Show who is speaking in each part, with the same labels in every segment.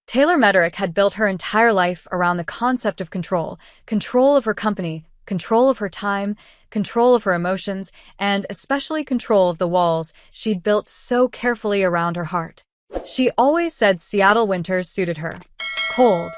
Speaker 1: Taylor Mederick had built her entire life around the concept of control. Control of her company, control of her time, control of her emotions, and especially control of the walls she'd built so carefully around her heart. She always said Seattle winters suited her. Cold,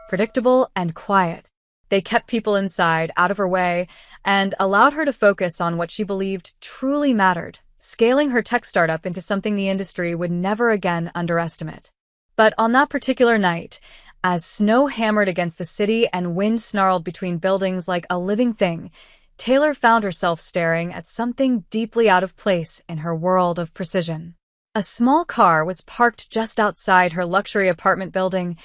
Speaker 1: predictable, and quiet. They kept people inside, out of her way, and allowed her to focus on what she believed truly mattered, scaling her tech startup into something the industry would never again underestimate. But on that particular night, as snow hammered against the city and wind snarled between buildings like a living thing, Taylor found herself staring at something deeply out of place in her world of precision. A small car was parked just outside her luxury apartment building,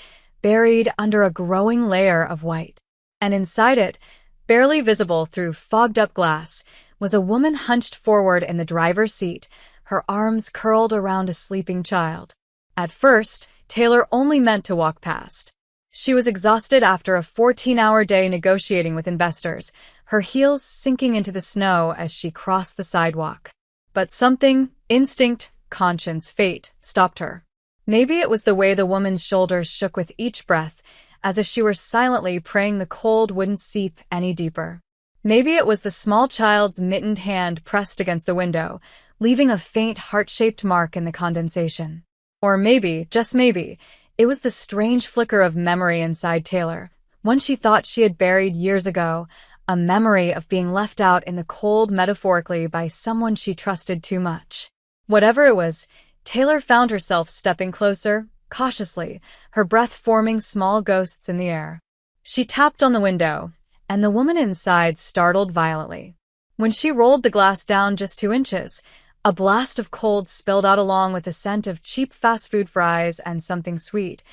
Speaker 1: buried under a growing layer of white. And inside it, barely visible through fogged-up glass, was a woman hunched forward in the driver's seat, her arms curled around a sleeping child. At first, Taylor only meant to walk past. She was exhausted after a 14-hour day negotiating with investors, her heels sinking into the snow as she crossed the sidewalk. But something, instinct, conscience, fate, stopped her. Maybe it was the way the woman's shoulders shook with each breath, as if she were silently praying the cold wouldn't seep any deeper. Maybe it was the small child's mittened hand pressed against the window, leaving a faint heart-shaped mark in the condensation. Or maybe, just maybe, it was the strange flicker of memory inside Taylor, one she thought she had buried years ago, a memory of being left out in the cold metaphorically by someone she trusted too much. Whatever it was, Taylor found herself stepping closer, cautiously, her breath forming small ghosts in the air. She tapped on the window, and the woman inside startled violently. When she rolled the glass down just 2 inches, a blast of cold spilled out along with the scent of cheap fast food fries and something sweet,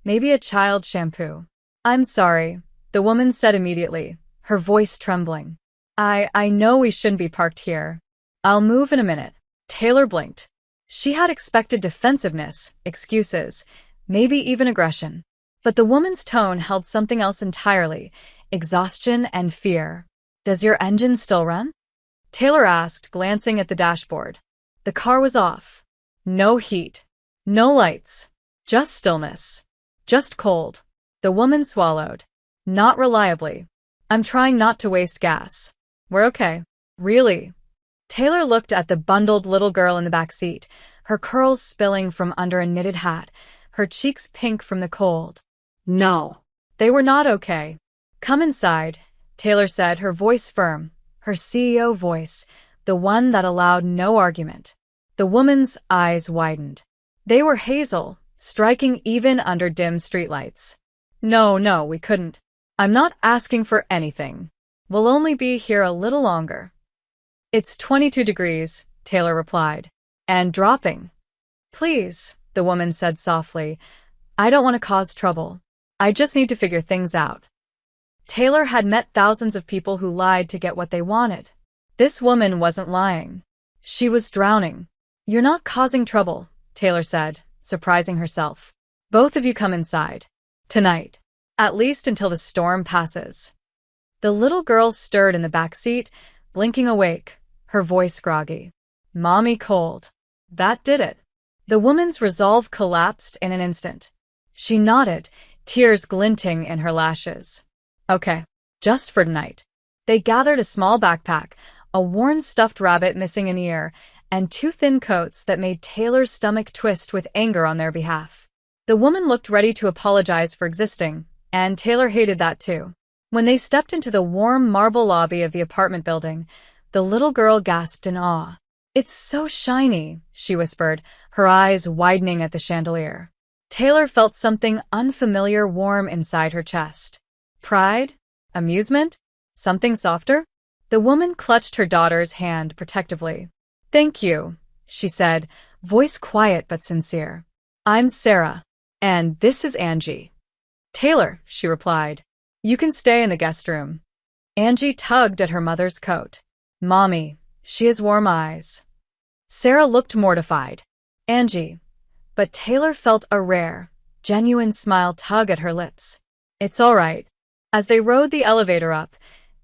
Speaker 1: maybe a child's shampoo. "I'm sorry," the woman said immediately, her voice trembling. I know we shouldn't be parked here. I'll move in a minute." Taylor blinked. She had expected defensiveness, excuses, maybe even aggression. But the woman's tone held something else entirely, exhaustion and fear. "Does your engine still run?" Taylor asked, glancing at the dashboard. The car was off. No heat. No lights. Just stillness. Just cold. The woman swallowed. "Not reliably. I'm trying not to waste gas. We're okay." "Really?" Taylor looked at the bundled little girl in the back seat, her curls spilling from under a knitted hat, her cheeks pink from the cold. "No." They were not okay. "Come inside," Taylor said, her voice firm. Her CEO voice, the one that allowed no argument. The woman's eyes widened. They were hazel, striking even under dim streetlights. No, we couldn't. I'm not asking for anything. We'll only be here a little longer." "It's 22 degrees, Taylor replied. "And dropping." "Please," the woman said softly. "I don't want to cause trouble. I just need to figure things out." Taylor had met thousands of people who lied to get what they wanted. This woman wasn't lying. She was drowning. "You're not causing trouble," Taylor said, surprising herself. "Both of you come inside. Tonight. At least until the storm passes." The little girl stirred in the back seat, blinking awake, her voice groggy. "Mommy cold." That did it. The woman's resolve collapsed in an instant. She nodded, tears glinting in her lashes. "Okay, just for tonight." They gathered a small backpack, a worn stuffed rabbit missing an ear, and 2 thin coats that made Taylor's stomach twist with anger on their behalf. The woman looked ready to apologize for existing, and Taylor hated that too. When they stepped into the warm marble lobby of the apartment building, the little girl gasped in awe. "It's so shiny," she whispered, her eyes widening at the chandelier. Taylor felt something unfamiliar warm inside her chest. Pride? Amusement? Something softer? The woman clutched her daughter's hand protectively. "Thank you," she said, voice quiet but sincere. "I'm Sarah, and this is Angie." "Taylor," she replied. "You can stay in the guest room." Angie tugged at her mother's coat. "Mommy, she has warm eyes." Sarah looked mortified. "Angie." But Taylor felt a rare, genuine smile tug at her lips. "It's all right." As they rode the elevator up,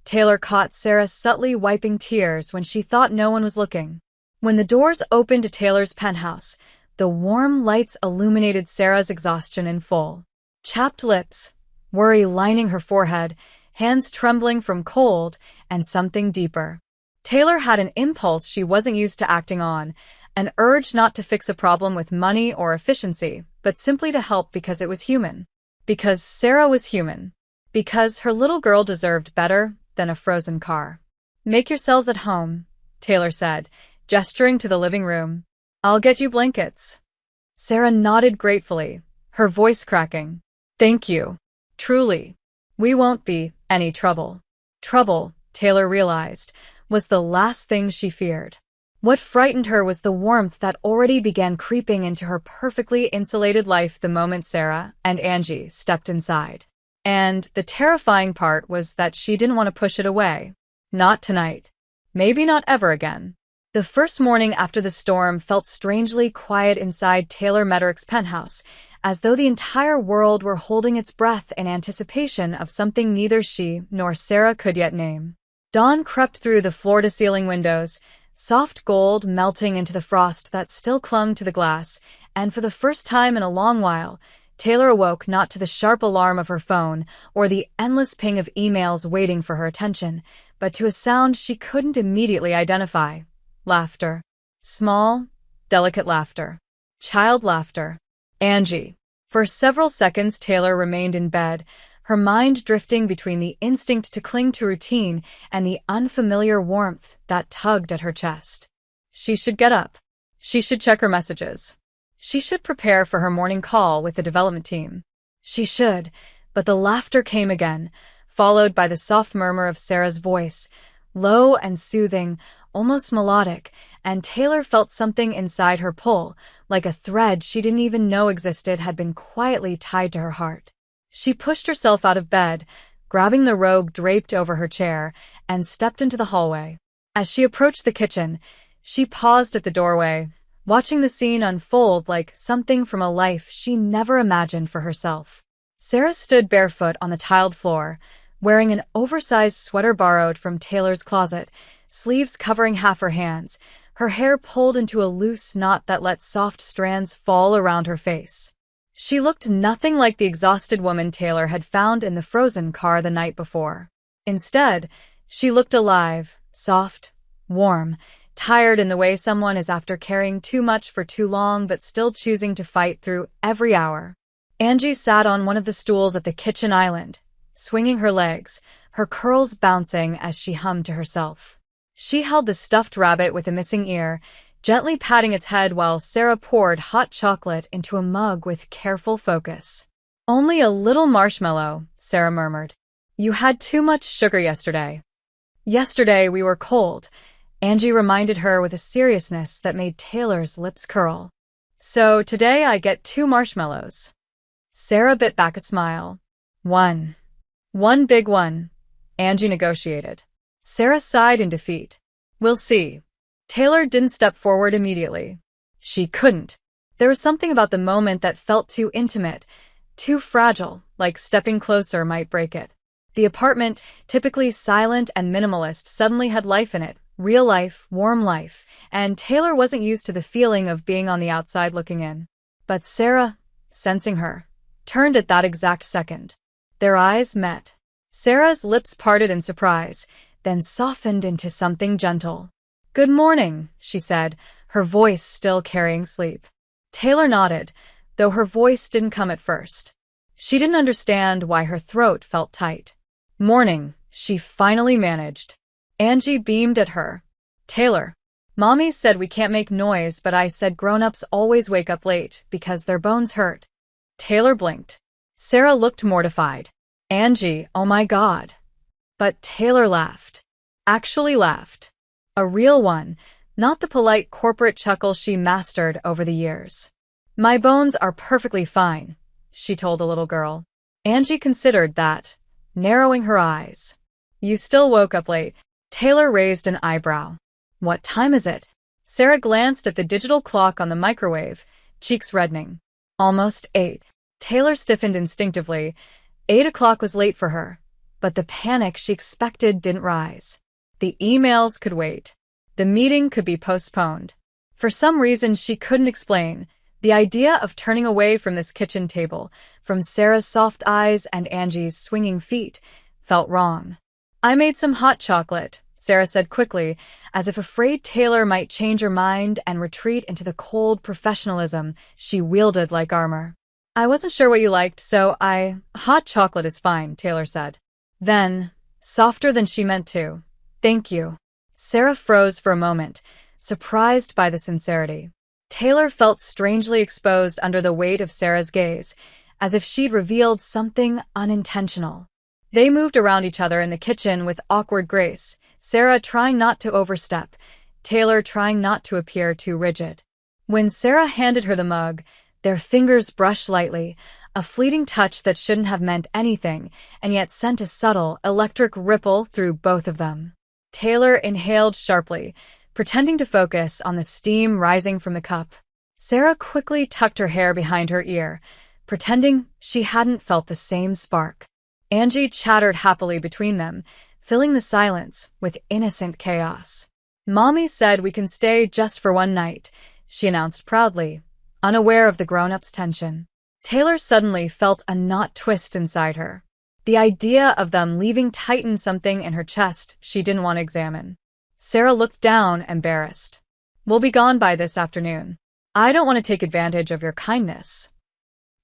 Speaker 1: Taylor caught Sarah subtly wiping tears when she thought no one was looking. When the doors opened to Taylor's penthouse, The warm lights illuminated Sarah's exhaustion in full. Chapped lips, worry lining her forehead, hands trembling from cold, and something deeper. Taylor had an impulse she wasn't used to acting on, an urge not to fix a problem with money or efficiency, but simply to help because it was human. Because Sarah was human. Because her little girl deserved better than a frozen car. "Make yourselves at home," Taylor said, gesturing to the living room. "I'll get you blankets." Sarah nodded gratefully, her voice cracking. "Thank you. Truly. We won't be any trouble." Trouble, Taylor realized, was the last thing she feared. What frightened her was the warmth that already began creeping into her perfectly insulated life the moment Sarah and Angie stepped inside. And the terrifying part was that she didn't want to push it away. Not tonight. Maybe not ever again. The first morning after the storm felt strangely quiet inside Taylor Mederick's penthouse, as though the entire world were holding its breath in anticipation of something neither she nor Sarah could yet name. Dawn crept through the floor-to-ceiling windows, soft gold melting into the frost that still clung to the glass, and for the first time in a long while, Taylor awoke not to the sharp alarm of her phone or the endless ping of emails waiting for her attention, but to a sound she couldn't immediately identify. Laughter. Small, delicate laughter. Child laughter. Angie. For several seconds Taylor remained in bed, her mind drifting between the instinct to cling to routine and the unfamiliar warmth that tugged at her chest. She should get up. She should check her messages. She should prepare for her morning call with the development team. She should, but the laughter came again, followed by the soft murmur of Sarah's voice, low and soothing, almost melodic, and Taylor felt something inside her pull, like a thread she didn't even know existed had been quietly tied to her heart. She pushed herself out of bed, grabbing the robe draped over her chair, and stepped into the hallway. As she approached the kitchen, she paused at the doorway, watching the scene unfold like something from a life she never imagined for herself. Sarah stood barefoot on the tiled floor, wearing an oversized sweater borrowed from Taylor's closet, sleeves covering half her hands, her hair pulled into a loose knot that let soft strands fall around her face. She looked nothing like the exhausted woman Taylor had found in the frozen car the night before. Instead, she looked alive, soft, warm, tired in the way someone is after carrying too much for too long but still choosing to fight through every hour. Angie sat on one of the stools at the kitchen island, swinging her legs, her curls bouncing as she hummed to herself. She held the stuffed rabbit with a missing ear, gently patting its head while Sarah poured hot chocolate into a mug with careful focus. "Only a little marshmallow," Sarah murmured. "You had too much sugar yesterday." "Yesterday we were cold," Angie reminded her with a seriousness that made Taylor's lips curl. "So today I get 2 marshmallows." Sarah bit back a smile. "One. One big one," Angie negotiated. Sarah sighed in defeat. "We'll see." Taylor didn't step forward immediately. She couldn't. There was something about the moment that felt too intimate, too fragile, like stepping closer might break it. The apartment, typically silent and minimalist, suddenly had life in it, real life, warm life, and Taylor wasn't used to the feeling of being on the outside looking in. But Sarah, sensing her, turned at that exact second. Their eyes met. Sarah's lips parted in surprise, then softened into something gentle. "Good morning," she said, her voice still carrying sleep. Taylor nodded, though her voice didn't come at first. She didn't understand why her throat felt tight. "Morning," she finally managed. Angie beamed at her. "Taylor, Mommy said we can't make noise, but I said grown-ups always wake up late because their bones hurt." Taylor blinked. Sarah looked mortified. "Angie, oh my God." But Taylor laughed. Actually laughed. A real one, not the polite corporate chuckle she mastered over the years. "My bones are perfectly fine," she told the little girl. Angie considered that, narrowing her eyes. "You still woke up late." Taylor raised an eyebrow. "What time is it?" Sarah glanced at the digital clock on the microwave, cheeks reddening. "Almost 8. Taylor stiffened instinctively. 8 o'clock was late for her, but the panic she expected didn't rise. The emails could wait. The meeting could be postponed. For some reason she couldn't explain, The idea of turning away from this kitchen table, from Sarah's soft eyes and Angie's swinging feet, felt wrong. "I made some hot chocolate," Sarah said quickly, as if afraid Taylor might change her mind and retreat into the cold professionalism she wielded like armor. "I wasn't sure what you liked, so hot chocolate is fine," Taylor said. Then, softer than she meant to, "Thank you." Sarah froze for a moment, surprised by the sincerity. Taylor felt strangely exposed under the weight of Sarah's gaze, as if she'd revealed something unintentional. They moved around each other in the kitchen with awkward grace, Sarah trying not to overstep, Taylor trying not to appear too rigid. When Sarah handed her the mug, their fingers brushed lightly, a fleeting touch that shouldn't have meant anything, and yet sent a subtle, electric ripple through both of them. Taylor inhaled sharply, pretending to focus on the steam rising from the cup. Sarah quickly tucked her hair behind her ear, pretending she hadn't felt the same spark. Angie chattered happily between them, filling the silence with innocent chaos. "Mommy said we can stay just for one night," she announced proudly, unaware of the grown-ups' tension. Taylor suddenly felt a knot twist inside her. The idea of them leaving tightened something in her chest she didn't want to examine. Sarah looked down, embarrassed. "We'll be gone by this afternoon. I don't want to take advantage of your kindness."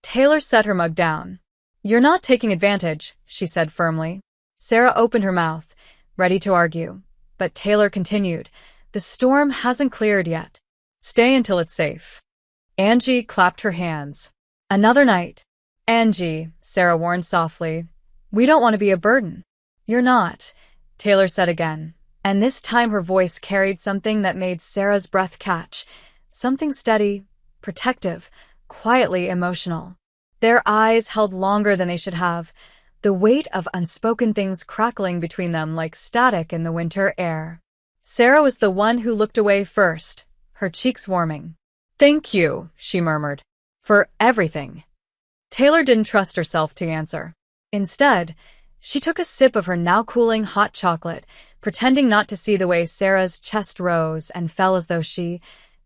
Speaker 1: Taylor set her mug down. "You're not taking advantage," she said firmly. Sarah opened her mouth, ready to argue, but Taylor continued, "The storm hasn't cleared yet. Stay until it's safe." Angie clapped her hands. "Another night." "Angie," Sarah warned softly, "we don't want to be a burden." "You're not," Taylor said again, and this time her voice carried something that made Sarah's breath catch, something steady, protective, quietly emotional. Their eyes held longer than they should have, the weight of unspoken things crackling between them like static in the winter air. Sarah was the one who looked away first, her cheeks warming. "Thank you," she murmured, "for everything." Taylor didn't trust herself to answer. Instead, she took a sip of her now-cooling hot chocolate, pretending not to see the way Sarah's chest rose and fell as though she,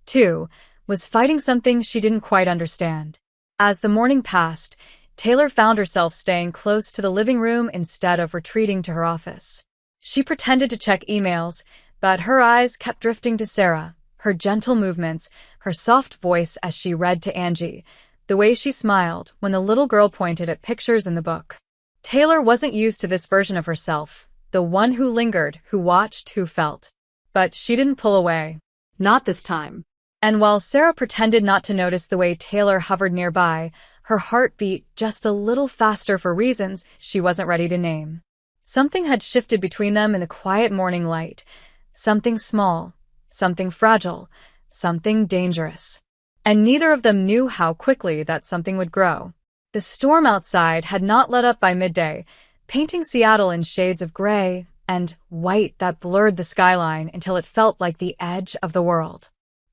Speaker 1: too, was fighting something she didn't quite understand. As the morning passed, Taylor found herself staying close to the living room instead of retreating to her office. She pretended to check emails, but her eyes kept drifting to Sarah, her gentle movements, her soft voice as she read to Angie, the way she smiled when the little girl pointed at pictures in the book. Taylor wasn't used to this version of herself, the one who lingered, who watched, who felt. But she didn't pull away. Not this time. And while Sarah pretended not to notice the way Taylor hovered nearby, her heart beat just a little faster for reasons she wasn't ready to name. Something had shifted between them in the quiet morning light. Something small, something fragile, something dangerous. And neither of them knew how quickly that something would grow. The storm outside had not let up by midday, painting Seattle in shades of gray and white that blurred the skyline until it felt like the edge of the world.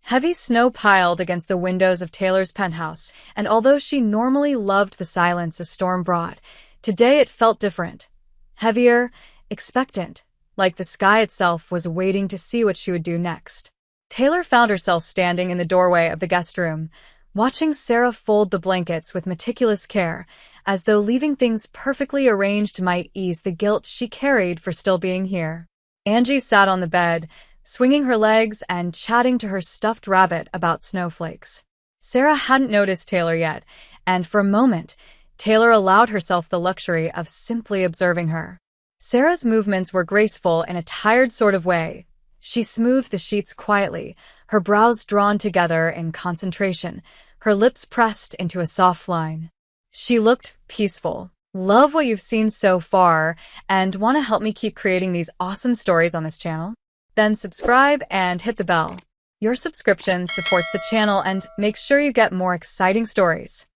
Speaker 1: Heavy snow piled against the windows of Taylor's penthouse, and although she normally loved the silence a storm brought, today it felt different. Heavier, expectant, like the sky itself was waiting to see what she would do next. Taylor found herself standing in the doorway of the guest room, watching Sarah fold the blankets with meticulous care, as though leaving things perfectly arranged might ease the guilt she carried for still being here. Angie sat on the bed, swinging her legs and chatting to her stuffed rabbit about snowflakes. Sarah hadn't noticed Taylor yet, and for a moment, Taylor allowed herself the luxury of simply observing her. Sarah's movements were graceful in a tired sort of way. She smoothed the sheets quietly, her brows drawn together in concentration, her lips pressed into a soft line. She looked peaceful. "Love what you've seen so far, and want to help me keep creating these awesome stories on this channel? Then subscribe and hit the bell. Your subscription supports the channel and makes sure you get more exciting stories.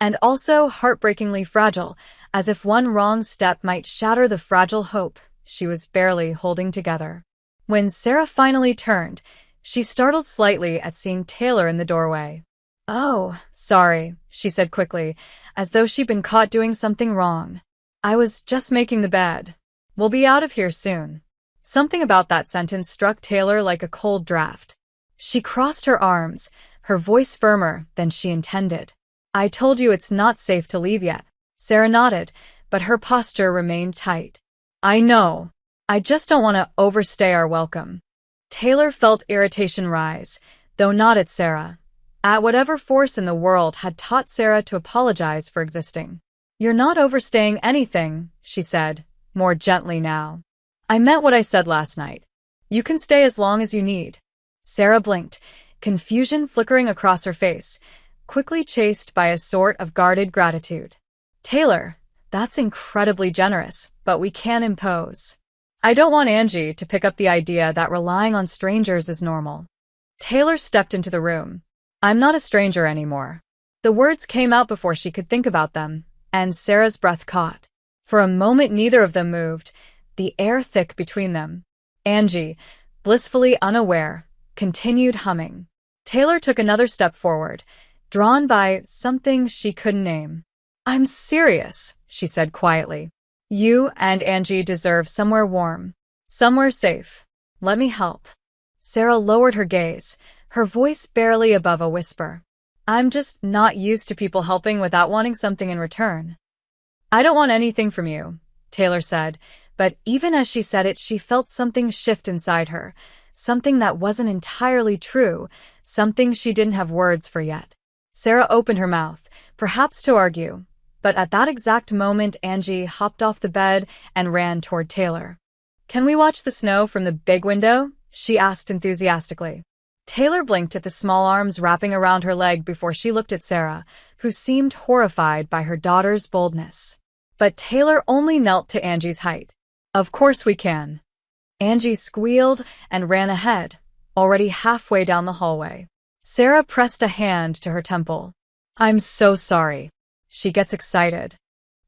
Speaker 1: And also heartbreakingly fragile, as if one wrong step might shatter the fragile hope she was barely holding together." When Sarah finally turned, she startled slightly at seeing Taylor in the doorway. "Oh, sorry," she said quickly, as though she'd been caught doing something wrong. "I was just making the bed. We'll be out of here soon." Something about that sentence struck Taylor like a cold draft. She crossed her arms, her voice firmer than she intended. I told you it's not safe to leave yet. Sarah nodded, but her posture remained tight. I know. I just don't want to overstay our welcome. Taylor felt irritation rise, though not at Sarah. At whatever force in the world had taught Sarah to apologize for existing. You're not overstaying anything, she said, more gently now. I meant what I said last night. You can stay as long as you need. Sarah blinked, confusion flickering across her face, quickly chased by a sort of guarded gratitude. Taylor, that's incredibly generous, but we can't impose. I don't want Angie to pick up the idea that relying on strangers is normal. Taylor stepped into the room. I'm not a stranger anymore. The words came out before she could think about them, and Sarah's breath caught. For a moment neither of them moved, the air thick between them. Angie, blissfully unaware, continued humming. Taylor took another step forward, drawn by something she couldn't name. I'm serious, she said quietly. You and Angie deserve somewhere warm, somewhere safe. Let me help. Sarah lowered her gaze, her voice barely above a whisper. I'm just not used to people helping without wanting something in return. I don't want anything from you, Taylor said, but even as she said it, she felt something shift inside her, something that wasn't entirely true, something she didn't have words for yet. Sarah opened her mouth, perhaps to argue, but at that exact moment Angie hopped off the bed and ran toward Taylor. Can we watch the snow from the big window? She asked enthusiastically. Taylor blinked at the small arms wrapping around her leg before she looked at Sarah, who seemed horrified by her daughter's boldness. But Taylor only knelt to Angie's height. Of course we can. Angie squealed and ran ahead, already halfway down the hallway. Sarah pressed a hand to her temple. I'm so sorry. She gets excited.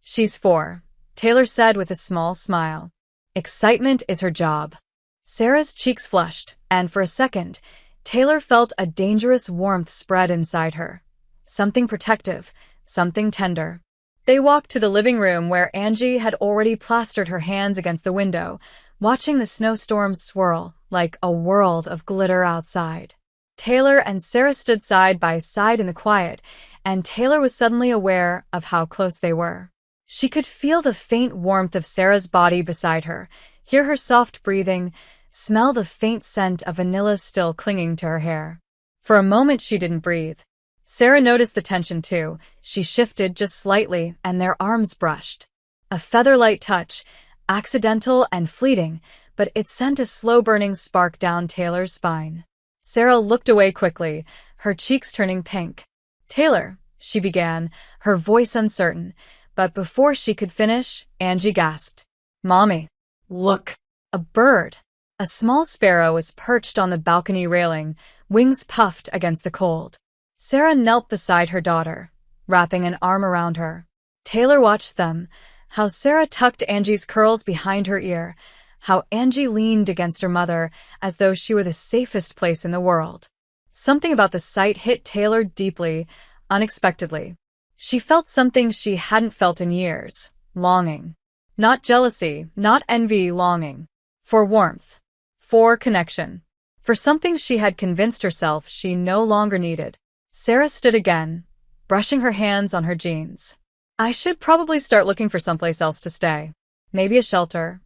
Speaker 1: She's 4, Taylor said with a small smile. Excitement is her job. Sarah's cheeks flushed, and for a second, Taylor felt a dangerous warmth spread inside her. Something protective, something tender. They walked to the living room where Angie had already plastered her hands against the window, watching the snowstorm swirl like a world of glitter outside. Taylor and Sarah stood side by side in the quiet, and Taylor was suddenly aware of how close they were. She could feel the faint warmth of Sarah's body beside her, hear her soft breathing, smell the faint scent of vanilla still clinging to her hair. For a moment she didn't breathe. Sarah noticed the tension too. She shifted just slightly, and their arms brushed. A feather-light touch, accidental and fleeting, but it sent a slow-burning spark down Taylor's spine. Sarah looked away quickly, her cheeks turning pink. Taylor, she began, her voice uncertain, but before she could finish, Angie gasped. Mommy, look. A bird. A small sparrow was perched on the balcony railing, wings puffed against the cold. Sarah knelt beside her daughter, wrapping an arm around her. Taylor watched them, how Sarah tucked Angie's curls behind her ear, how Angie leaned against her mother as though she were the safest place in the world. Something about the sight hit Taylor deeply, unexpectedly. She felt something she hadn't felt in years, longing. Not jealousy, not envy, longing. For warmth. For connection. For something she had convinced herself she no longer needed. Sarah stood again, brushing her hands on her jeans. I should probably start looking for someplace else to stay. Maybe a shelter.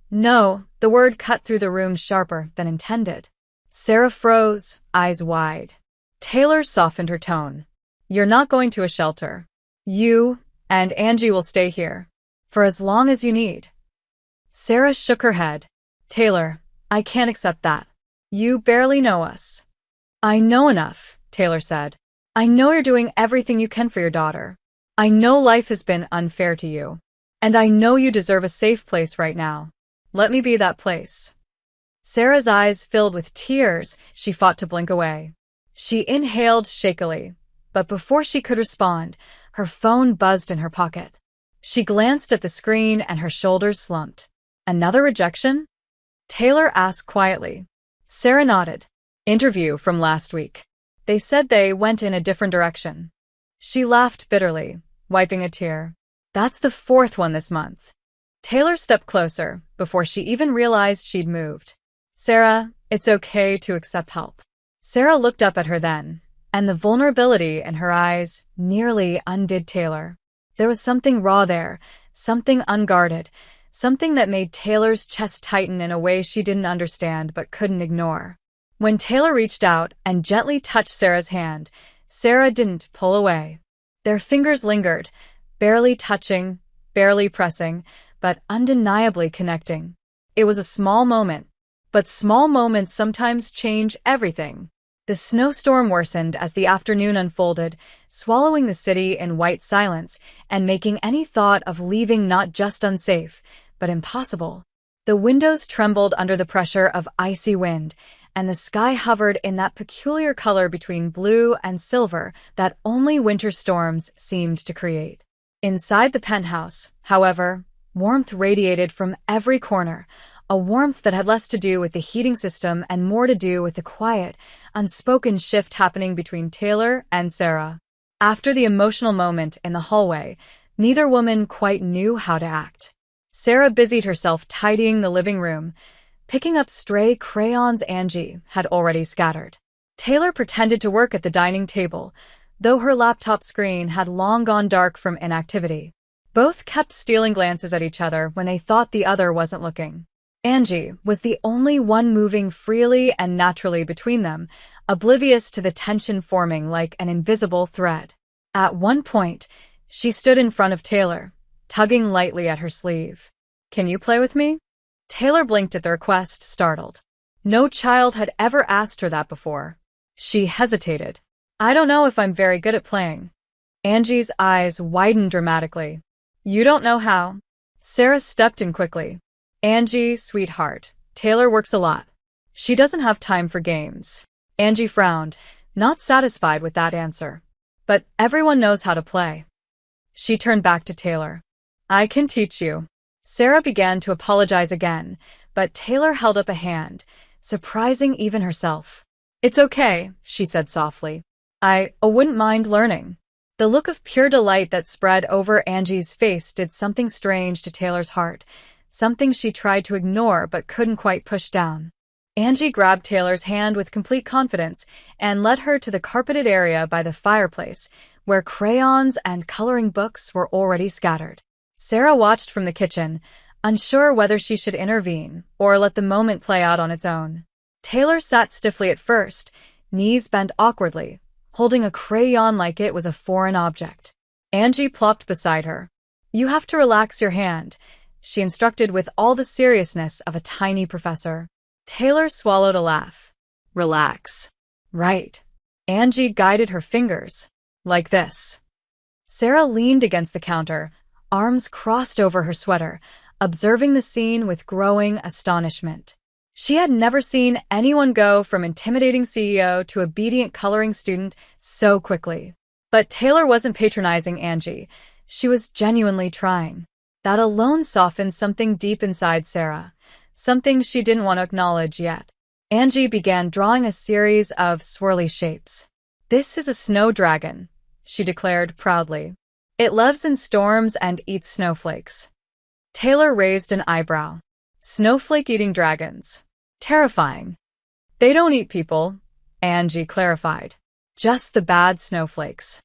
Speaker 1: No, the word cut through the room sharper than intended. Sarah froze, eyes wide. Taylor softened her tone. You're not going to a shelter. You and Angie will stay here. For as long as you need. Sarah shook her head. Taylor, I can't accept that. You barely know us. I know enough, Taylor said. I know you're doing everything you can for your daughter. I know life has been unfair to you. And I know you deserve a safe place right now. Let me be that place. Sarah's eyes filled with tears. She fought to blink away. She inhaled shakily, but before she could respond, her phone buzzed in her pocket. She glanced at the screen and her shoulders slumped. Another rejection? Taylor asked quietly. Sarah nodded. Interview from last week. They said they went in a different direction. She laughed bitterly, wiping a tear. That's the 4th one this month. Taylor stepped closer before she even realized she'd moved. Sarah, it's okay to accept help. Sarah looked up at her then, and the vulnerability in her eyes nearly undid Taylor. There was something raw there, something unguarded, something that made Taylor's chest tighten in a way she didn't understand but couldn't ignore. When Taylor reached out and gently touched Sarah's hand, Sarah didn't pull away. Their fingers lingered, barely touching, barely pressing, but undeniably connecting. It was a small moment, but small moments sometimes change everything. The snowstorm worsened as the afternoon unfolded, swallowing the city in white silence and making any thought of leaving not just unsafe, but impossible. The windows trembled under the pressure of icy wind, and the sky hovered in that peculiar color between blue and silver that only winter storms seemed to create. Inside the penthouse, however, warmth radiated from every corner, a warmth that had less to do with the heating system and more to do with the quiet, unspoken shift happening between Taylor and Sarah. After the emotional moment in the hallway, neither woman quite knew how to act. Sarah busied herself tidying the living room, picking up stray crayons Angie had already scattered. Taylor pretended to work at the dining table, though her laptop screen had long gone dark from inactivity. Both kept stealing glances at each other when they thought the other wasn't looking. Angie was the only one moving freely and naturally between them, oblivious to the tension forming like an invisible thread. At one point, she stood in front of Taylor, tugging lightly at her sleeve. "Can you play with me?" Taylor blinked at the request, startled. No child had ever asked her that before. She hesitated. "I don't know if I'm very good at playing." Angie's eyes widened dramatically. "You don't know how?" Sarah stepped in quickly. "Angie, sweetheart, Taylor works a lot. She doesn't have time for games." Angie frowned, not satisfied with that answer. "But everyone knows how to play." She turned back to Taylor. "I can teach you." Sarah began to apologize again, but Taylor held up a hand, surprising even herself. "It's okay," she said softly. I wouldn't mind learning." The look of pure delight that spread over Angie's face did something strange to Taylor's heart, something she tried to ignore but couldn't quite push down. Angie grabbed Taylor's hand with complete confidence and led her to the carpeted area by the fireplace, where crayons and coloring books were already scattered. Sarah watched from the kitchen, unsure whether she should intervene or let the moment play out on its own. Taylor sat stiffly at first, knees bent awkwardly, holding a crayon like it was a foreign object. Angie plopped beside her. "You have to relax your hand," she instructed with all the seriousness of a tiny professor. Taylor swallowed a laugh. "Relax." "Right." Angie guided her fingers. "Like this." Sarah leaned against the counter, arms crossed over her sweater, observing the scene with growing astonishment. She had never seen anyone go from intimidating CEO to obedient coloring student so quickly. But Taylor wasn't patronizing Angie. She was genuinely trying. That alone softened something deep inside Sarah, something she didn't want to acknowledge yet. Angie began drawing a series of swirly shapes. "This is a snow dragon," she declared proudly. "It lives in storms and eats snowflakes." Taylor raised an eyebrow. "Snowflake-eating dragons. Terrifying." "They don't eat people," Angie clarified. "Just the bad snowflakes."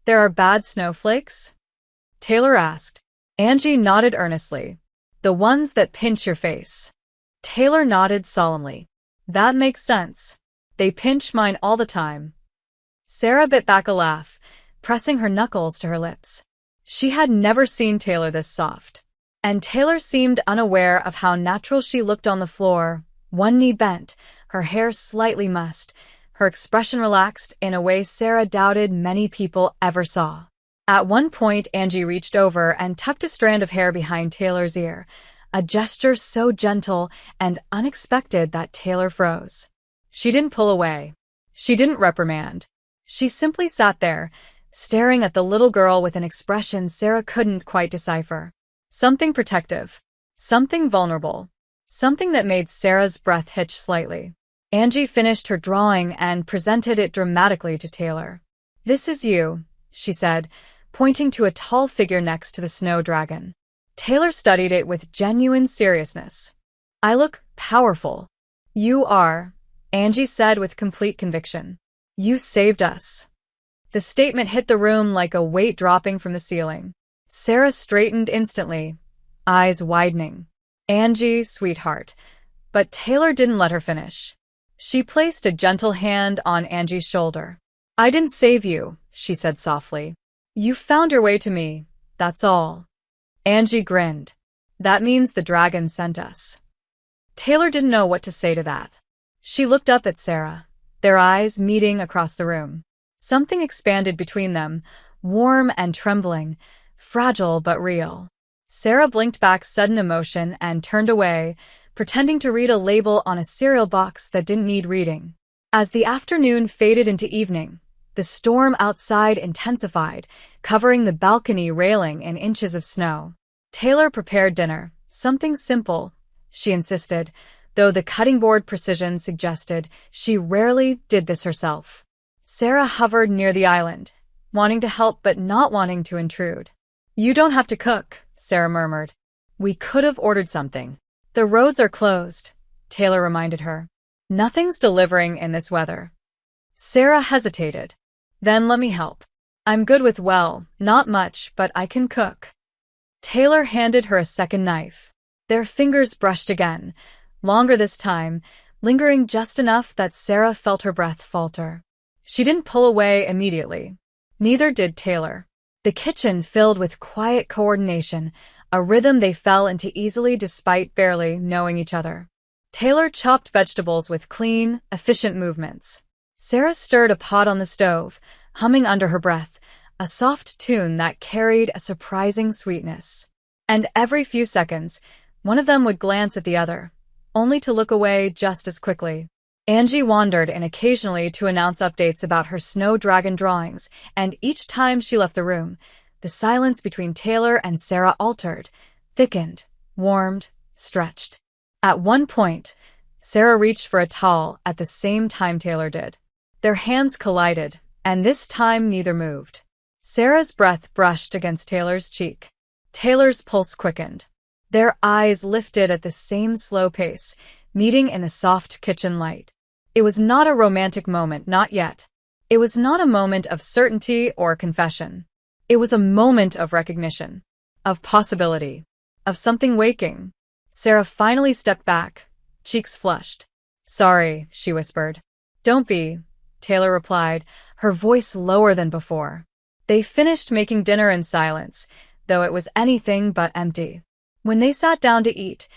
Speaker 1: "There are bad snowflakes?" Taylor asked. Angie nodded earnestly. "The ones that pinch your face." Taylor nodded solemnly. "That makes sense. They pinch mine all the time." Sarah bit back a laugh, pressing her knuckles to her lips. She had never seen Taylor this soft. And Taylor seemed unaware of how natural she looked on the floor, one knee bent, her hair slightly mussed, her expression relaxed in a way Sarah doubted many people ever saw. At one point, Angie reached over and tucked a strand of hair behind Taylor's ear, a gesture so gentle and unexpected that Taylor froze. She didn't pull away. She didn't reprimand. She simply sat there, staring at the little girl with an expression Sarah couldn't quite decipher. Something protective. Something vulnerable. Something that made Sarah's breath hitch slightly. Angie finished her drawing and presented it dramatically to Taylor. "This is you," she said, pointing to a tall figure next to the snow dragon. Taylor studied it with genuine seriousness. "I look powerful." "You are," Angie said with complete conviction. You saved us. The statement hit the room like a weight dropping from the ceiling. Sarah straightened instantly, eyes widening. Angie, sweetheart. But Taylor didn't let her finish. She placed a gentle hand on Angie's shoulder. I didn't save you, she said softly. You found your way to me, that's all. Angie grinned. That means the dragon sent us. Taylor didn't know what to say to that. She looked up at Sarah, their eyes meeting across the room. Something expanded between them, warm and trembling, fragile but real. Sarah blinked back sudden emotion and turned away, pretending to read a label on a cereal box that didn't need reading. As the afternoon faded into evening, the storm outside intensified, covering the balcony railing in inches of snow. Taylor prepared dinner, something simple, she insisted, though the cutting board precision suggested she rarely did this herself. Sarah hovered near the island, wanting to help but not wanting to intrude. You don't have to cook, Sarah murmured. We could have ordered something. The roads are closed, Taylor reminded her. Nothing's delivering in this weather. Sarah hesitated. Then let me help. I'm good with not much, but I can cook. Taylor handed her a second knife. Their fingers brushed again, longer this time, lingering just enough that Sarah felt her breath falter. She didn't pull away immediately. Neither did Taylor. The kitchen filled with quiet coordination, a rhythm they fell into easily despite barely knowing each other. Taylor chopped vegetables with clean, efficient movements. Sarah stirred a pot on the stove, humming under her breath, a soft tune that carried a surprising sweetness. And every few seconds, one of them would glance at the other, only to look away just as quickly. Angie wandered in occasionally to announce updates about her snow dragon drawings, and each time she left the room, the silence between Taylor and Sarah altered, thickened, warmed, stretched. At one point, Sarah reached for a towel at the same time Taylor did. Their hands collided, and this time neither moved. Sarah's breath brushed against Taylor's cheek. Taylor's pulse quickened. Their eyes lifted at the same slow pace, meeting in the soft kitchen light. It was not a romantic moment, not yet. It was not a moment of certainty or confession. It was a moment of recognition, of possibility, of something waking. Sarah finally stepped back, cheeks flushed. Sorry, she whispered. Don't be, Taylor replied, her voice lower than before. They finished making dinner in silence, though it was anything but empty. When they sat down to eat,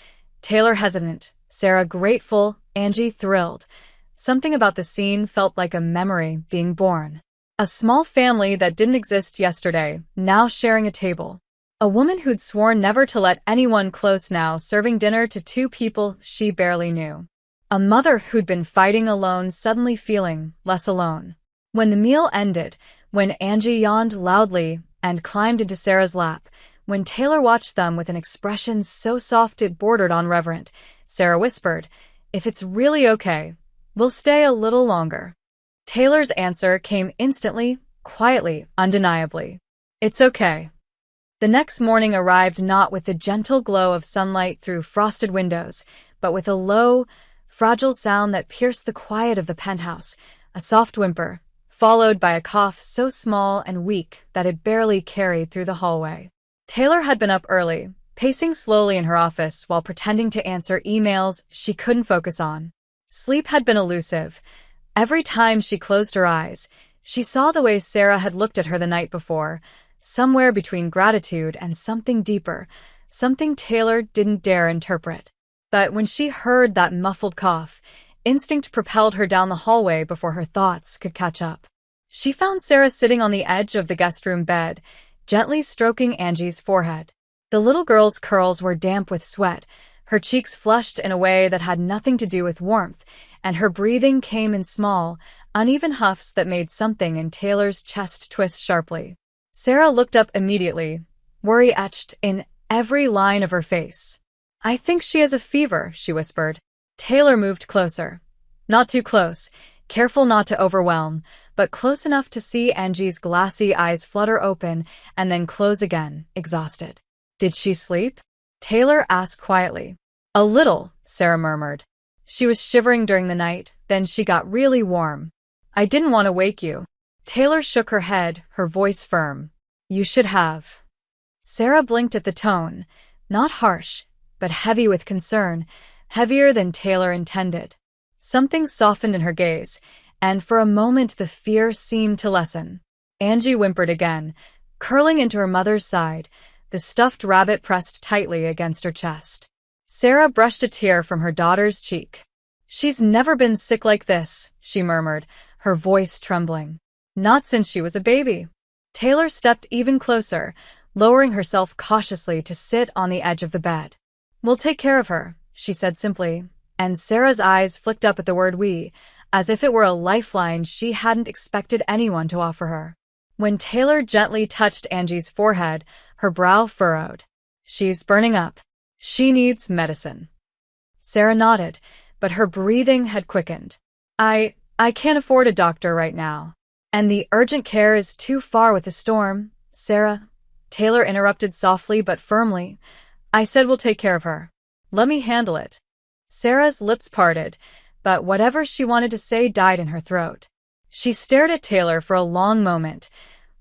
Speaker 1: Taylor hesitant, Sarah grateful, Angie thrilled. Something about the scene felt like a memory being born. A small family that didn't exist yesterday, now sharing a table. A woman who'd sworn never to let anyone close now serving dinner to two people she barely knew. A mother who'd been fighting alone suddenly feeling less alone. When the meal ended, when Angie yawned loudly and climbed into Sarah's lap, when Taylor watched them with an expression so soft it bordered on reverent, Sarah whispered, "If it's really okay, we'll stay a little longer." Taylor's answer came instantly, quietly, undeniably. It's okay. The next morning arrived not with the gentle glow of sunlight through frosted windows, but with a low, fragile sound that pierced the quiet of the penthouse, a soft whimper, followed by a cough so small and weak that it barely carried through the hallway. Taylor had been up early, pacing slowly in her office while pretending to answer emails she couldn't focus on. Sleep had been elusive. Every time she closed her eyes, she saw the way Sarah had looked at her the night before, somewhere between gratitude and something deeper, something Taylor didn't dare interpret. But when she heard that muffled cough, instinct propelled her down the hallway before her thoughts could catch up. She found Sarah sitting on the edge of the guest room bed, gently stroking Angie's forehead. The little girl's curls were damp with sweat, her cheeks flushed in a way that had nothing to do with warmth, and her breathing came in small, uneven huffs that made something in Taylor's chest twist sharply. Sarah looked up immediately, worry etched in every line of her face. "I think she has a fever," she whispered. Taylor moved closer. Not too close, careful not to overwhelm, but close enough to see Angie's glassy eyes flutter open and then close again, exhausted. "Did she sleep?" Taylor asked quietly. "A little," Sarah murmured. "She was shivering during the night, then she got really warm. I didn't want to wake you. Taylor shook her head, her voice firm. You should have. Sarah blinked at the tone, not harsh, but heavy with concern, heavier than Taylor intended. Something softened in her gaze, and for a moment the fear seemed to lessen. Angie whimpered again, curling into her mother's side, the stuffed rabbit pressed tightly against her chest. Sarah brushed a tear from her daughter's cheek. She's never been sick like this, she murmured, her voice trembling. Not since she was a baby. Taylor stepped even closer, lowering herself cautiously to sit on the edge of the bed. We'll take care of her, she said simply, and Sarah's eyes flicked up at the word we, as if it were a lifeline she hadn't expected anyone to offer her. When Taylor gently touched Angie's forehead, her brow furrowed. She's burning up. She needs medicine. Sarah nodded, but her breathing had quickened. I can't afford a doctor right now. And the urgent care is too far with the storm, Sarah. Taylor interrupted softly but firmly. I said we'll take care of her. Let me handle it. Sarah's lips parted, but whatever she wanted to say died in her throat. She stared at Taylor for a long moment,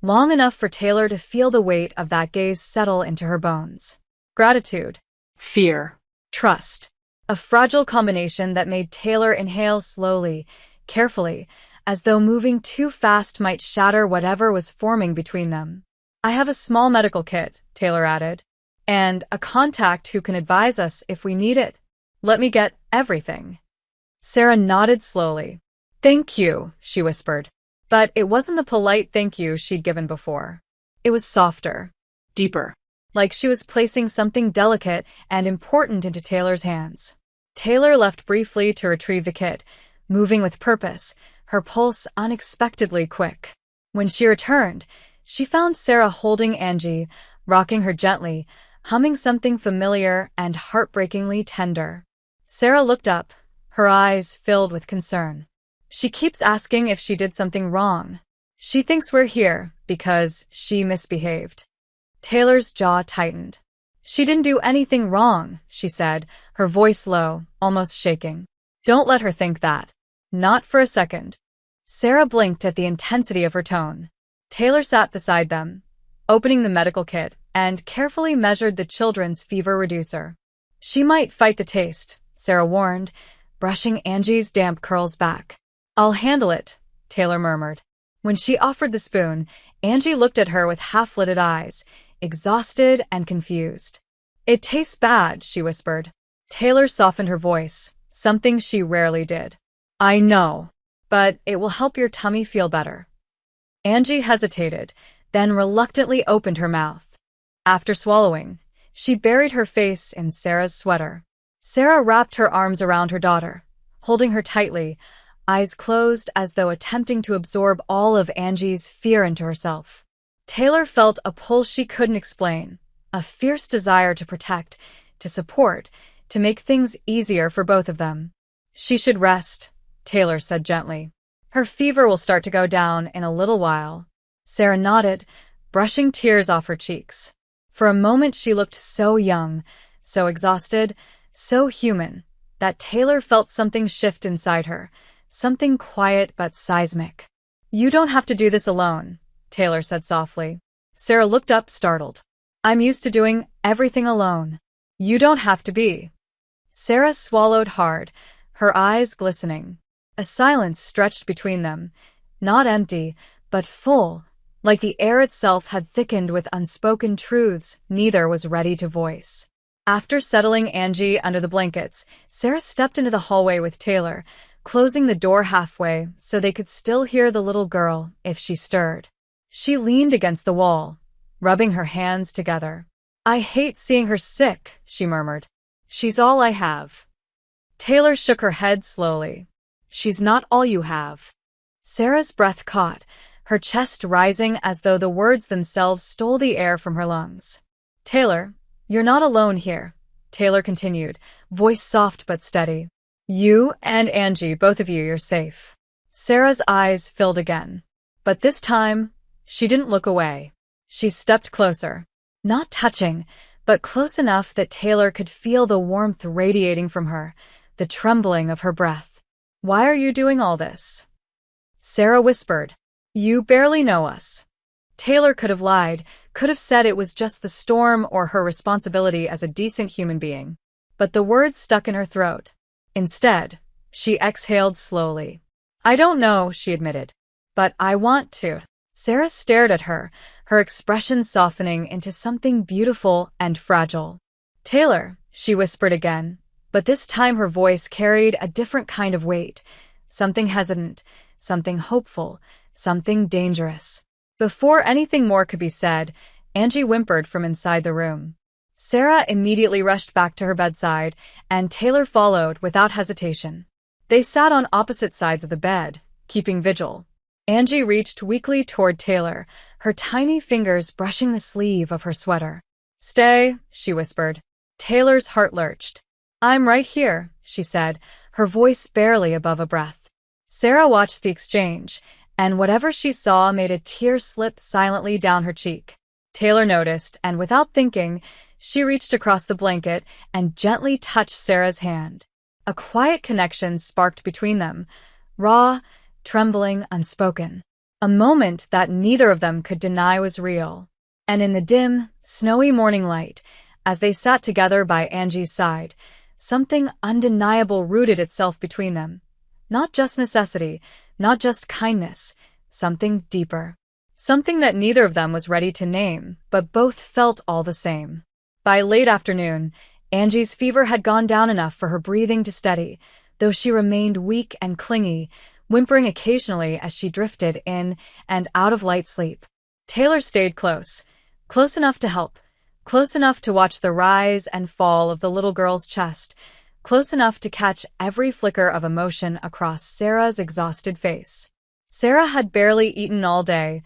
Speaker 1: long enough for Taylor to feel the weight of that gaze settle into her bones. Gratitude.
Speaker 2: Fear.
Speaker 1: Trust. A fragile combination that made Taylor inhale slowly, carefully, as though moving too fast might shatter whatever was forming between them. I have a small medical kit, Taylor added, and a contact who can advise us if we need it. Let me get everything. Sarah nodded slowly. Thank you, she whispered. But it wasn't the polite thank you she'd given before. It was softer.
Speaker 2: Deeper.
Speaker 1: Like she was placing something delicate and important into Taylor's hands. Taylor left briefly to retrieve the kit, moving with purpose, her pulse unexpectedly quick. When she returned, she found Sarah holding Angie, rocking her gently, humming something familiar and heartbreakingly tender. Sarah looked up, her eyes filled with concern. She keeps asking if she did something wrong. She thinks we're here because she misbehaved. Taylor's jaw tightened. She didn't do anything wrong, she said, her voice low, almost shaking. Don't let her think that. Not for a second. Sarah blinked at the intensity of her tone. Taylor sat beside them, opening the medical kit, and carefully measured the children's fever reducer. She might fight the taste, Sarah warned, brushing Angie's damp curls back. I'll handle it, Taylor murmured. When she offered the spoon, Angie looked at her with half-lidded eyes, exhausted and confused. It tastes bad, she whispered. Taylor softened her voice, something she rarely did. I know, but it will help your tummy feel better. Angie hesitated, then reluctantly opened her mouth. After swallowing, she buried her face in Sarah's sweater. Sarah wrapped her arms around her daughter, holding her tightly, eyes closed as though attempting to absorb all of Angie's fear into herself. Taylor felt a pull she couldn't explain, a fierce desire to protect, to support, to make things easier for both of them. She should rest, Taylor said gently. Her fever will start to go down in a little while. Sarah nodded, brushing tears off her cheeks. For a moment she looked so young, so exhausted, so human, that Taylor felt something shift inside her, something quiet but seismic. You don't have to do this alone, Taylor said softly. Sarah looked up, startled. I'm used to doing everything alone. You don't have to be. Sarah swallowed hard, her eyes glistening. A silence stretched between them, not empty, but full, like the air itself had thickened with unspoken truths neither was ready to voice. After settling Angie under the blankets, Sarah stepped into the hallway with Taylor, closing the door halfway so they could still hear the little girl if she stirred. She leaned against the wall, rubbing her hands together. I hate seeing her sick, she murmured. She's all I have. Taylor shook her head slowly. She's not all you have. Sarah's breath caught, her chest rising as though the words themselves stole the air from her lungs. Taylor, you're not alone here, Taylor continued, voice soft but steady. You and Angie, both of you, you're safe. Sarah's eyes filled again. But this time, she didn't look away. She stepped closer. Not touching, but close enough that Taylor could feel the warmth radiating from her, the trembling of her breath. Why are you doing all this? Sarah whispered. You barely know us. Taylor could have lied, could have said it was just the storm or her responsibility as a decent human being. But the words stuck in her throat. Instead, she exhaled slowly. I don't know, she admitted. But I want to. Sarah stared at her, her expression softening into something beautiful and fragile. Taylor, she whispered again, but this time her voice carried a different kind of weight. Something hesitant, something hopeful, something dangerous. Before anything more could be said, Angie whimpered from inside the room. Sarah immediately rushed back to her bedside, and Taylor followed without hesitation. They sat on opposite sides of the bed, keeping vigil. Angie reached weakly toward Taylor, her tiny fingers brushing the sleeve of her sweater. Stay, she whispered. Taylor's heart lurched. I'm right here, she said, her voice barely above a breath. Sarah watched the exchange, and whatever she saw made a tear slip silently down her cheek. Taylor noticed, and without thinking, she reached across the blanket and gently touched Sarah's hand. A quiet connection sparked between them, raw, trembling, unspoken. A moment that neither of them could deny was real. And in the dim, snowy morning light, as they sat together by Angie's side, something undeniable rooted itself between them. Not just necessity, not just kindness, something deeper. Something that neither of them was ready to name, but both felt all the same. By late afternoon, Angie's fever had gone down enough for her breathing to steady, though she remained weak and clingy, whimpering occasionally as she drifted in and out of light sleep. Taylor stayed close, close enough to help, close enough to watch the rise and fall of the little girl's chest, close enough to catch every flicker of emotion across Sarah's exhausted face. Sarah had barely eaten all day,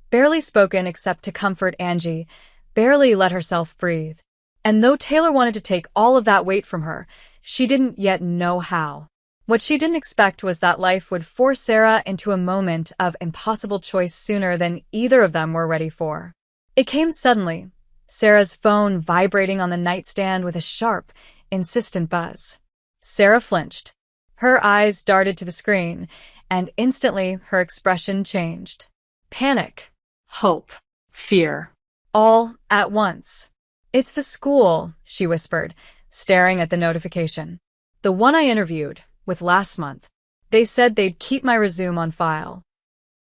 Speaker 1: barely spoken except to comfort Angie, barely let herself breathe. And though Taylor wanted to take all of that weight from her, she didn't yet know how. What she didn't expect was that life would force Sarah into a moment of impossible choice sooner than either of them were ready for. It came suddenly, Sarah's phone vibrating on the nightstand with a sharp, insistent buzz. Sarah flinched. Her eyes darted to the screen, and instantly her expression changed. Panic, hope, fear, all at once. It's the school, she whispered, staring at the notification. The one I interviewed with last month. They said they'd keep my resume on file.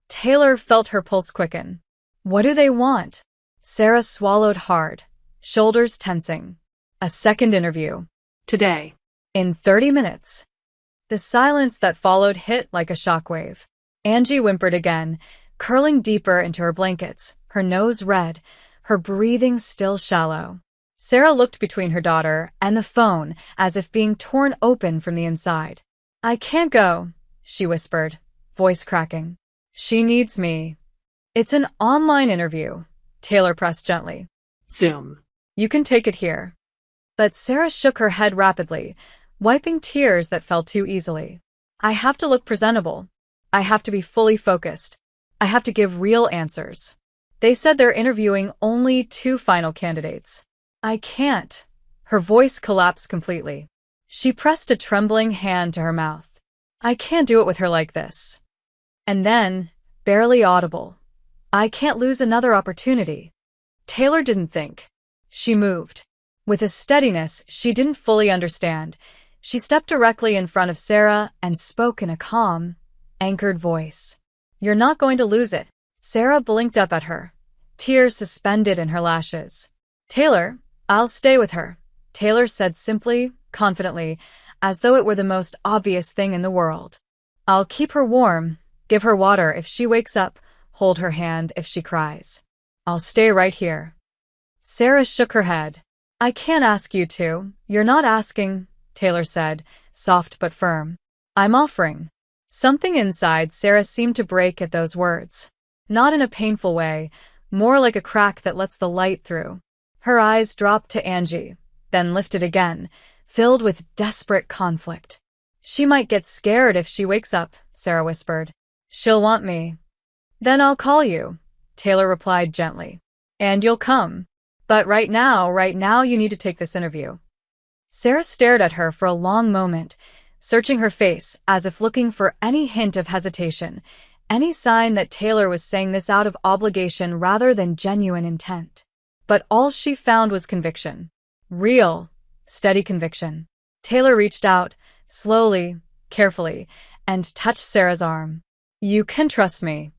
Speaker 1: Taylor felt her pulse quicken. What do they want? Sarah swallowed hard, shoulders tensing. A second interview. Today. In 30 minutes. The silence that followed hit like a shockwave. Angie whimpered again, curling deeper into her blankets, her nose red, her breathing still shallow. Sarah looked between her daughter and the phone as if being torn open from the inside. I can't go, she whispered, voice cracking. She needs me. It's an online interview, Taylor pressed gently. Zoom. You can take it here. But Sarah shook her head rapidly, wiping tears that fell too easily. I have to look presentable. I have to be fully focused. I have to give real answers. They said they're interviewing only 2 final candidates. I can't. Her voice collapsed completely. She pressed a trembling hand to her mouth. I can't do it with her like this. And then, barely audible, I can't lose another opportunity. Taylor didn't think. She moved. With a steadiness she didn't fully understand, she stepped directly in front of Sarah and spoke in a calm, anchored voice. You're not going to lose it. Sarah blinked up at her, tears suspended in her lashes. Taylor, I'll stay with her, Taylor said simply, confidently, as though it were the most obvious thing in the world. I'll keep her warm, give her water if she wakes up, hold her hand if she cries. I'll stay right here. Sarah shook her head. I can't ask you to. You're not asking, Taylor said, soft but firm. I'm offering. Something inside Sarah seemed to break at those words. Not in a painful way, more like a crack that lets the light through. Her eyes dropped to Angie, then lifted again, filled with desperate conflict. She might get scared if she wakes up, Sarah whispered. She'll want me. Then I'll call you, Taylor replied gently. And you'll come. But right now you need to take this interview. Sarah stared at her for a long moment, searching her face as if looking for any hint of hesitation, any sign that Taylor was saying this out of obligation rather than genuine intent. But all she found was conviction. Real, steady conviction. Taylor reached out, slowly, carefully, and touched Sarah's arm. "You can trust me."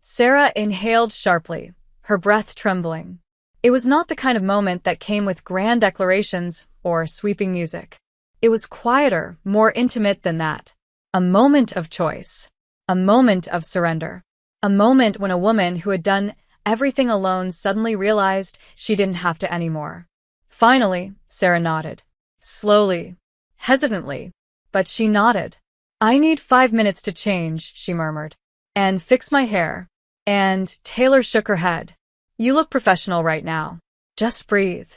Speaker 1: Sarah inhaled sharply, her breath trembling. It was not the kind of moment that came with grand declarations or sweeping music. It was quieter, more intimate than that. A moment of choice. A moment of surrender. A moment when a woman who had done everything alone suddenly realized she didn't have to anymore. Finally, Sarah nodded. Slowly, hesitantly, but she nodded. "I need 5 minutes to change," she murmured. "And fix my hair." And Taylor shook her head. "You look professional right now. Just breathe."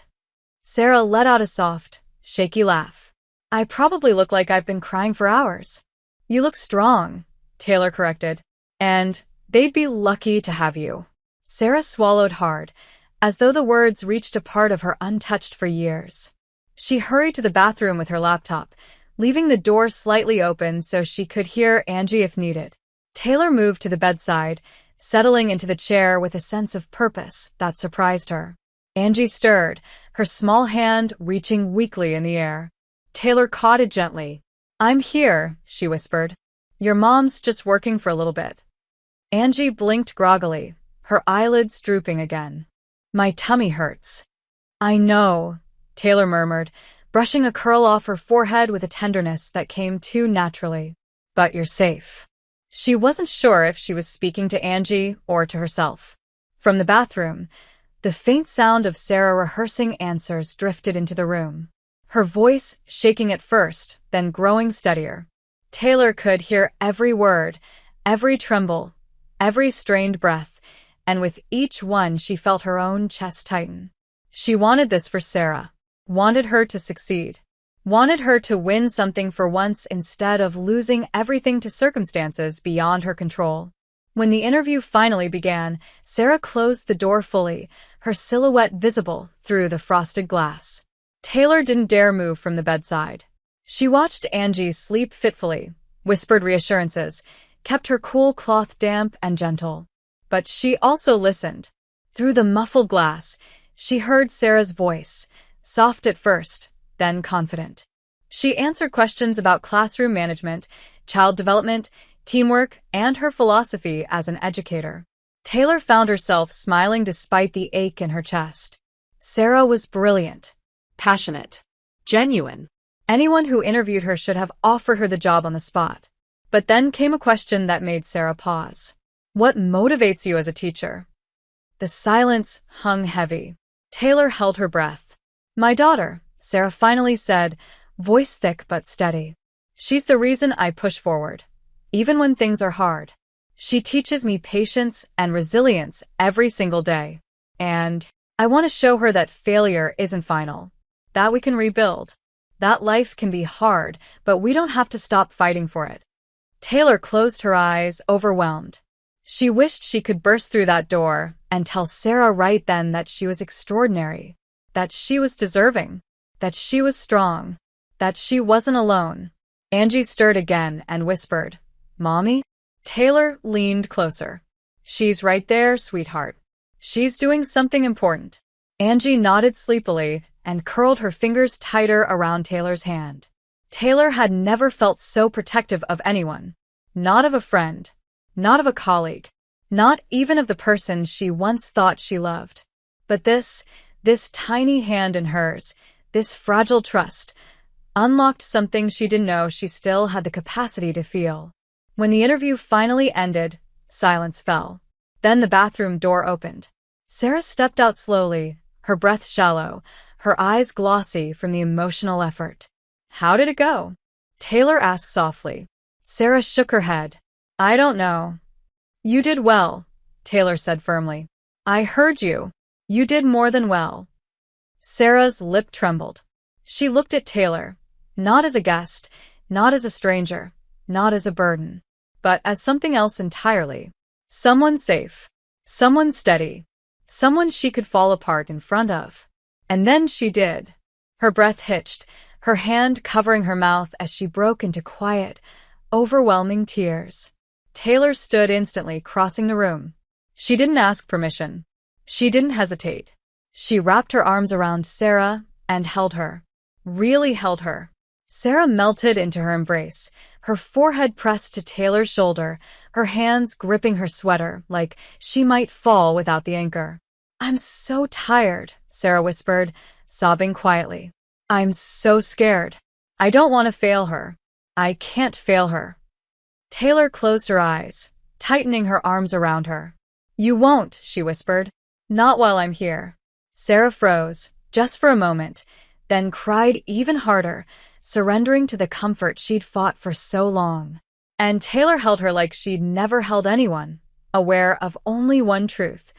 Speaker 1: Sarah let out a soft, shaky laugh. "I probably look like I've been crying for hours." "You look strong," Taylor corrected. "And they'd be lucky to have you." Sarah swallowed hard, as though the words reached a part of her untouched for years. She hurried to the bathroom with her laptop, leaving the door slightly open so she could hear Angie if needed. Taylor moved to the bedside, settling into the chair with a sense of purpose that surprised her. Angie stirred, her small hand reaching weakly in the air. Taylor caught it gently. "I'm here," she whispered. "Your mom's just working for a little bit." Angie blinked groggily, her eyelids drooping again. "My tummy hurts." "I know," Taylor murmured, brushing a curl off her forehead with a tenderness that came too naturally. "But you're safe." She wasn't sure if she was speaking to Angie or to herself. From the bathroom, the faint sound of Sarah rehearsing answers drifted into the room. Her voice shaking at first, then growing steadier. Taylor could hear every word, every tremble, every strained breath, and with each one she felt her own chest tighten. She wanted this for Sarah, wanted her to succeed, wanted her to win something for once instead of losing everything to circumstances beyond her control. When the interview finally began, Sarah closed the door fully, her silhouette visible through the frosted glass. Taylor didn't dare move from the bedside. She watched Angie sleep fitfully, whispered reassurances, kept her cool cloth damp and gentle. But she also listened. Through the muffled glass, she heard Sarah's voice, soft at first, then confident. She answered questions about classroom management, child development, teamwork, and her philosophy as an educator. Taylor found herself smiling despite the ache in her chest. Sarah was brilliant, passionate, genuine. Anyone who interviewed her should have offered her the job on the spot. But then came a question that made Sarah pause. "What motivates you as a teacher?" The silence hung heavy. Taylor held her breath. "My daughter," Sarah finally said, voice thick but steady. "She's the reason I push forward, even when things are hard. She teaches me patience and resilience every single day. And I want to show her that failure isn't final, that we can rebuild, that life can be hard, but we don't have to stop fighting for it." Taylor closed her eyes, overwhelmed. She wished she could burst through that door and tell Sarah right then that she was extraordinary, that she was deserving, that she was strong, that she wasn't alone. Angie stirred again and whispered, "Mommy?" Taylor leaned closer. "She's right there, sweetheart. She's doing something important." Angie nodded sleepily and curled her fingers tighter around Taylor's hand. Taylor had never felt so protective of anyone. Not of a friend. Not of a colleague. Not even of the person she once thought she loved. But this tiny hand in hers, this fragile trust, unlocked something she didn't know she still had the capacity to feel. When the interview finally ended, silence fell. Then the bathroom door opened. Sarah stepped out slowly, her breath shallow, her eyes glossy from the emotional effort. "How did it go?" Taylor asked softly. Sarah shook her head. "I don't know." "You did well," Taylor said firmly. "I heard you. You did more than well." Sarah's lip trembled. She looked at Taylor, not as a guest, not as a stranger, not as a burden, but as something else entirely. Someone safe, someone steady, someone she could fall apart in front of. And then she did. Her breath hitched, her hand covering her mouth as she broke into quiet, overwhelming tears. Taylor stood instantly, crossing the room. She didn't ask permission. She didn't hesitate. She wrapped her arms around Sarah and held her. Really held her. Sarah melted into her embrace, her forehead pressed to Taylor's shoulder, her hands gripping her sweater like she might fall without the anchor. "I'm so tired," Sarah whispered, sobbing quietly. "I'm so scared. I don't want to fail her. I can't fail her." Taylor closed her eyes, tightening her arms around her. "You won't," she whispered. "Not while I'm here." Sarah froze, just for a moment, then cried even harder, surrendering to the comfort she'd fought for so long. And Taylor held her like she'd never held anyone, aware of only one truth.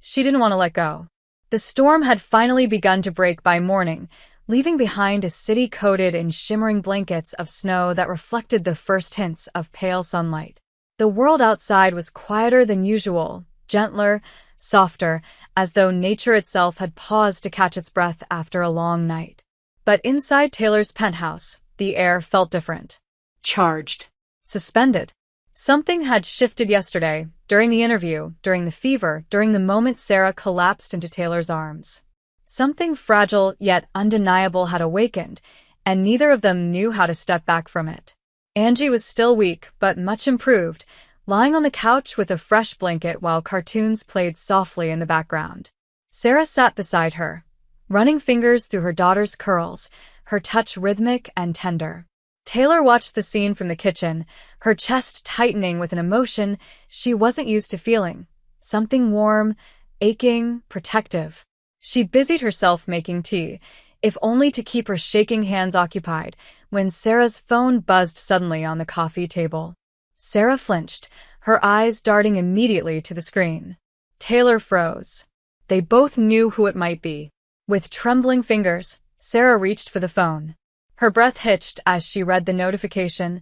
Speaker 1: She didn't want to let go. The storm had finally begun to break by morning, leaving behind a city coated in shimmering blankets of snow that reflected the first hints of pale sunlight. The world outside was quieter than usual, gentler, softer, as though nature itself had paused to catch its breath after a long night. But inside Taylor's penthouse, the air felt different. Charged. Suspended. Something had shifted yesterday, during the interview, during the fever, during the moment Sarah collapsed into Taylor's arms. Something fragile yet undeniable had awakened, and neither of them knew how to step back from it. Angie was still weak, but much improved, lying on the couch with a fresh blanket while cartoons played softly in the background. Sarah sat beside her, running fingers through her daughter's curls, her touch rhythmic and tender. Taylor watched the scene from the kitchen, her chest tightening with an emotion she wasn't used to feeling. Something warm, aching, protective. She busied herself making tea, if only to keep her shaking hands occupied, when Sarah's phone buzzed suddenly on the coffee table. Sarah flinched, her eyes darting immediately to the screen. Taylor froze. They both knew who it might be. With trembling fingers, Sarah reached for the phone. Her breath hitched as she read the notification,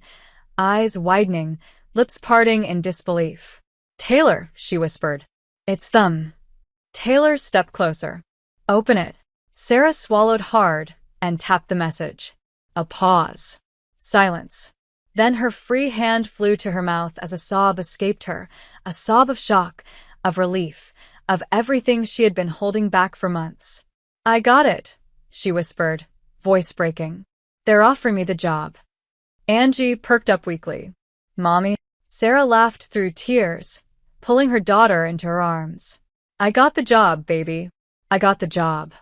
Speaker 1: eyes widening, lips parting in disbelief. "Taylor," she whispered. "It's them." Taylor stepped closer. "Open it." Sarah swallowed hard and tapped the message. A pause. Silence. Then her free hand flew to her mouth as a sob escaped her, a sob of shock, of relief, of everything she had been holding back for months. "I got it," she whispered, voice breaking. "They're offering me the job." Angie perked up weakly. "Mommy?" Sarah laughed through tears, pulling her daughter into her arms. "I got the job, baby. I got the job."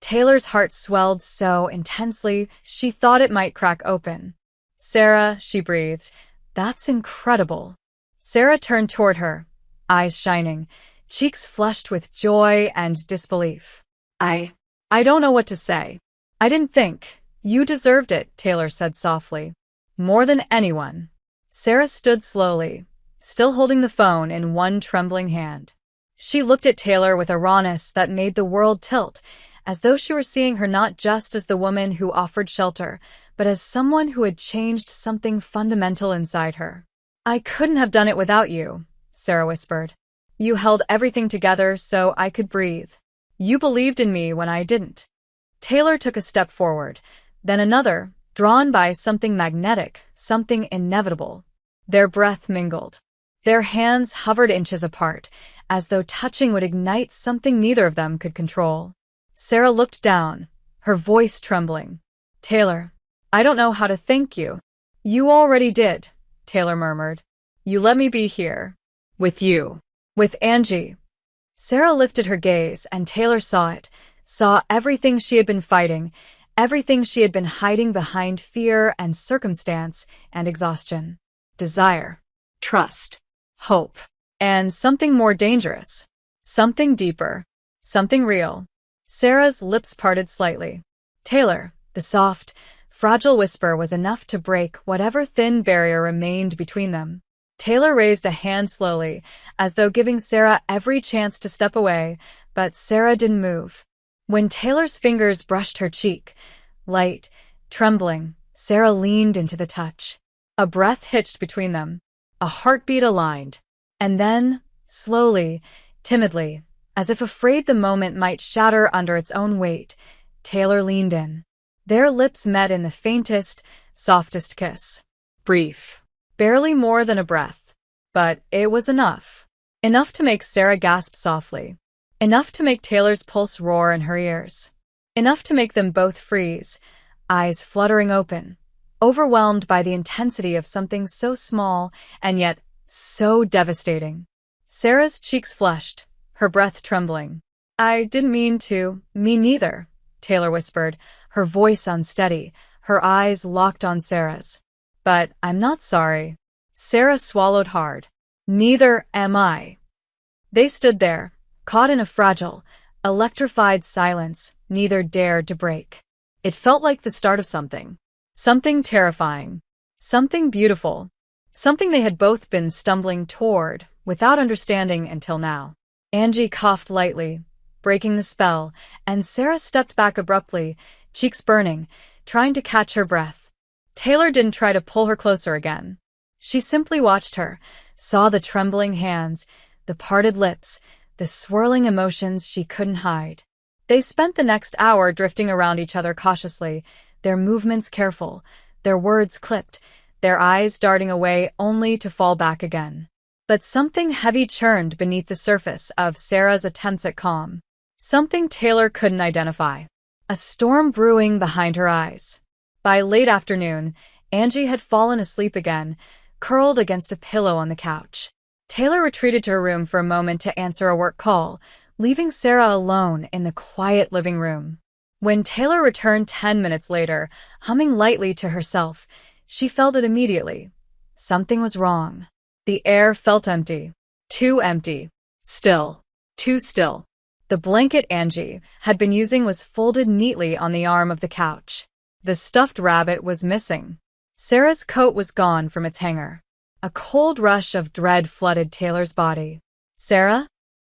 Speaker 1: Taylor's heart swelled so intensely she thought it might crack open. "Sarah," she breathed, "that's incredible." Sarah turned toward her, eyes shining, cheeks flushed with joy and disbelief. I don't know what to say. I didn't think. You deserved it," Taylor said softly. "More than anyone." Sarah stood slowly, still holding the phone in one trembling hand. She looked at Taylor with a rawness that made the world tilt, as though she were seeing her not just as the woman who offered shelter, but as someone who had changed something fundamental inside her. "I couldn't have done it without you," Sarah whispered. "You held everything together so I could breathe. You believed in me when I didn't." Taylor took a step forward, then another, drawn by something magnetic, something inevitable. Their breath mingled. Their hands hovered inches apart, as though touching would ignite something neither of them could control. Sarah looked down, her voice trembling. "Taylor, I don't know how to thank you." "You already did," Taylor murmured. "You let me be here. With you. With Angie." Sarah lifted her gaze, and Taylor saw it, saw everything she had been fighting, everything she had been hiding behind fear and circumstance and exhaustion. Desire. Trust. Hope. And something more dangerous. Something deeper. Something real. Sarah's lips parted slightly. "Taylor," the soft, fragile whisper was enough to break whatever thin barrier remained between them. Taylor raised a hand slowly, as though giving Sarah every chance to step away, but Sarah didn't move. When Taylor's fingers brushed her cheek, light, trembling, Sarah leaned into the touch. A breath hitched between them, a heartbeat aligned. And then, slowly, timidly, as if afraid the moment might shatter under its own weight, Taylor leaned in. Their lips met in the faintest, softest kiss. Brief. Barely more than a breath. But it was enough. Enough to make Sarah gasp softly. Enough to make Taylor's pulse roar in her ears. Enough to make them both freeze, eyes fluttering open, overwhelmed by the intensity of something so small and yet so devastating. Sarah's cheeks flushed, her breath trembling. "I didn't mean to. Me neither," Taylor whispered, her voice unsteady, her eyes locked on Sarah's. "But I'm not sorry." Sarah swallowed hard. "Neither am I." They stood there, caught in a fragile, electrified silence neither dared to break. It felt like the start of something. Something terrifying. Something beautiful. Something they had both been stumbling toward, without understanding until now. Angie coughed lightly, breaking the spell, and Sarah stepped back abruptly, cheeks burning, trying to catch her breath. Taylor didn't try to pull her closer again. She simply watched her, saw the trembling hands, the parted lips, the swirling emotions she couldn't hide. They spent the next hour drifting around each other cautiously, their movements careful, their words clipped, their eyes darting away only to fall back again. But something heavy churned beneath the surface of Sarah's attempts at calm. Something Taylor couldn't identify. A storm brewing behind her eyes. By late afternoon, Angie had fallen asleep again, curled against a pillow on the couch. Taylor retreated to her room for a moment to answer a work call, leaving Sarah alone in the quiet living room. When Taylor returned 10 minutes later, humming lightly to herself, she felt it immediately. Something was wrong. The air felt empty. Too empty. Still. Too still. The blanket Angie had been using was folded neatly on the arm of the couch. The stuffed rabbit was missing. Sarah's coat was gone from its hanger. A cold rush of dread flooded Taylor's body. "Sarah?"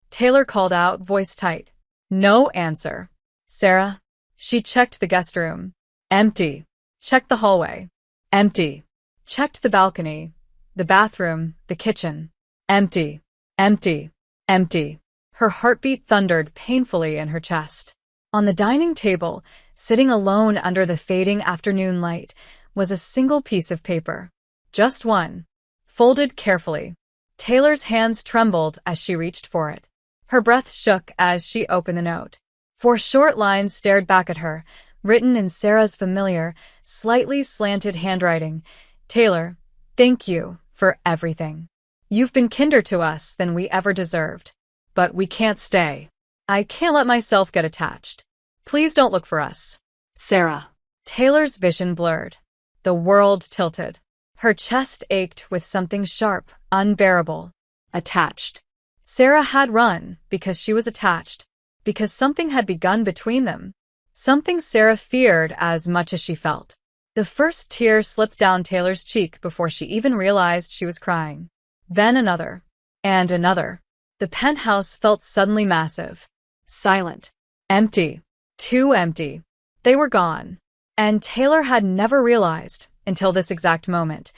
Speaker 1: Taylor called out, voice tight. No answer. "Sarah?" She checked the guest room. Empty. Checked the hallway. Empty. Checked the balcony, the bathroom, the kitchen. Empty. Empty. Empty. Her heartbeat thundered painfully in her chest. On the dining table, sitting alone under the fading afternoon light, was a single piece of paper. Just one. Folded carefully. Taylor's hands trembled as she reached for it. Her breath shook as she opened the note. 4 short lines stared back at her, written in Sarah's familiar, slightly slanted handwriting. "Taylor, thank you for everything. You've been kinder to us than we ever deserved. But we can't stay. I can't let myself get attached. Please don't look for us. Sarah." Taylor's vision blurred. The world tilted. Her chest ached with something sharp, unbearable. Attached. Sarah had run because she was attached, because something had begun between them. Something Sarah feared as much as she felt. The first tear slipped down Taylor's cheek before she even realized she was crying. Then another. And another. The penthouse felt suddenly massive. Silent. Empty. Too empty. They were gone. And Taylor had never realized, until this exact moment,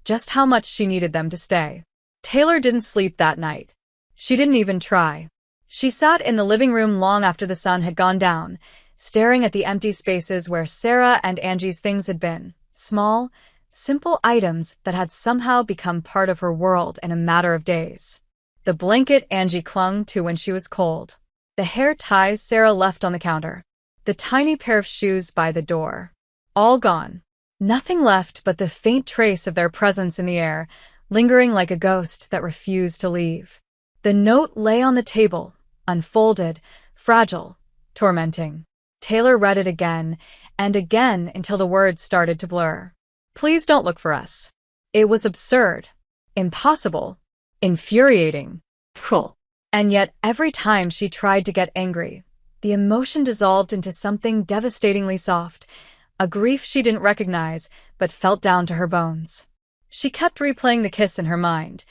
Speaker 1: just how much she needed them to stay. Taylor didn't sleep that night. She didn't even try. She sat in the living room long after the sun had gone down, staring at the empty spaces where Sarah and Angie's things had been. Small, simple items that had somehow become part of her world in a matter of days. The blanket Angie clung to when she was cold. The hair ties Sarah left on the counter. The tiny pair of shoes by the door. All gone. Nothing left but the faint trace of their presence in the air, lingering like a ghost that refused to leave. The note lay on the table, unfolded, fragile, tormenting. Taylor read it again and again until the words started to blur. "Please don't look for us." It was absurd, impossible, infuriating. Pruh. And yet every time she tried to get angry, the emotion dissolved into something devastatingly soft, a grief she didn't recognize but felt down to her bones. She kept replaying the kiss in her mind,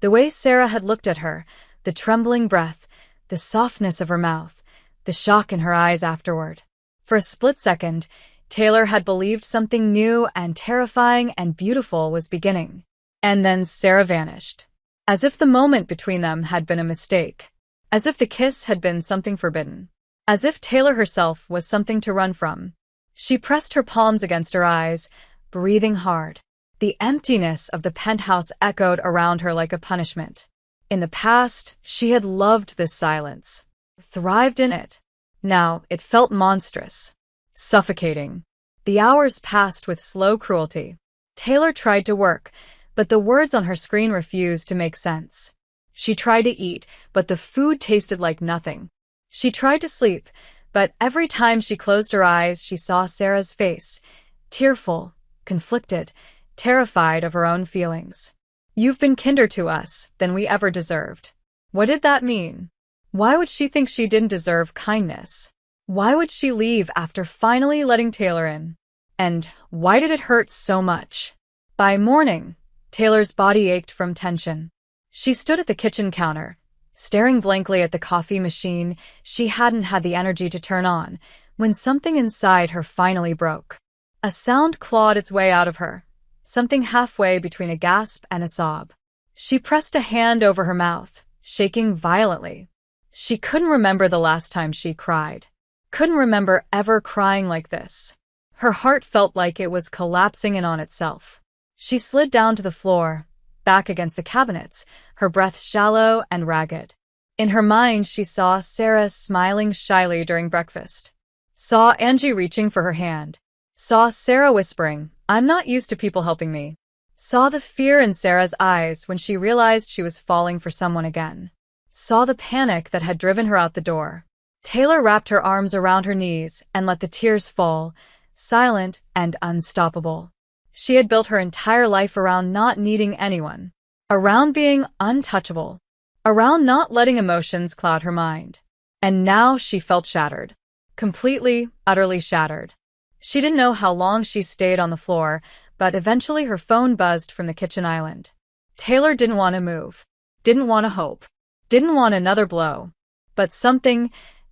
Speaker 1: the way Sarah had looked at her, the trembling breath, the softness of her mouth, the shock in her eyes afterward. For a split second, Taylor had believed something new and terrifying and beautiful was beginning. And then Sarah vanished. As if the moment between them had been a mistake. As if the kiss had been something forbidden. As if Taylor herself was something to run from. She pressed her palms against her eyes, breathing hard. The emptiness of the penthouse echoed around her like a punishment. In the past, she had loved this silence, thrived in it. Now, it felt monstrous, suffocating. The hours passed with slow cruelty. Taylor tried to work, but the words on her screen refused to make sense. She tried to eat, but the food tasted like nothing. She tried to sleep, but every time she closed her eyes, she saw Sarah's face, tearful, conflicted, terrified of her own feelings. "You've been kinder to us than we ever deserved." What did that mean? Why would she think she didn't deserve kindness? Why would she leave after finally letting Taylor in? And why did it hurt so much? By morning, Taylor's body ached from tension. She stood at the kitchen counter, staring blankly at the coffee machine she hadn't had the energy to turn on, when something inside her finally broke. A sound clawed its way out of her, something halfway between a gasp and a sob. She pressed a hand over her mouth, shaking violently. She couldn't remember the last time she cried. Couldn't remember ever crying like this. Her heart felt like it was collapsing in on itself. She slid down to the floor, back against the cabinets, her breath shallow and ragged. In her mind, she saw Sarah smiling shyly during breakfast. Saw Angie reaching for her hand. Saw Sarah whispering, "I'm not used to people helping me." Saw the fear in Sarah's eyes when she realized she was falling for someone again. Saw the panic that had driven her out the door. Taylor wrapped her arms around her knees and let the tears fall, silent and unstoppable. She had built her entire life around not needing anyone, around being untouchable, around not letting emotions cloud her mind. And now she felt shattered. Completely, utterly shattered. She didn't know how long she stayed on the floor, but eventually her phone buzzed from the kitchen island. Taylor didn't want to move, didn't want to hope, didn't want another blow. But something,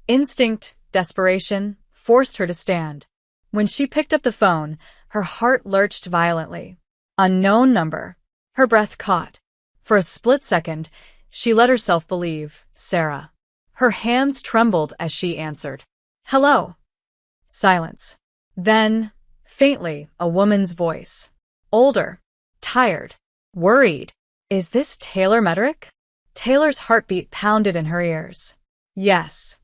Speaker 1: instinct, desperation, forced her to stand. When she picked up the phone, her heart lurched violently. Unknown number. Her breath caught. For a split second, she let herself believe, Sarah. Her hands trembled as she answered. "Hello." Silence. Then, faintly, a woman's voice. Older. Tired. Worried. "Is this Taylor Mederick?" Taylor's heartbeat pounded in her ears. "Yes.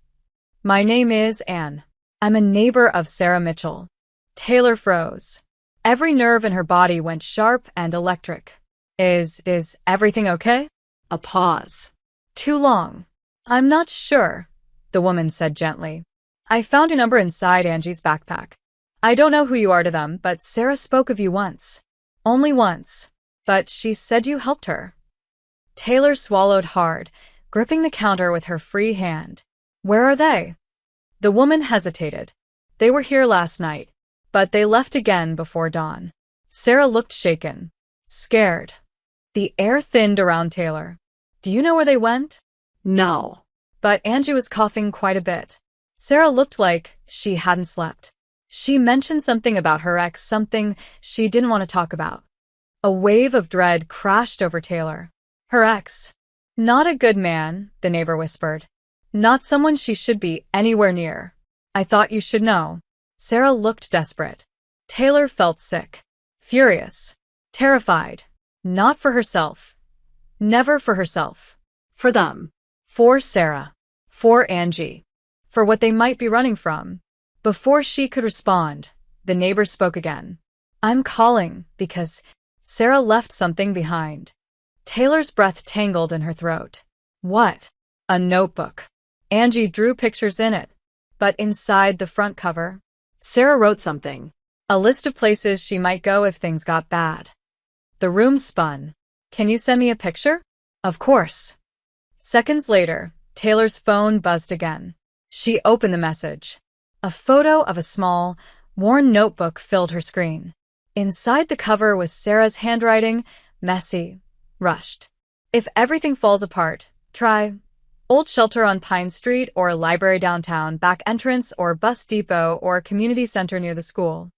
Speaker 1: My name is Anne. I'm a neighbor of Sarah Mitchell." Taylor froze. Every nerve in her body went sharp and electric. Is everything okay?" A pause. "Too long." "I'm not sure," the woman said gently. "I found a number inside Angie's backpack. I don't know who you are to them, but Sarah spoke of you once. Only once. But she said you helped her." Taylor swallowed hard, gripping the counter with her free hand. "Where are they?" The woman hesitated. "They were here last night, but they left again before dawn." Sarah looked shaken, scared. The air thinned around Taylor. "Do you know where they went?" "No." But Angie was coughing quite a bit. Sarah looked like she hadn't slept. She mentioned something about her ex, something she didn't want to talk about. A wave of dread crashed over Taylor. Her ex. Not a good man, the neighbor whispered. Not someone she should be anywhere near. "I thought you should know." Sarah looked desperate. Taylor felt sick, furious, terrified. Not for herself. Never for herself. For them. For Sarah. For Angie. For what they might be running from. Before she could respond, the neighbor spoke again. "I'm calling because Sarah left something behind." Taylor's breath tangled in her throat. What? A notebook. Angie drew pictures in it, but inside the front cover, Sarah wrote something. A list of places she might go if things got bad. The room spun. "Can you send me a picture?" "Of course." Seconds later, Taylor's phone buzzed again. She opened the message. A photo of a small, worn notebook filled her screen. Inside the cover was Sarah's handwriting, messy, rushed. "If everything falls apart, try old shelter on Pine Street or library downtown, back entrance or bus depot or community center near the school."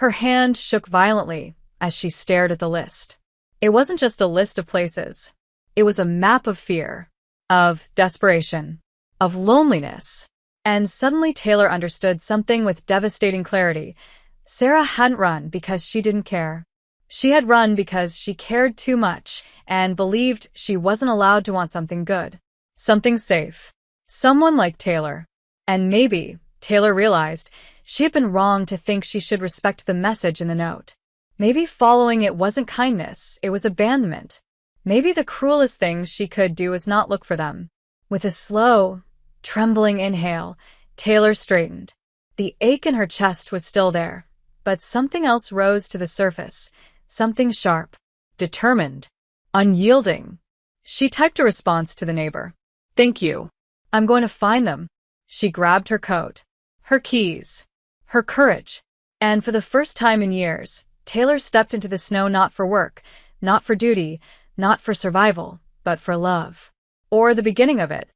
Speaker 1: Her hand shook violently as she stared at the list. It wasn't just a list of places. It was a map of fear, of desperation, of loneliness. And suddenly Taylor understood something with devastating clarity. Sarah hadn't run because she didn't care. She had run because she cared too much and believed she wasn't allowed to want something good. Something safe. Someone like Taylor. And maybe, Taylor realized, she had been wrong to think she should respect the message in the note. Maybe following it wasn't kindness, it was abandonment. Maybe the cruelest thing she could do was not look for them. With a slow, trembling inhale, Taylor straightened. The ache in her chest was still there, but something else rose to the surface, something sharp, determined, unyielding. She typed a response to the neighbor. "Thank you. I'm going to find them." She grabbed her coat, her keys, her courage, and for the first time in years, Taylor stepped into the snow not for work, not for duty, not for survival, but for love. Or the beginning of it.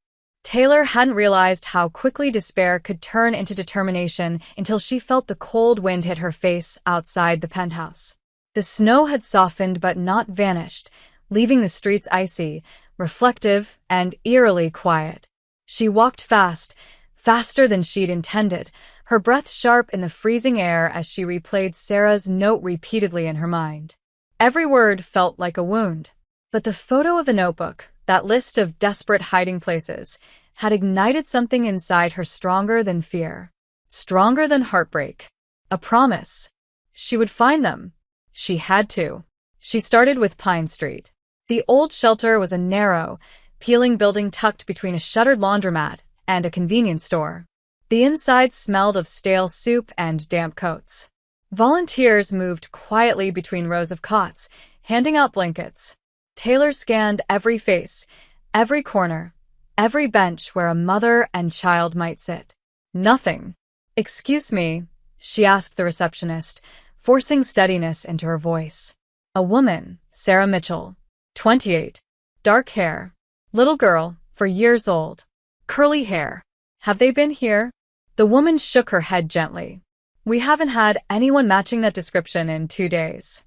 Speaker 1: Taylor hadn't realized how quickly despair could turn into determination until she felt the cold wind hit her face outside the penthouse. The snow had softened but not vanished, leaving the streets icy, reflective, and eerily quiet. She walked fast, faster than she'd intended, her breath sharp in the freezing air as she replayed Sarah's note repeatedly in her mind. Every word felt like a wound. But the photo of the notebook, that list of desperate hiding places, had ignited something inside her stronger than fear, stronger than heartbreak. A promise. She would find them. She had to. She started with Pine Street. The old shelter was a narrow, peeling building tucked between a shuttered laundromat and a convenience store. The inside smelled of stale soup and damp coats. Volunteers moved quietly between rows of cots, handing out blankets. Taylor scanned every face, every corner, every bench where a mother and child might sit. Nothing. "Excuse me," she asked the receptionist, forcing steadiness into her voice. A woman, Sarah Mitchell, 28. Dark hair. Little girl, for years old. Curly hair. "Have they been here?" The woman shook her head gently. "We haven't had anyone matching that description in 2 days."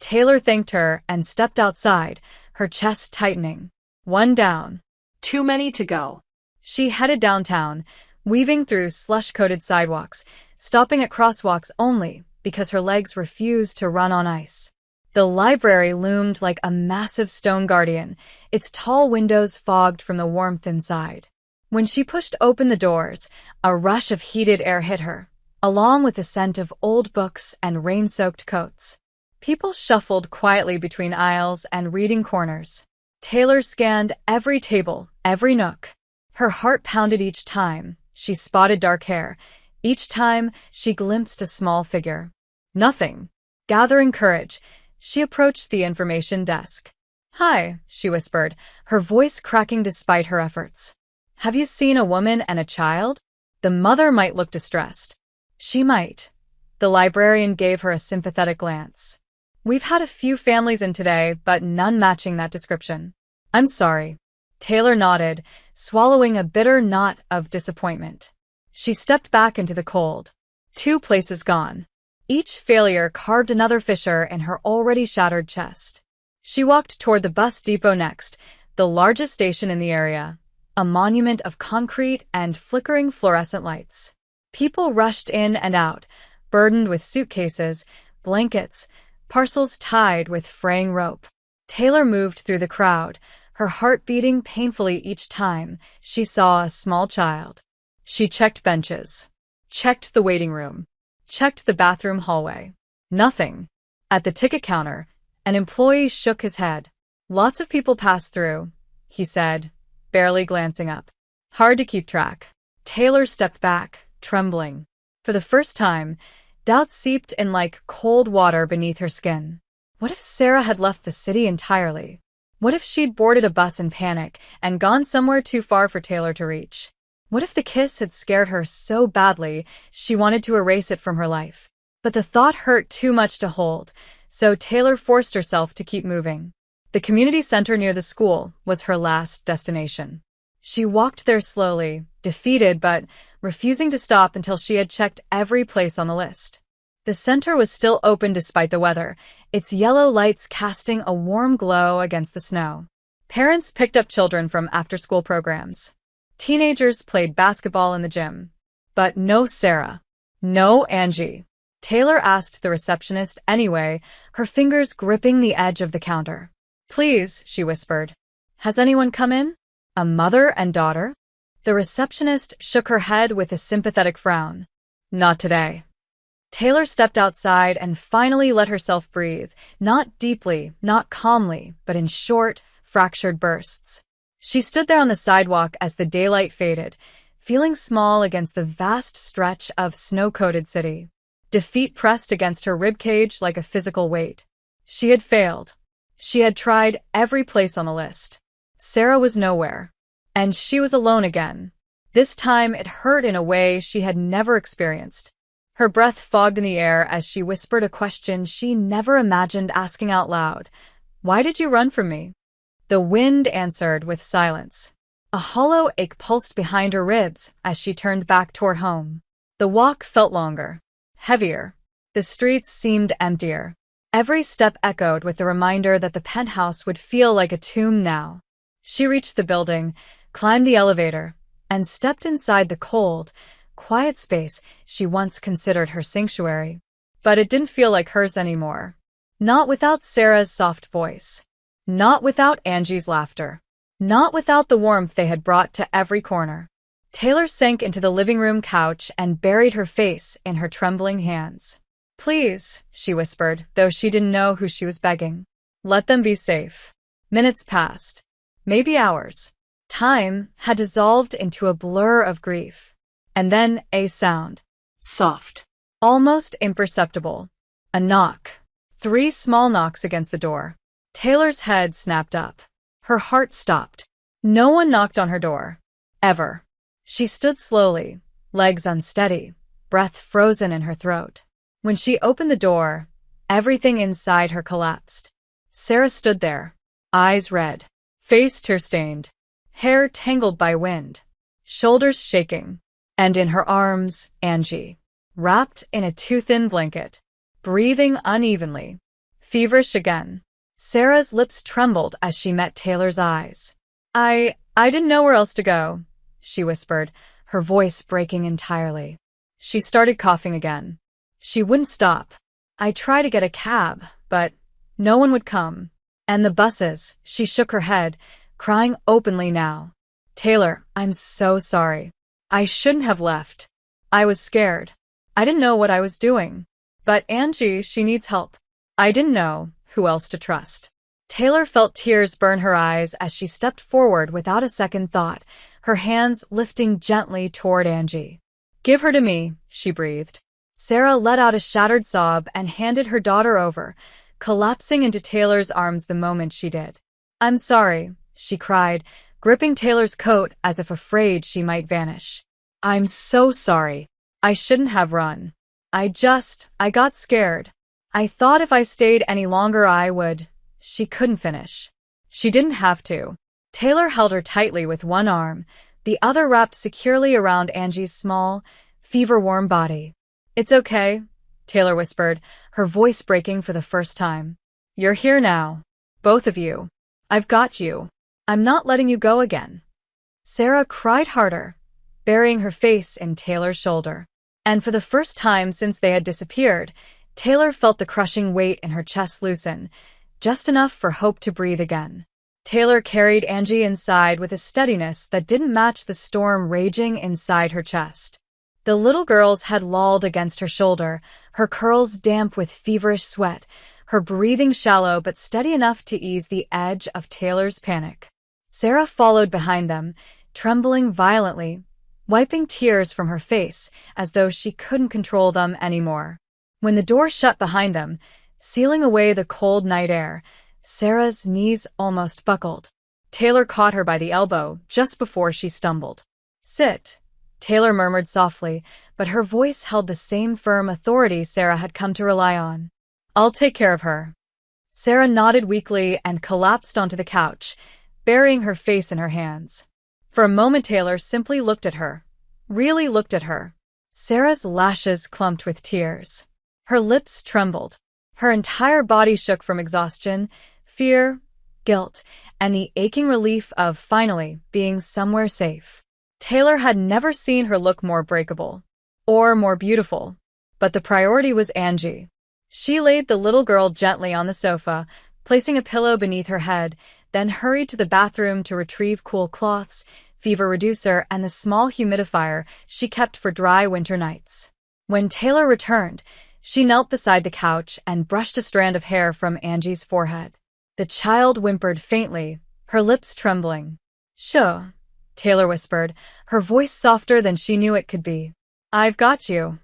Speaker 1: Taylor thanked her and stepped outside, her chest tightening. One down. Too many to go. She headed downtown, weaving through slush-coated sidewalks, stopping at crosswalks only because her legs refused to run on ice. The library loomed like a massive stone guardian, its tall windows fogged from the warmth inside. When she pushed open the doors, a rush of heated air hit her, along with the scent of old books and rain-soaked coats. People shuffled quietly between aisles and reading corners. Taylor scanned every table, every nook. Her heart pounded each time she spotted dark hair, each time she glimpsed a small figure. Nothing. Gathering courage, she approached the information desk. "Hi," she whispered, her voice cracking despite her efforts. "Have you seen a woman and a child?" The mother might look distressed. She might. The librarian gave her a sympathetic glance. "We've had a few families in today, but none matching that description." "I'm sorry." Taylor nodded, swallowing a bitter knot of disappointment. She stepped back into the cold. 2 places gone. Each failure carved another fissure in her already shattered chest. She walked toward the bus depot next, the largest station in the area, a monument of concrete and flickering fluorescent lights. People rushed in and out, burdened with suitcases, blankets, parcels tied with fraying rope. Taylor moved through the crowd, her heart beating painfully each time she saw a small child. She checked benches, checked the waiting room, checked the bathroom hallway. Nothing. At the ticket counter, an employee shook his head. "Lots of people pass through," he said, barely glancing up. Hard to keep track. Taylor stepped back, trembling. For the first time, doubt seeped in like cold water beneath her skin. What if Sarah had left the city entirely? What if she'd boarded a bus in panic and gone somewhere too far for Taylor to reach? What if the kiss had scared her so badly she wanted to erase it from her life? But the thought hurt too much to hold, so Taylor forced herself to keep moving. The community center near the school was her last destination. She walked there slowly, defeated but refusing to stop until she had checked every place on the list. The center was still open despite the weather, its yellow lights casting a warm glow against the snow. Parents picked up children from after-school programs. Teenagers played basketball in the gym. But no Sarah. No Angie. Taylor asked the receptionist anyway, her fingers gripping the edge of the counter. "Please," she whispered. "Has anyone come in? A mother and daughter?" The receptionist shook her head with a sympathetic frown. "Not today." Taylor stepped outside and finally let herself breathe, not deeply, not calmly, but in short, fractured bursts. She stood there on the sidewalk as the daylight faded, feeling small against the vast stretch of snow-coated city. Defeat pressed against her ribcage like a physical weight. She had failed. She had tried every place on the list. Sarah was nowhere. And she was alone again. This time it hurt in a way she had never experienced. Her breath fogged in the air as she whispered a question she never imagined asking out loud. "Why did you run from me?" The wind answered with silence. A hollow ache pulsed behind her ribs as she turned back toward home. The walk felt longer, heavier. The streets seemed emptier. Every step echoed with the reminder that the penthouse would feel like a tomb now. She reached the building, climbed the elevator, and stepped inside the cold, quiet space she once considered her sanctuary. But it didn't feel like hers anymore. Not without Sarah's soft voice. Not without Angie's laughter. Not without the warmth they had brought to every corner. Taylor sank into the living room couch and buried her face in her trembling hands. "Please," she whispered, though she didn't know who she was begging. "Let them be safe." Minutes passed. Maybe hours. Time had dissolved into a blur of grief. And then a sound. Soft. Almost imperceptible. A knock. 3 small knocks against the door. Taylor's head snapped up. Her heart stopped. No one knocked on her door. Ever. She stood slowly, legs unsteady, breath frozen in her throat. When she opened the door, everything inside her collapsed. Sarah stood there, eyes red, face tear-stained, hair tangled by wind, shoulders shaking, and in her arms, Angie, wrapped in a too-thin blanket, breathing unevenly, feverish again. Sarah's lips trembled as she met Taylor's eyes. I didn't know where else to go," she whispered, her voice breaking entirely. She started coughing again. She wouldn't stop. "I tried to get a cab, but no one would come. And the buses," she shook her head, crying openly now. "Taylor, I'm so sorry. I shouldn't have left. I was scared. I didn't know what I was doing. But Angie, she needs help. I didn't know who else to trust." Taylor felt tears burn her eyes as she stepped forward without a second thought, her hands lifting gently toward Angie. "Give her to me," she breathed. Sarah let out a shattered sob and handed her daughter over, collapsing into Taylor's arms the moment she did. "I'm sorry," she cried, gripping Taylor's coat as if afraid she might vanish. "I'm so sorry. I shouldn't have run. I got scared. I thought if I stayed any longer I would—" She couldn't finish. She didn't have to. Taylor held her tightly with one arm, the other wrapped securely around Angie's small, fever-warm body. "It's okay," Taylor whispered, her voice breaking for the first time. "You're here now. Both of you. I've got you. I'm not letting you go again." Sarah cried harder, burying her face in Taylor's shoulder. And for the first time since they had disappeared, Taylor felt the crushing weight in her chest loosen, just enough for hope to breathe again. Taylor carried Angie inside with a steadiness that didn't match the storm raging inside her chest. The little girl's head lolled against her shoulder, her curls damp with feverish sweat, her breathing shallow but steady enough to ease the edge of Taylor's panic. Sarah followed behind them, trembling violently, wiping tears from her face as though she couldn't control them anymore. When the door shut behind them, sealing away the cold night air, Sarah's knees almost buckled. Taylor caught her by the elbow just before she stumbled. "Sit," Taylor murmured softly, but her voice held the same firm authority Sarah had come to rely on. "I'll take care of her." Sarah nodded weakly and collapsed onto the couch, burying her face in her hands. For a moment Taylor simply looked at her. Really looked at her. Sarah's lashes clumped with tears. Her lips trembled. Her entire body shook from exhaustion, fear, guilt, and the aching relief of, finally, being somewhere safe. Taylor had never seen her look more breakable. Or more beautiful. But the priority was Angie. She laid the little girl gently on the sofa, placing a pillow beneath her head, then hurried to the bathroom to retrieve cool cloths, fever reducer, and the small humidifier she kept for dry winter nights. When Taylor returned, she knelt beside the couch and brushed a strand of hair from Angie's forehead. The child whimpered faintly, her lips trembling. "Sure," Taylor whispered, her voice softer than she knew it could be. "I've got you."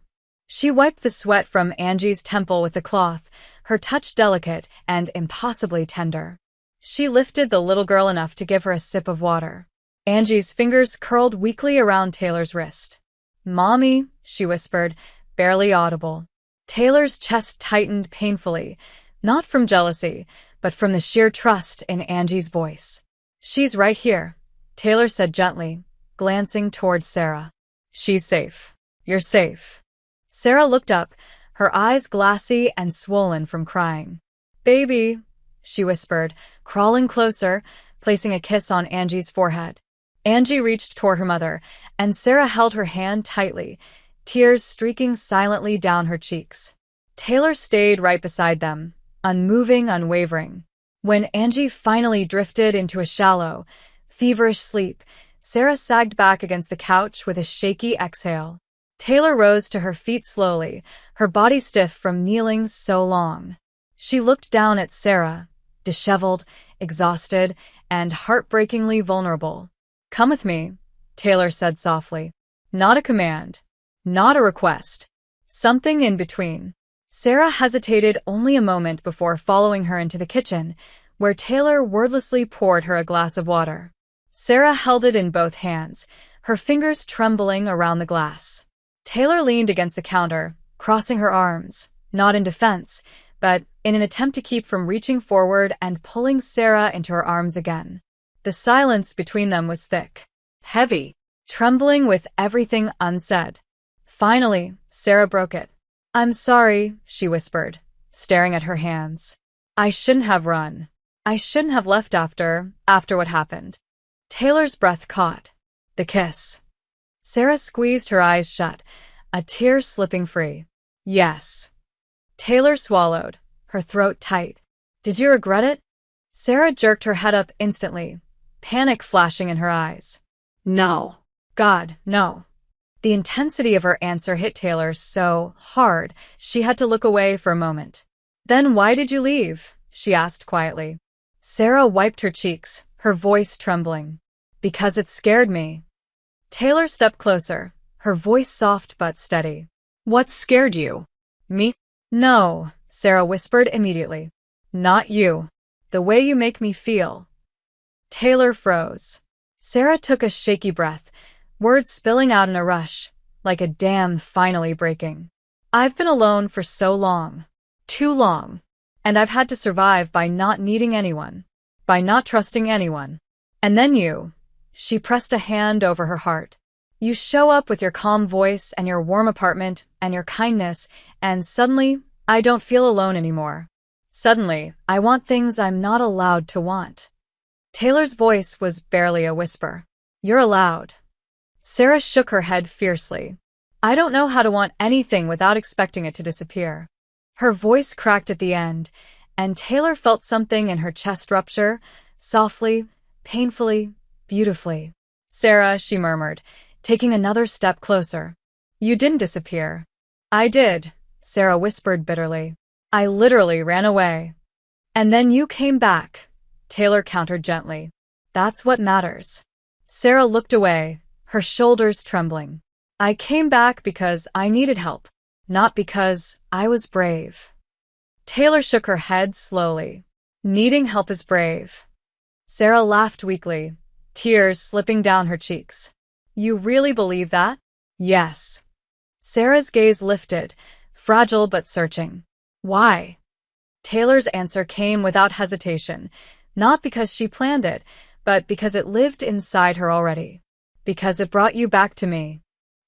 Speaker 1: She wiped the sweat from Angie's temple with the cloth, her touch delicate and impossibly tender. She lifted the little girl enough to give her a sip of water. Angie's fingers curled weakly around Taylor's wrist. "Mommy," she whispered, barely audible. Taylor's chest tightened painfully, not from jealousy, but from the sheer trust in Angie's voice. "She's right here," Taylor said gently, glancing towards Sarah. "She's safe. You're safe." Sarah looked up, her eyes glassy and swollen from crying. "Baby," she whispered, crawling closer, placing a kiss on Angie's forehead. Angie reached toward her mother, and Sarah held her hand tightly, tears streaking silently down her cheeks. Taylor stayed right beside them, unmoving, unwavering. When Angie finally drifted into a shallow, feverish sleep, Sarah sagged back against the couch with a shaky exhale. Taylor rose to her feet slowly, her body stiff from kneeling so long. She looked down at Sarah, disheveled, exhausted, and heartbreakingly vulnerable. "Come with me," Taylor said softly. Not a command, not a request, something in between. Sarah hesitated only a moment before following her into the kitchen, where Taylor wordlessly poured her a glass of water. Sarah held it in both hands, her fingers trembling around the glass. Taylor leaned against the counter, crossing her arms, not in defense, but in an attempt to keep from reaching forward and pulling Sarah into her arms again. The silence between them was thick, heavy, trembling with everything unsaid. Finally, Sarah broke it. "I'm sorry," she whispered, staring at her hands. "I shouldn't have run. I shouldn't have left after what happened." Taylor's breath caught. The kiss. Sarah squeezed her eyes shut, a tear slipping free. "Yes." Taylor swallowed, her throat tight. "Did you regret it?" Sarah jerked her head up instantly, panic flashing in her eyes. "No. God, no." The intensity of her answer hit Taylor so hard she had to look away for a moment. "Then why did you leave?" she asked quietly. Sarah wiped her cheeks, her voice trembling. "Because it scared me." Taylor stepped closer, her voice soft but steady. "What scared you?" "Me?" "No," Sarah whispered immediately. "Not you. The way you make me feel." Taylor froze. Sarah took a shaky breath, words spilling out in a rush, like a dam finally breaking. "I've been alone for so long. Too long. And I've had to survive by not needing anyone. By not trusting anyone. And then you." She pressed a hand over her heart. "You show up with your calm voice and your warm apartment and your kindness, and suddenly, I don't feel alone anymore. Suddenly, I want things I'm not allowed to want." Taylor's voice was barely a whisper. "You're allowed." Sarah shook her head fiercely. "I don't know how to want anything without expecting it to disappear." Her voice cracked at the end, and Taylor felt something in her chest rupture, softly, painfully, beautifully. "Sarah," she murmured, taking another step closer. "You didn't disappear." "I did," Sarah whispered bitterly. "I literally ran away." "And then you came back," Taylor countered gently. "That's what matters." Sarah looked away, her shoulders trembling. "I came back because I needed help, not because I was brave." Taylor shook her head slowly. "Needing help is brave." Sarah laughed weakly, tears slipping down her cheeks. "You really believe that?" "Yes." Sarah's gaze lifted, fragile but searching. "Why?" Taylor's answer came without hesitation, not because she planned it, but because it lived inside her already. "Because it brought you back to me."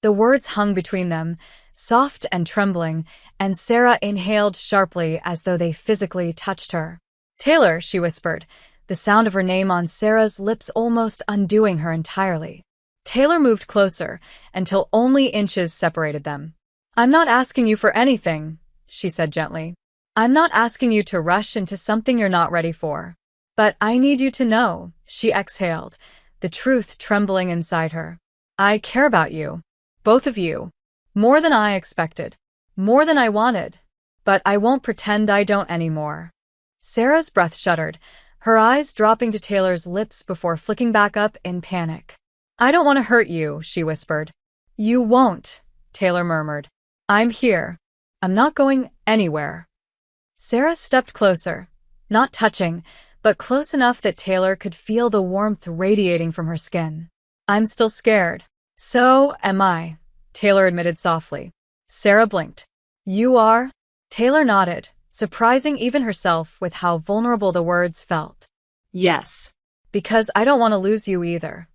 Speaker 1: The words hung between them, soft and trembling, and Sarah inhaled sharply as though they physically touched her. "Taylor," she whispered, the sound of her name on Sarah's lips almost undoing her entirely. Taylor moved closer, until only inches separated them. I'm not asking you for anything, she said gently. I'm not asking you to rush into something you're not ready for. But I need you to know, she exhaled, the truth trembling inside her. I care about you. Both of you. More than I expected. More than I wanted. But I won't pretend I don't anymore. Sarah's breath shuddered, her eyes dropping to Taylor's lips before flicking back up in panic. I don't want to hurt you, she whispered. You won't, Taylor murmured. I'm here. I'm not going anywhere. Sarah stepped closer, not touching, but close enough that Taylor could feel the warmth radiating from her skin. I'm still scared. So am I, Taylor admitted softly. Sarah blinked. You are? Taylor nodded, surprising even herself with how vulnerable the words felt.
Speaker 2: Yes.
Speaker 1: Because I don't want to lose you either.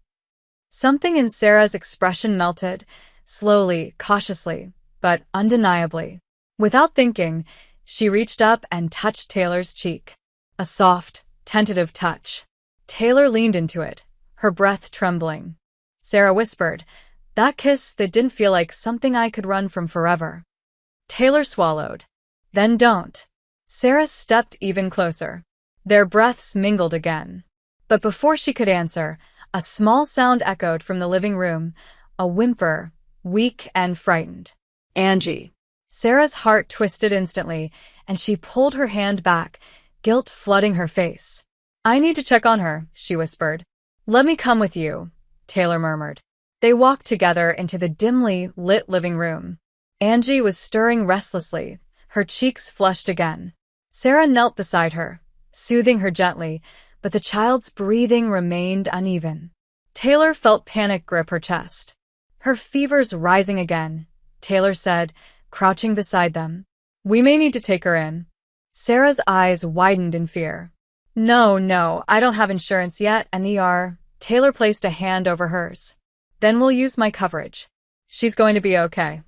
Speaker 1: Something in Sarah's expression melted, slowly, cautiously, but undeniably. Without thinking, she reached up and touched Taylor's cheek. A soft, tentative touch. Taylor leaned into it, her breath trembling. Sarah whispered, that kiss that didn't feel like something I could run from forever. Taylor swallowed. Then don't. Sarah stepped even closer. Their breaths mingled again. But before she could answer, a small sound echoed from the living room, a whimper, weak and frightened.
Speaker 2: Angie.
Speaker 1: Sarah's heart twisted instantly, and she pulled her hand back, guilt flooding her face. I need to check on her, she whispered. Let me come with you, Taylor murmured. They walked together into the dimly lit living room. Angie was stirring restlessly, her cheeks flushed again. Sarah knelt beside her, soothing her gently, but the child's breathing remained uneven. Taylor felt panic grip her chest. Her fever's rising again, Taylor said, crouching beside them. We may need to take her in. Sarah's eyes widened in fear. No, I don't have insurance yet, and Taylor placed a hand over hers. Then we'll use my coverage. She's going to be okay.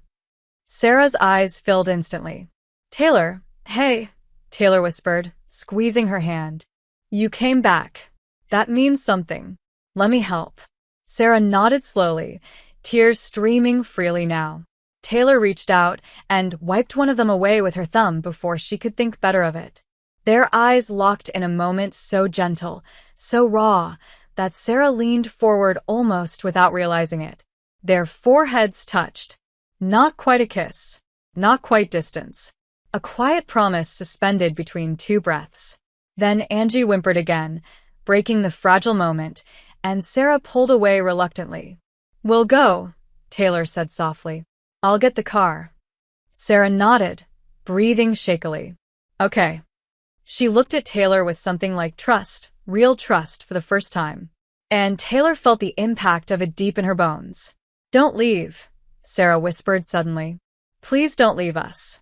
Speaker 1: Sarah's eyes filled instantly. Taylor, hey, Taylor whispered, squeezing her hand. You came back. That means something. Let me help. Sarah nodded slowly, tears streaming freely now. Taylor reached out and wiped one of them away with her thumb before she could think better of it. Their eyes locked in a moment so gentle, so raw, that Sarah leaned forward almost without realizing it. Their foreheads touched. Not quite a kiss. Not quite distance. A quiet promise suspended between two breaths. Then Angie whimpered again, breaking the fragile moment, and Sarah pulled away reluctantly. We'll go, Taylor said softly. I'll get the car. Sarah nodded, breathing shakily. Okay. She looked at Taylor with something like trust, real trust for the first time. And Taylor felt the impact of it deep in her bones. Don't leave, Sarah whispered suddenly. Please don't leave us.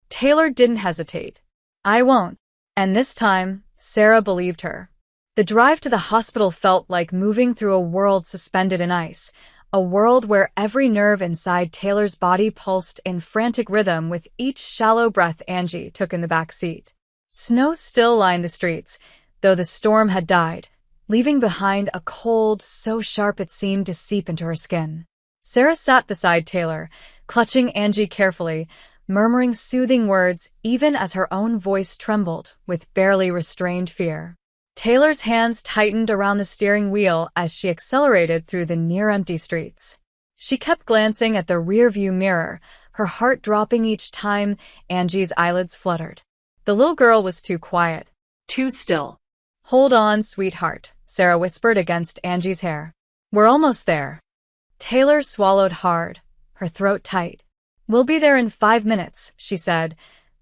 Speaker 1: Taylor didn't hesitate. I won't. And this time, Sarah believed her. The drive to the hospital felt like moving through a world suspended in ice, a world where every nerve inside Taylor's body pulsed in frantic rhythm with each shallow breath Angie took in the back seat. Snow still lined the streets, though the storm had died, leaving behind a cold so sharp it seemed to seep into her skin. Sarah sat beside Taylor, clutching Angie carefully, murmuring soothing words even as her own voice trembled with barely restrained fear. Taylor's hands tightened around the steering wheel as she accelerated through the near-empty streets. She kept glancing at the rearview mirror, her heart dropping each time Angie's eyelids fluttered. The little girl was too quiet.
Speaker 2: Too still.
Speaker 1: Hold on, sweetheart, Sarah whispered against Angie's hair. We're almost there. Taylor swallowed hard, her throat tight. We'll be there in 5 minutes, she said,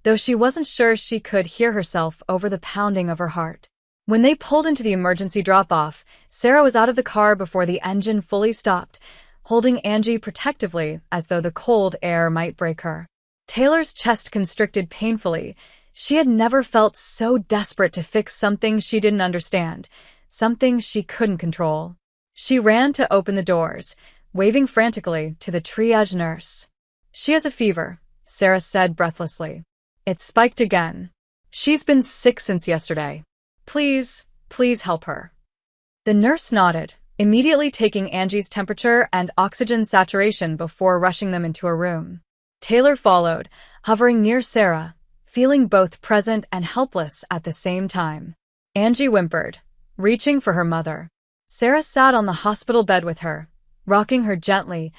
Speaker 1: though she wasn't sure she could hear herself over the pounding of her heart. When they pulled into the emergency drop-off, Sarah was out of the car before the engine fully stopped, holding Angie protectively as though the cold air might break her. Taylor's chest constricted painfully. She had never felt so desperate to fix something she didn't understand, something she couldn't control. She ran to open the doors, waving frantically to the triage nurse. She has a fever, Sarah said breathlessly. It spiked again. She's been sick since yesterday. Please help her. The nurse nodded, immediately taking Angie's temperature and oxygen saturation before rushing them into a room. Taylor followed, hovering near Sarah, feeling both present and helpless at the same time. Angie whimpered, reaching for her mother. Sarah sat on the hospital bed with her, rocking her gently,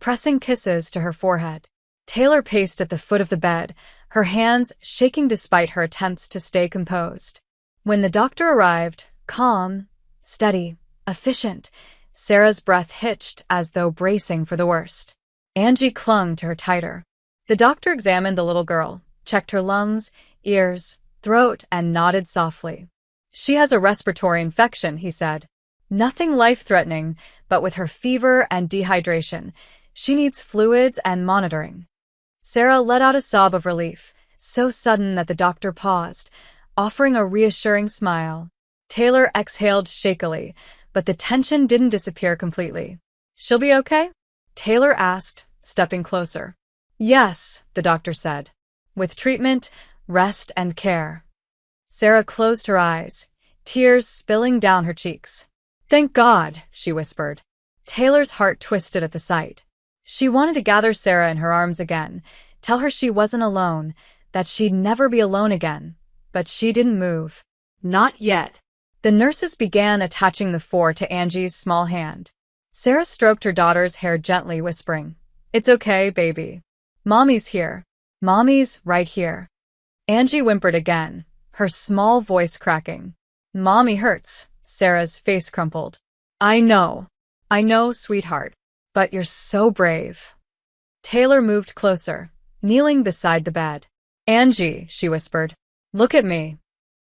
Speaker 1: pressing kisses to her forehead. Taylor paced at the foot of the bed, her hands shaking despite her attempts to stay composed. When the doctor arrived, calm, steady, efficient, Sarah's breath hitched as though bracing for the worst. Angie clung to her tighter. The doctor examined the little girl, checked her lungs, ears, throat, and nodded softly. She has a respiratory infection, he said. Nothing life-threatening, but with her fever and dehydration, she needs fluids and monitoring. Sarah let out a sob of relief, so sudden that the doctor paused, offering a reassuring smile. Taylor exhaled shakily, but the tension didn't disappear completely. She'll be okay? Taylor asked, stepping closer. Yes, the doctor said. With treatment, rest, and care. Sarah closed her eyes, tears spilling down her cheeks. Thank God, she whispered. Taylor's heart twisted at the sight. She wanted to gather Sarah in her arms again, tell her she wasn't alone, that she'd never be alone again. But she didn't move.
Speaker 2: Not yet.
Speaker 1: The nurses began attaching the four to Angie's small hand. Sarah stroked her daughter's hair gently, whispering, It's okay, baby. Mommy's here. Mommy's right here. Angie whimpered again, her small voice cracking. Mommy hurts. Sarah's face crumpled. I know, sweetheart. But you're so brave. Taylor moved closer, kneeling beside the bed. Angie, she whispered. Look at me.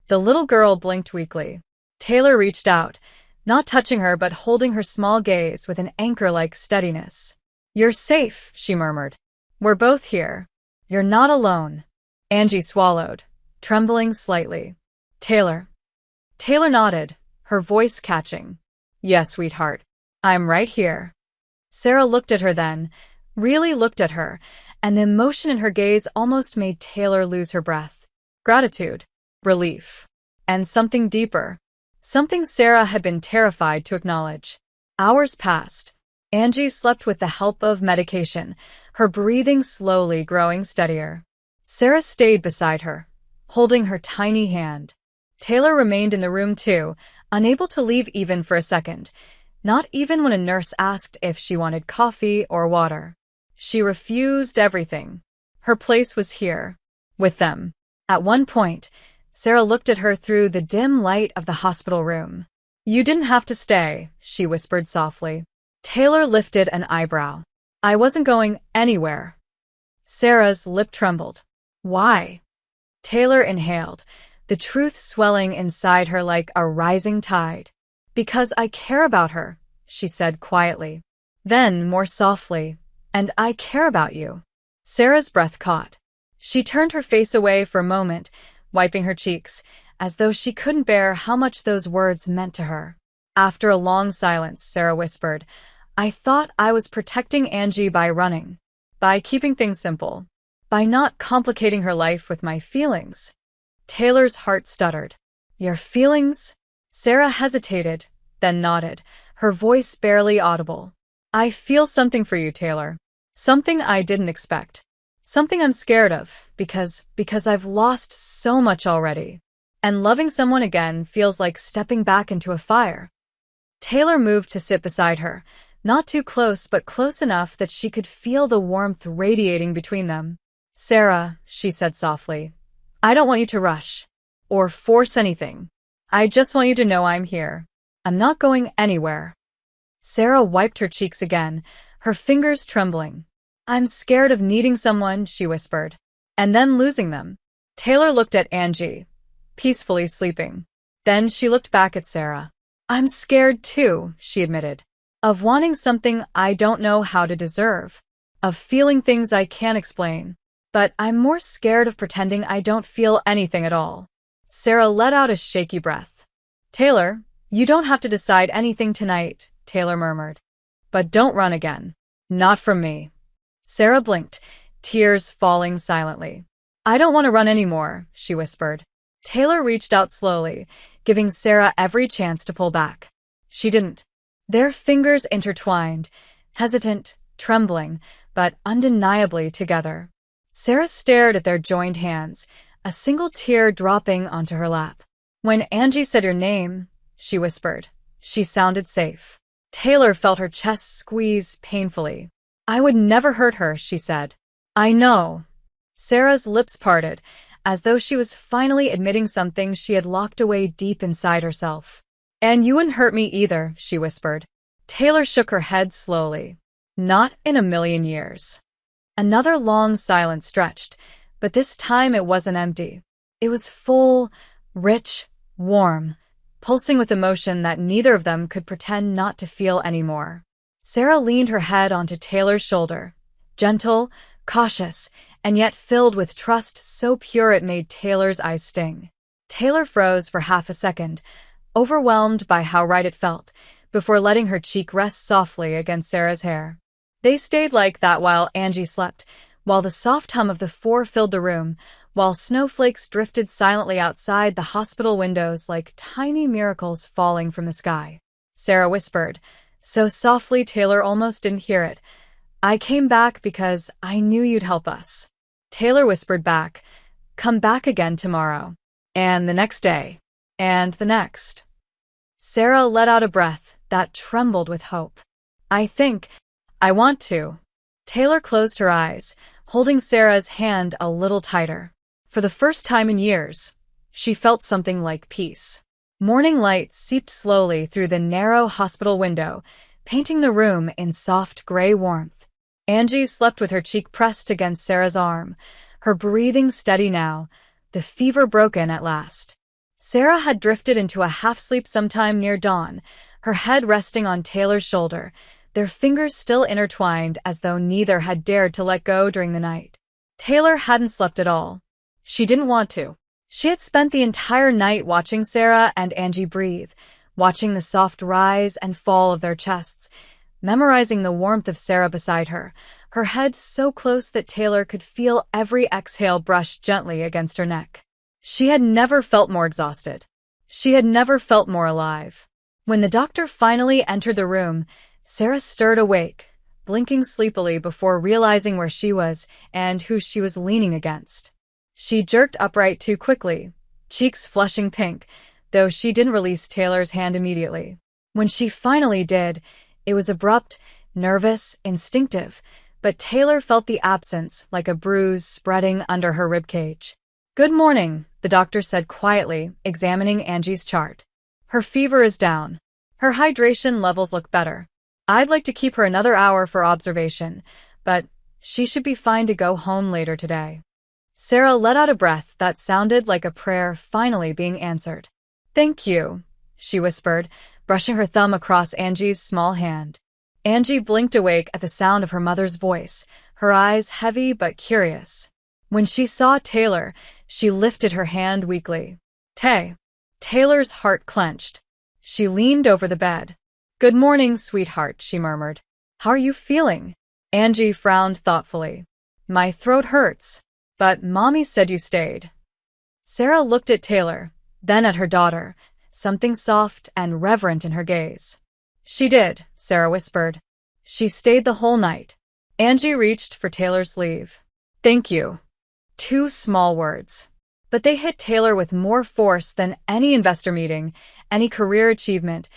Speaker 1: The little girl blinked weakly. Taylor reached out, not touching her but holding her small gaze with an anchor-like steadiness. You're safe, she murmured. We're both here. You're not alone. Angie swallowed, trembling slightly. Taylor. Taylor nodded, her voice catching. Yes, sweetheart. I'm right here. Sarah looked at her then, really looked at her, and the emotion in her gaze almost made Taylor lose her breath. Gratitude, relief, and something deeper. Something Sarah had been terrified to acknowledge. Hours passed. Angie slept with the help of medication, her breathing slowly growing steadier. Sarah stayed beside her, holding her tiny hand. Taylor remained in the room too, unable to leave even for a second, not even when a nurse asked if she wanted coffee or water. She refused everything. Her place was here, with them. At one point, Sarah looked at her through the dim light of the hospital room. You didn't have to stay, she whispered softly. Taylor lifted an eyebrow. I wasn't going anywhere. Sarah's lip trembled. Why? Taylor inhaled, the truth swelling inside her like a rising tide. Because I care about her, she said quietly. Then, more softly, and I care about you. Sarah's breath caught. She turned her face away for a moment, wiping her cheeks, as though she couldn't bear how much those words meant to her. After a long silence, Sarah whispered, I thought I was protecting Angie by running, by keeping things simple, by not complicating her life with my feelings. Taylor's heart stuttered. Your feelings? Sarah hesitated, then nodded, her voice barely audible. I feel something for you, Taylor. Something I didn't expect. Something I'm scared of, because I've lost so much already. And loving someone again feels like stepping back into a fire. Taylor moved to sit beside her, not too close but close enough that she could feel the warmth radiating between them. Sarah, she said softly, I don't want you to rush or force anything. I just want you to know I'm here. I'm not going anywhere. Sarah wiped her cheeks again, her fingers trembling. I'm scared of needing someone, she whispered, and then losing them. Taylor looked at Angie, peacefully sleeping. Then she looked back at Sarah. I'm scared too, she admitted, of wanting something I don't know how to deserve, of feeling things I can't explain. But I'm more scared of pretending I don't feel anything at all. Sarah let out a shaky breath. Taylor, you don't have to decide anything tonight, Taylor murmured. But don't run again. Not from me. Sarah blinked, tears falling silently. I don't want to run anymore, she whispered. Taylor reached out slowly, giving Sarah every chance to pull back. She didn't. Their fingers intertwined, hesitant, trembling, but undeniably together. Sarah stared at their joined hands, a single tear dropping onto her lap. "When Angie said your name," she whispered, "she sounded safe." Taylor felt her chest squeeze painfully. "I would never hurt her," she said. "I know." Sarah's lips parted, as though she was finally admitting something she had locked away deep inside herself. "And you wouldn't hurt me either," she whispered. Taylor shook her head slowly. "Not in a million years." Another long silence stretched, but this time it wasn't empty. It was full, rich, warm, pulsing with emotion that neither of them could pretend not to feel anymore. Sarah leaned her head onto Taylor's shoulder, gentle, cautious, and yet filled with trust so pure it made Taylor's eyes sting. Taylor froze for half a second, overwhelmed by how right it felt, before letting her cheek rest softly against Sarah's hair. They stayed like that while Angie slept, while the soft hum of the four filled the room, while snowflakes drifted silently outside the hospital windows like tiny miracles falling from the sky. Sarah whispered, so softly Taylor almost didn't hear it, "I came back because I knew you'd help us." Taylor whispered back, "Come back again tomorrow. And the next day. And the next." Sarah let out a breath that trembled with hope. I want to." Taylor closed her eyes, holding Sarah's hand a little tighter. For the first time in years, she felt something like peace. Morning light seeped slowly through the narrow hospital window, painting the room in soft gray warmth. Angie slept with her cheek pressed against Sarah's arm, her breathing steady now, the fever broken at last. Sarah had drifted into a half-sleep sometime near dawn, her head resting on Taylor's shoulder, their fingers still intertwined as though neither had dared to let go during the night. Taylor hadn't slept at all. She didn't want to. She had spent the entire night watching Sarah and Angie breathe, watching the soft rise and fall of their chests, memorizing the warmth of Sarah beside her, her head so close that Taylor could feel every exhale brush gently against her neck. She had never felt more exhausted. She had never felt more alive. When the doctor finally entered the room, Sarah stirred awake, blinking sleepily before realizing where she was and who she was leaning against. She jerked upright too quickly, cheeks flushing pink, though she didn't release Taylor's hand immediately. When she finally did, it was abrupt, nervous, instinctive, but Taylor felt the absence like a bruise spreading under her ribcage. "Good morning," the doctor said quietly, examining Angie's chart. "Her fever is down. Her hydration levels look better. I'd like to keep her another hour for observation, but she should be fine to go home later today." Sarah let out a breath that sounded like a prayer finally being answered. "Thank you," she whispered, brushing her thumb across Angie's small hand. Angie blinked awake at the sound of her mother's voice, her eyes heavy but curious. When she saw Taylor, she lifted her hand weakly. Taylor's heart clenched. She leaned over the bed. "Good morning, sweetheart," she murmured. "How are you feeling?" Angie frowned thoughtfully. "My throat hurts, but Mommy said you stayed." Sarah looked at Taylor, then at her daughter, something soft and reverent in her gaze. "She did," Sarah whispered. "She stayed the whole night." Angie reached for Taylor's sleeve. "Thank you." 2 small words. But they hit Taylor with more force than any investor meeting, any career achievement,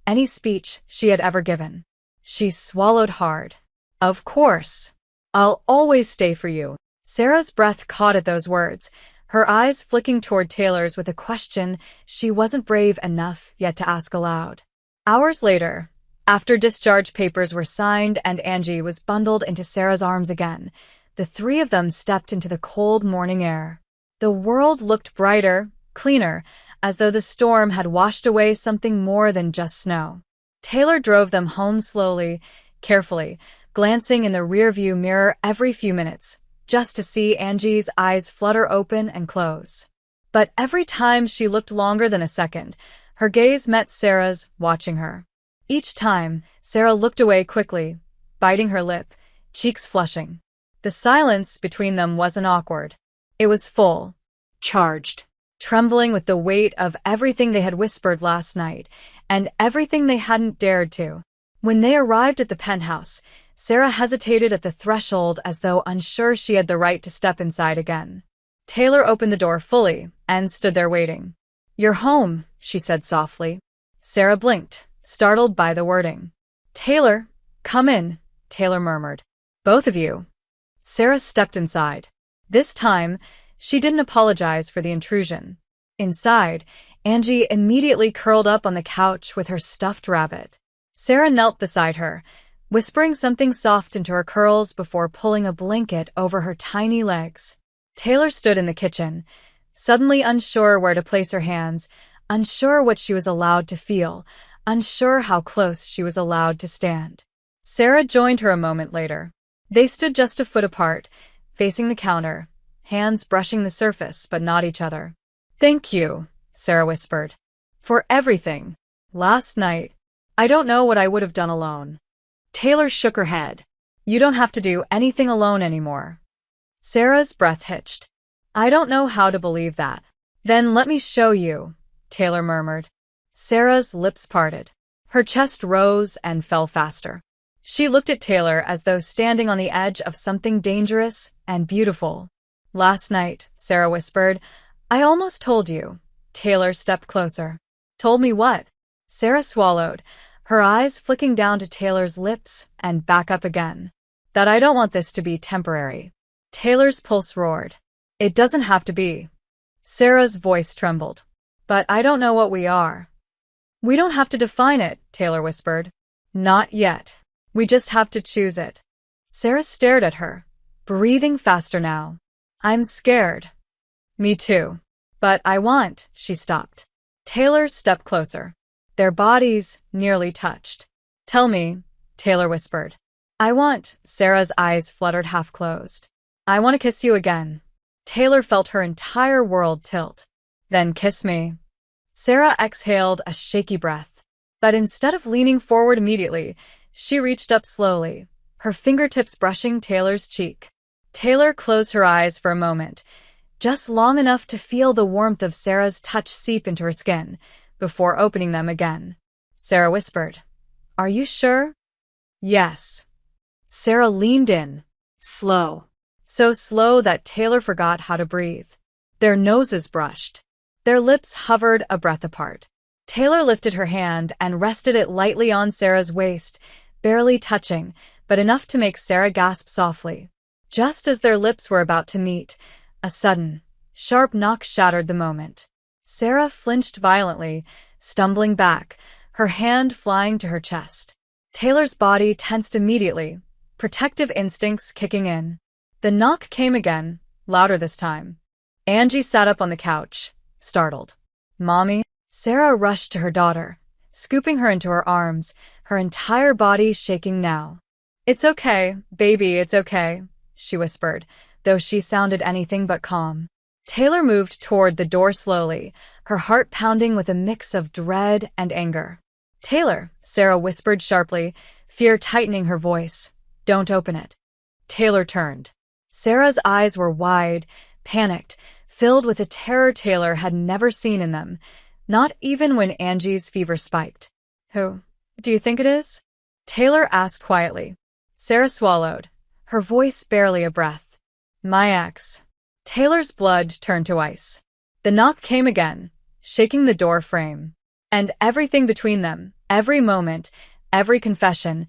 Speaker 1: any speech she had ever given. She swallowed hard. "Of course. I'll always stay for you." Sarah's breath caught at those words, her eyes flicking toward Taylor's with a question she wasn't brave enough yet to ask aloud. Hours later, after discharge papers were signed and Angie was bundled into Sarah's arms again, the 3 of them stepped into the cold morning air. The world looked brighter, cleaner, as though the storm had washed away something more than just snow. Taylor drove them home slowly, carefully, glancing in the rearview mirror every few minutes, just to see Angie's eyes flutter open and close. But every time she looked longer than a second, her gaze met Sarah's, watching her. Each time, Sarah looked away quickly, biting her lip, cheeks flushing. The silence between them wasn't awkward. It was full.
Speaker 2: Charged.
Speaker 1: Trembling with the weight of everything they had whispered last night, and everything they hadn't dared to. When they arrived at the penthouse, Sarah hesitated at the threshold as though unsure she had the right to step inside again. Taylor opened the door fully and stood there waiting. "You're home," she said softly. Sarah blinked, startled by the wording. "Taylor, come in," Taylor murmured. "Both of you." Sarah stepped inside. This time, she didn't apologize for the intrusion. Inside, Angie immediately curled up on the couch with her stuffed rabbit. Sarah knelt beside her, whispering something soft into her curls before pulling a blanket over her tiny legs. Taylor stood in the kitchen, suddenly unsure where to place her hands, unsure what she was allowed to feel, unsure how close she was allowed to stand. Sarah joined her a moment later. They stood just a foot apart, facing the counter, hands brushing the surface but not each other. "Thank you," Sarah whispered. "For everything. Last night. I don't know what I would have done alone."
Speaker 2: Taylor shook her head.
Speaker 1: "You don't have to do anything alone anymore." Sarah's breath hitched. "I don't know how to believe that." "Then let me show you," Taylor murmured. Sarah's lips parted. Her chest rose and fell faster. She looked at Taylor as though standing on the edge of something dangerous and beautiful. "Last night," Sarah whispered, "I almost told you." Taylor stepped closer. "Told me what?" Sarah swallowed, her eyes flicking down to Taylor's lips and back up again. "That I don't want this to be temporary." Taylor's pulse roared. "It doesn't have to be." Sarah's voice trembled. "But I don't know what we are." "We don't have to define it," Taylor whispered. "Not yet. We just have to choose it." Sarah stared at her, breathing faster now. "I'm scared." "Me too. But I want," she stopped. Taylor stepped closer. Their bodies nearly touched. "Tell me," Taylor whispered. "I want," Sarah's eyes fluttered half-closed. "I want to kiss you again." Taylor felt her entire world tilt. "Then kiss me." Sarah exhaled a shaky breath. But instead of leaning forward immediately, she reached up slowly, her fingertips brushing Taylor's cheek. Taylor closed her eyes for a moment, just long enough to feel the warmth of Sarah's touch seep into her skin, before opening them again. Sarah whispered, "Are you sure?" "Yes." Sarah leaned in.
Speaker 2: Slow.
Speaker 1: So slow that Taylor forgot how to breathe. Their noses brushed. Their lips hovered a breath apart. Taylor lifted her hand and rested it lightly on Sarah's waist, barely touching, but enough to make Sarah gasp softly. Just as their lips were about to meet, a sudden, sharp knock shattered the moment. Sarah flinched violently, stumbling back, her hand flying to her chest. Taylor's body tensed immediately, protective instincts kicking in. The knock came again, louder this time. Angie sat up on the couch, startled. "Mommy?" Sarah rushed to her daughter, scooping her into her arms, her entire body shaking now. "It's okay, baby, it's okay," she whispered, though she sounded anything but calm. Taylor moved toward the door slowly, her heart pounding with a mix of dread and anger. "Taylor," Sarah whispered sharply, fear tightening her voice. "Don't open it." Taylor turned. Sarah's eyes were wide, panicked, filled with a terror Taylor had never seen in them, not even when Angie's fever spiked. "Who do you think it is?" Taylor asked quietly. Sarah swallowed, her voice barely a breath. "My ex." Taylor's blood turned to ice. The knock came again, shaking the door frame. And everything between them, every moment, every confession,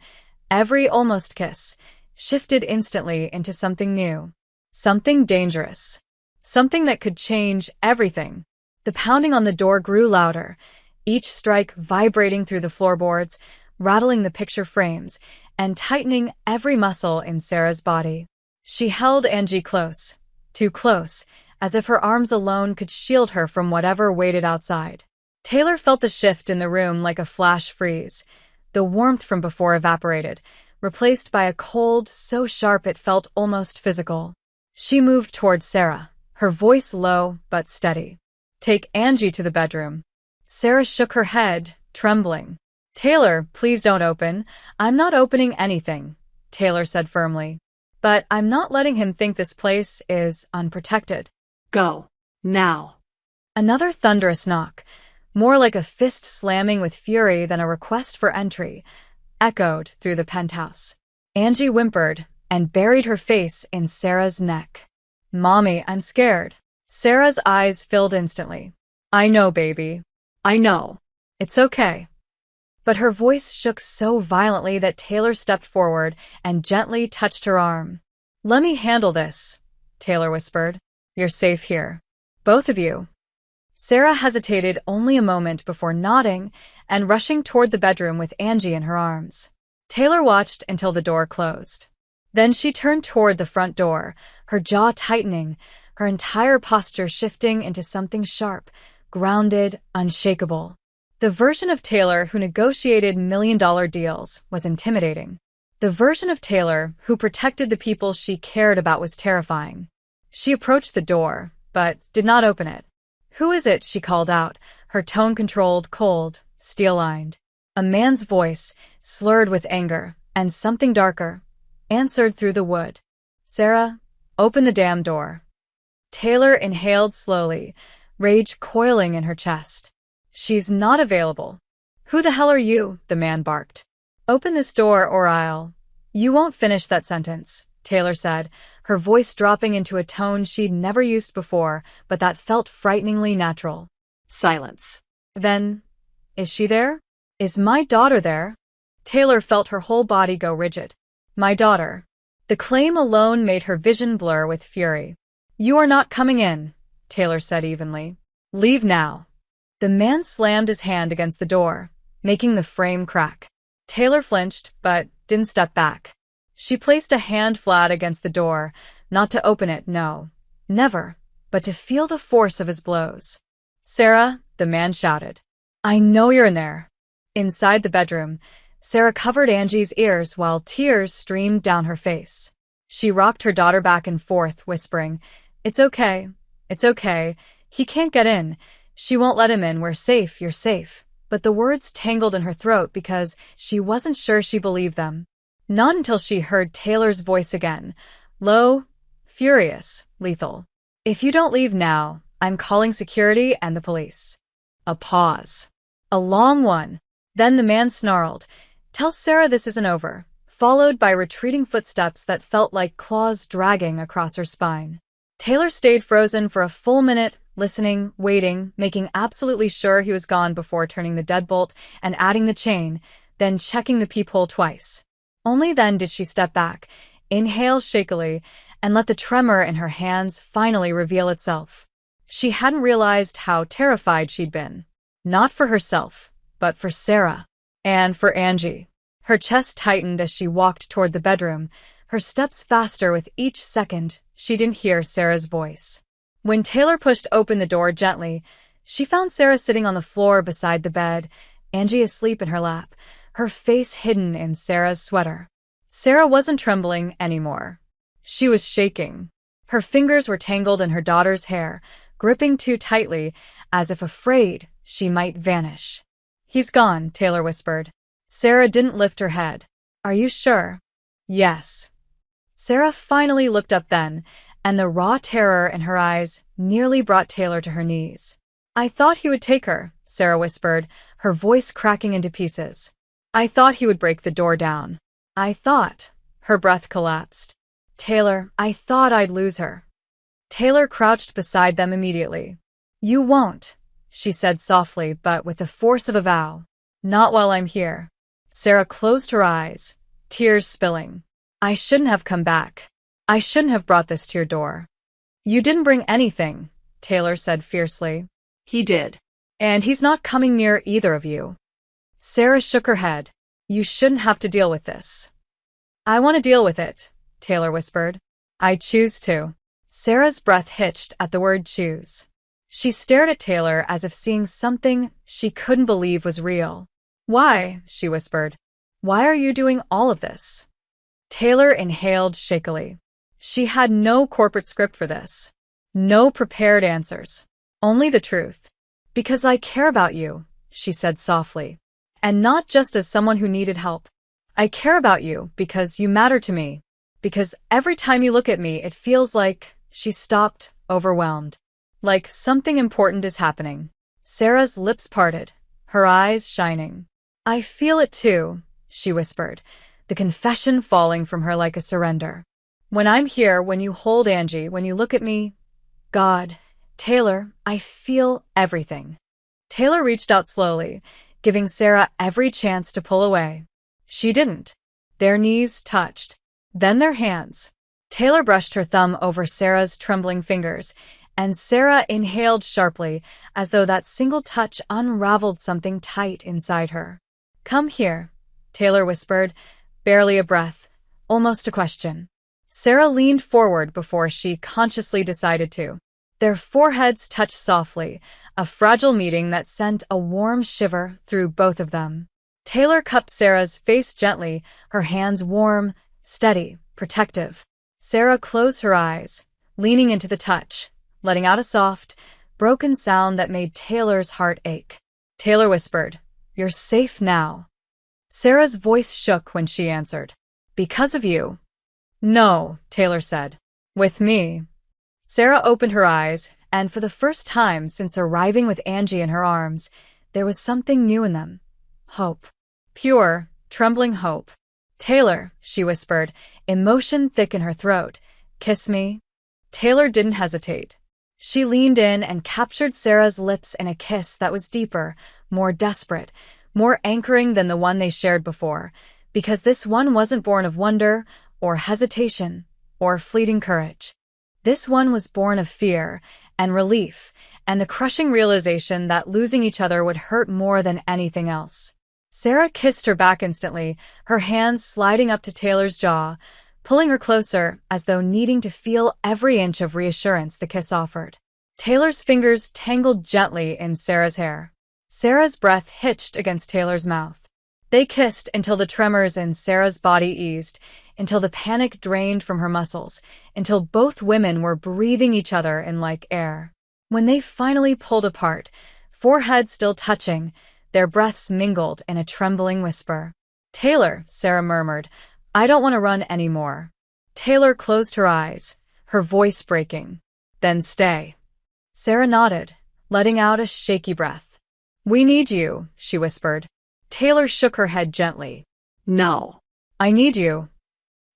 Speaker 1: every almost kiss, shifted instantly into something new. Something dangerous. Something that could change everything. The pounding on the door grew louder, each strike vibrating through the floorboards, rattling the picture frames, and tightening every muscle in Sarah's body. She held Angie close, too close, as if her arms alone could shield her from whatever waited outside. Taylor felt the shift in the room like a flash freeze. The warmth from before evaporated, replaced by a cold so sharp it felt almost physical. She moved towards Sarah, her voice low but steady. "Take Angie to the bedroom." Sarah shook her head, trembling. "Taylor, please don't open. I'm not opening anything," Taylor said firmly. "But I'm not letting him think this place is unprotected."
Speaker 2: Go. Now.
Speaker 1: Another thunderous knock, more like a fist slamming with fury than a request for entry. echoed through the penthouse. Angie whimpered and buried her face in Sarah's neck. Mommy, I'm scared. Sarah's eyes filled instantly. I know, baby.
Speaker 2: I know.
Speaker 1: It's okay. But her voice shook so violently that Taylor stepped forward and gently touched her arm. Let me handle this, Taylor whispered. You're safe here. Both of you. Sarah hesitated only a moment before nodding and rushing toward the bedroom with Angie in her arms. Taylor watched until the door closed. Then she turned toward the front door, her jaw tightening, her entire posture shifting into something sharp, grounded, unshakable. The version of Taylor who negotiated million-dollar deals was intimidating. The version of Taylor who protected the people she cared about was terrifying. She approached the door, but did not open it. Who is it? She called out, her tone controlled, cold, steel-lined. A man's voice, slurred with anger, and something darker, answered through the wood. Sarah, open the damn door. Taylor inhaled slowly, rage coiling in her chest. She's not available. Who the hell are you? The man barked. Open this door or I'll... You won't finish that sentence, Taylor said, her voice dropping into a tone she'd never used before, but that felt frighteningly natural.
Speaker 2: Silence.
Speaker 1: Then, is she there? Is my daughter there? Taylor felt her whole body go rigid. My daughter. The claim alone made her vision blur with fury. You are not coming in, Taylor said evenly. Leave now. The man slammed his hand against the door, making the frame crack. Taylor flinched, but didn't step back. She placed a hand flat against the door, not to open it, no. Never, but to feel the force of his blows. Sarah, the man shouted. I know you're in there. Inside the bedroom, Sarah covered Angie's ears while tears streamed down her face. She rocked her daughter back and forth, whispering, It's okay. It's okay. He can't get in. She won't let him in. We're safe. You're safe. But the words tangled in her throat because she wasn't sure she believed them. Not until she heard Taylor's voice again, low, furious, lethal. If you don't leave now, I'm calling security and the police. A pause. A long one. Then the man snarled, Tell Sarah this isn't over, followed by retreating footsteps that felt like claws dragging across her spine. Taylor stayed frozen for a full minute, listening, waiting, making absolutely sure he was gone before turning the deadbolt and adding the chain, then checking the peephole twice. Only then did she step back, inhale shakily, and let the tremor in her hands finally reveal itself. She hadn't realized how terrified she'd been. Not for herself, but for Sarah. And for Angie. Her chest tightened as she walked toward the bedroom, her steps faster with each second she didn't hear Sarah's voice. When Taylor pushed open the door gently, she found Sarah sitting on the floor beside the bed, Angie asleep in her lap, her face hidden in Sarah's sweater. Sarah wasn't trembling anymore. She was shaking. Her fingers were tangled in her daughter's hair, gripping too tightly, as if afraid she might vanish. He's gone, Taylor whispered. Sarah didn't lift her head. Are you sure? Yes. Sarah finally looked up then, and the raw terror in her eyes nearly brought Taylor to her knees. I thought he would take her, Sarah whispered, her voice cracking into pieces. I thought he would break the door down. I thought. Her breath collapsed. Taylor, I thought I'd lose her. Taylor crouched beside them immediately. You won't, she said softly but with the force of a vow. Not while I'm here. Sarah closed her eyes, tears spilling. I shouldn't have come back. I shouldn't have brought this to your door. You didn't bring anything, Taylor said fiercely.
Speaker 2: He did.
Speaker 1: And he's not coming near either of you. Sarah shook her head. You shouldn't have to deal with this. I want to deal with it, Taylor whispered. I choose to. Sarah's breath hitched at the word choose. She stared at Taylor as if seeing something she couldn't believe was real. Why? She whispered. Why are you doing all of this? Taylor inhaled shakily. She had no corporate script for this. No prepared answers. Only the truth. Because I care about you, she said softly. And not just as someone who needed help. I care about you because you matter to me. Because every time you look at me, it feels like... She stopped, overwhelmed. Like something important is happening. Sarah's lips parted, her eyes shining. I feel it too, she whispered, the confession falling from her like a surrender. When I'm here, when you hold Angie, when you look at me, God, Taylor, I feel everything. Taylor reached out slowly, giving Sarah every chance to pull away. She didn't. Their knees touched, then their hands. Taylor brushed her thumb over Sarah's trembling fingers, and Sarah inhaled sharply, as though that single touch unraveled something tight inside her. Come here, Taylor whispered, barely a breath, almost a question. Sarah leaned forward before she consciously decided to. Their foreheads touched softly, a fragile meeting that sent a warm shiver through both of them. Taylor cupped Sarah's face gently, her hands warm, steady, protective. Sarah closed her eyes, leaning into the touch, letting out a soft, broken sound that made Taylor's heart ache. Taylor whispered, "You're safe now." Sarah's voice shook when she answered, "Because of you." "No," Taylor said. "With me." Sarah opened her eyes, and for the first time since arriving with Angie in her arms, there was something new in them. Hope. Pure, trembling hope. "Taylor," she whispered, emotion thick in her throat. "Kiss me." Taylor didn't hesitate. She leaned in and captured Sarah's lips in a kiss that was deeper, more desperate, more anchoring than the one they shared before, because this one wasn't born of wonder, or hesitation, or fleeting courage. This one was born of fear, and relief, and the crushing realization that losing each other would hurt more than anything else. Sarah kissed her back instantly, her hands sliding up to Taylor's jaw, pulling her closer as though needing to feel every inch of reassurance the kiss offered. Taylor's fingers tangled gently in Sarah's hair. Sarah's breath hitched against Taylor's mouth. They kissed until the tremors in Sarah's body eased, until the panic drained from her muscles, until both women were breathing each other in like air. When they finally pulled apart, foreheads still touching, their breaths mingled in a trembling whisper. "Taylor," Sarah murmured, "I don't want to run anymore." Taylor closed her eyes, her voice breaking. "Then stay." Sarah nodded, letting out a shaky breath. "We need you," she whispered. Taylor shook her head gently.
Speaker 2: No.
Speaker 1: "I need you."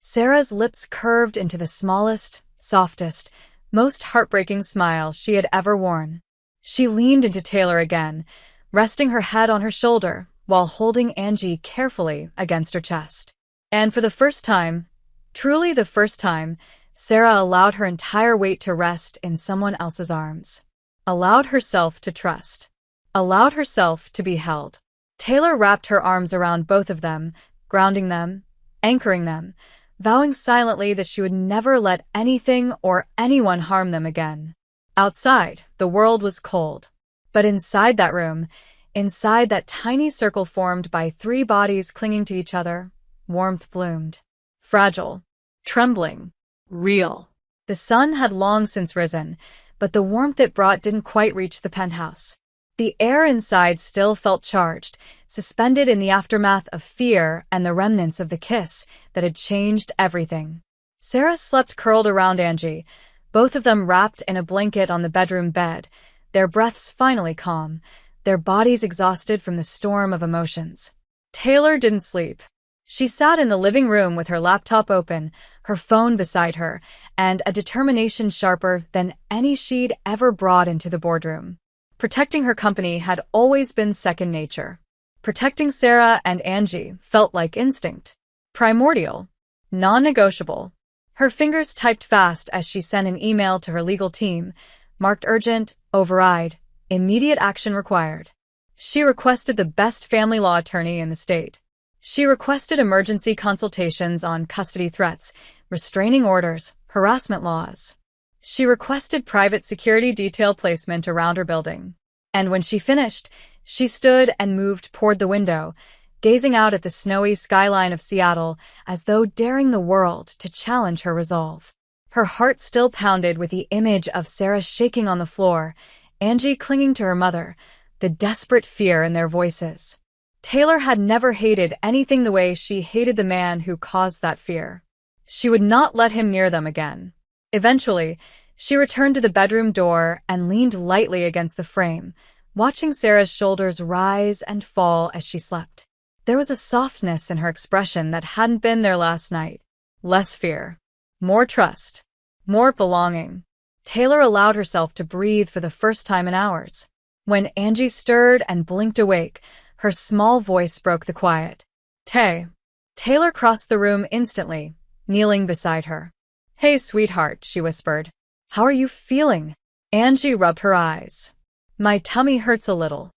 Speaker 1: Sarah's lips curved into the smallest, softest, most heartbreaking smile she had ever worn. She leaned into Taylor again, resting her head on her shoulder while holding Angie carefully against her chest. And for the first time, truly the first time, Sarah allowed her entire weight to rest in someone else's arms. Allowed herself to trust. Allowed herself to be held. Taylor wrapped her arms around both of them, grounding them, anchoring them, vowing silently that she would never let anything or anyone harm them again. Outside, the world was cold. But inside that room, inside that tiny circle formed by three bodies clinging to each other, warmth bloomed. Fragile. Trembling.
Speaker 2: Real.
Speaker 1: The sun had long since risen, but the warmth it brought didn't quite reach the penthouse. The air inside still felt charged, suspended in the aftermath of fear and the remnants of the kiss that had changed everything. Sarah slept curled around Angie, both of them wrapped in a blanket on the bedroom bed, their breaths finally calm, their bodies exhausted from the storm of emotions. Taylor didn't sleep. She sat in the living room with her laptop open, her phone beside her, and a determination sharper than any she'd ever brought into the boardroom. Protecting her company had always been second nature. Protecting Sarah and Angie felt like instinct. Primordial. Non-negotiable. Her fingers typed fast as she sent an email to her legal team, marked urgent, override, immediate action required. She requested the best family law attorney in the state. She requested emergency consultations on custody threats, restraining orders, harassment laws. She requested private security detail placement around her building. And when she finished, she stood and moved toward the window, gazing out at the snowy skyline of Seattle as though daring the world to challenge her resolve. Her heart still pounded with the image of Sarah shaking on the floor, Angie clinging to her mother, the desperate fear in their voices. Taylor had never hated anything the way she hated the man who caused that fear. She would not let him near them again. Eventually, she returned to the bedroom door and leaned lightly against the frame, watching Sarah's shoulders rise and fall as she slept. There was a softness in her expression that hadn't been there last night. Less fear. More trust. More belonging. Taylor allowed herself to breathe for the first time in hours. When Angie stirred and blinked awake, her small voice broke the quiet. "Tay." Taylor crossed the room instantly, kneeling beside her. "Hey, sweetheart," she whispered. "How are you feeling?" Angie rubbed her eyes. "My tummy hurts a little."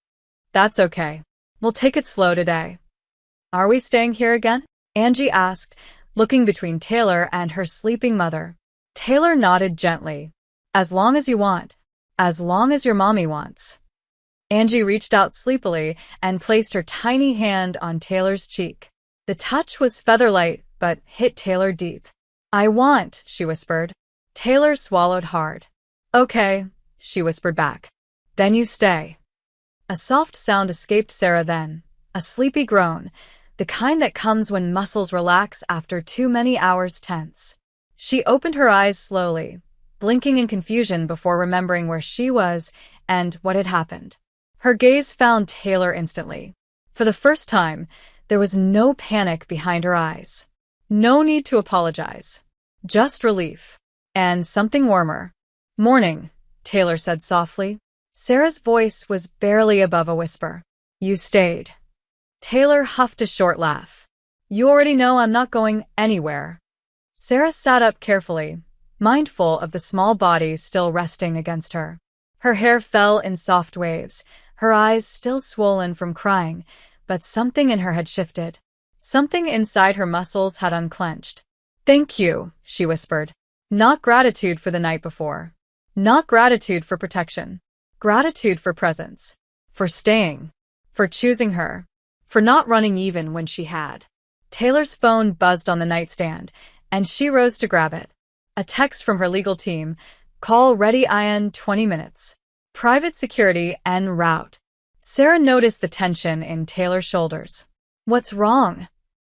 Speaker 1: "That's okay. We'll take it slow today." "Are we staying here again?" Angie asked, looking between Taylor and her sleeping mother. Taylor nodded gently. "As long as you want. As long as your mommy wants." Angie reached out sleepily and placed her tiny hand on Taylor's cheek. The touch was feather-light, but hit Taylor deep. "I want," she whispered. Taylor swallowed hard. "Okay," she whispered back. "Then you stay." A soft sound escaped Sarah then, a sleepy groan, the kind that comes when muscles relax after too many hours tense. She opened her eyes slowly, blinking in confusion before remembering where she was and what had happened. Her gaze found Taylor instantly. For the first time, there was no panic behind her eyes. No need to apologize. Just relief. And something warmer. "Morning," Taylor said softly. Sarah's voice was barely above a whisper. "You stayed." Taylor huffed a short laugh. "You already know I'm not going anywhere." Sarah sat up carefully, mindful of the small body still resting against her. Her hair fell in soft waves, her eyes still swollen from crying, but something in her had shifted. Something inside her muscles had unclenched. "Thank you," she whispered. Not gratitude for the night before. Not gratitude for protection. Gratitude for presence. For staying. For choosing her. For not running even when she had. Taylor's phone buzzed on the nightstand, and she rose to grab it. A text from her legal team. "Call ready in 20 minutes. Private security en route." Sarah noticed the tension in Taylor's shoulders. "What's wrong?"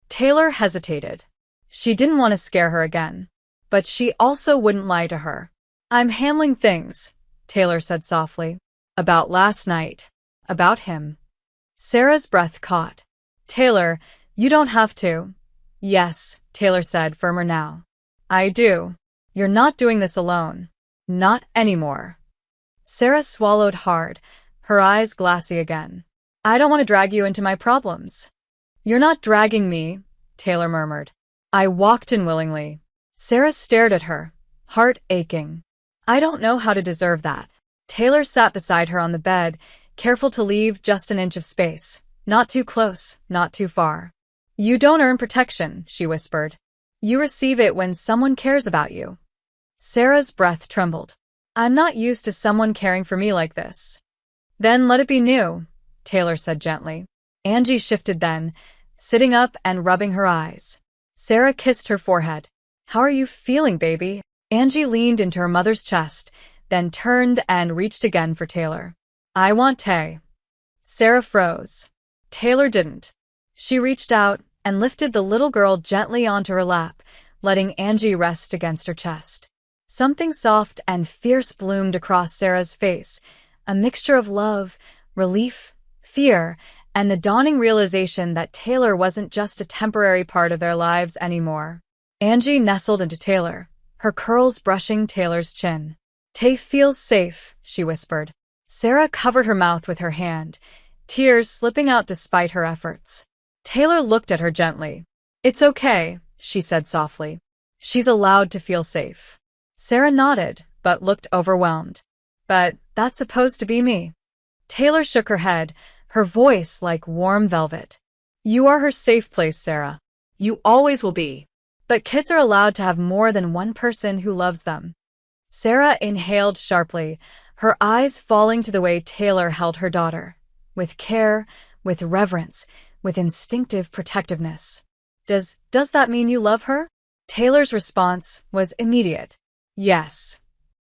Speaker 1: Taylor hesitated. She didn't want to scare her again, but she also wouldn't lie to her. "I'm handling things," Taylor said softly. "About last night. About him." Sarah's breath caught. "Taylor, you don't have to." "Yes," Taylor said, firmer now. "I do. You're not doing this alone. Not anymore." Sarah swallowed hard, her eyes glassy again. "I don't want to drag you into my problems." "You're not dragging me," Taylor murmured. "I walked in willingly." Sarah stared at her, heart aching. "I don't know how to deserve that." Taylor sat beside her on the bed, careful to leave just an inch of space. Not too close, not too far. "You don't earn protection," she whispered. "You receive it when someone cares about you." Sarah's breath trembled. "I'm not used to someone caring for me like this." "Then let it be new," Taylor said gently. Angie shifted then, sitting up and rubbing her eyes. Sarah kissed her forehead. "How are you feeling, baby?" Angie leaned into her mother's chest, then turned and reached again for Taylor. "I want Tay." Sarah froze. Taylor didn't. She reached out and lifted the little girl gently onto her lap, letting Angie rest against her chest. Something soft and fierce bloomed across Sarah's face, a mixture of love, relief, fear, and the dawning realization that Taylor wasn't just a temporary part of their lives anymore. Angie nestled into Taylor, her curls brushing Taylor's chin. "Tay feels safe," she whispered. Sarah covered her mouth with her hand, tears slipping out despite her efforts. Taylor looked at her gently. "It's okay," she said softly. "She's allowed to feel safe." Sarah nodded, but looked overwhelmed. "But that's supposed to be me." Taylor shook her head, her voice like warm velvet. "You are her safe place, Sarah. You always will be. But kids are allowed to have more than one person who loves them." Sarah inhaled sharply, her eyes falling to the way Taylor held her daughter. With care, with reverence, with instinctive protectiveness. Does that mean you love her?" Taylor's response was immediate. "Yes."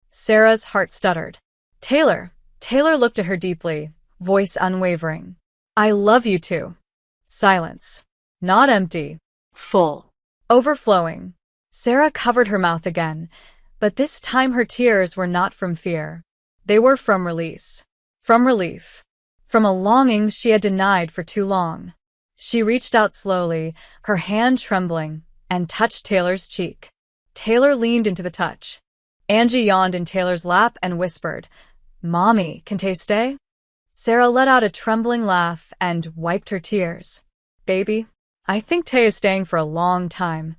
Speaker 1: Sarah's heart stuttered. Taylor looked at her deeply, voice unwavering. "I love you too." Silence. Not empty.
Speaker 2: Full.
Speaker 1: Overflowing. Sarah covered her mouth again, but this time her tears were not from fear. They were from release. From relief. From a longing she had denied for too long. She reached out slowly, her hand trembling, and touched Taylor's cheek. Taylor leaned into the touch. Angie yawned in Taylor's lap and whispered, "Mommy, can Tay stay?" Sarah let out a trembling laugh and wiped her tears. "Baby, I think Tay is staying for a long time."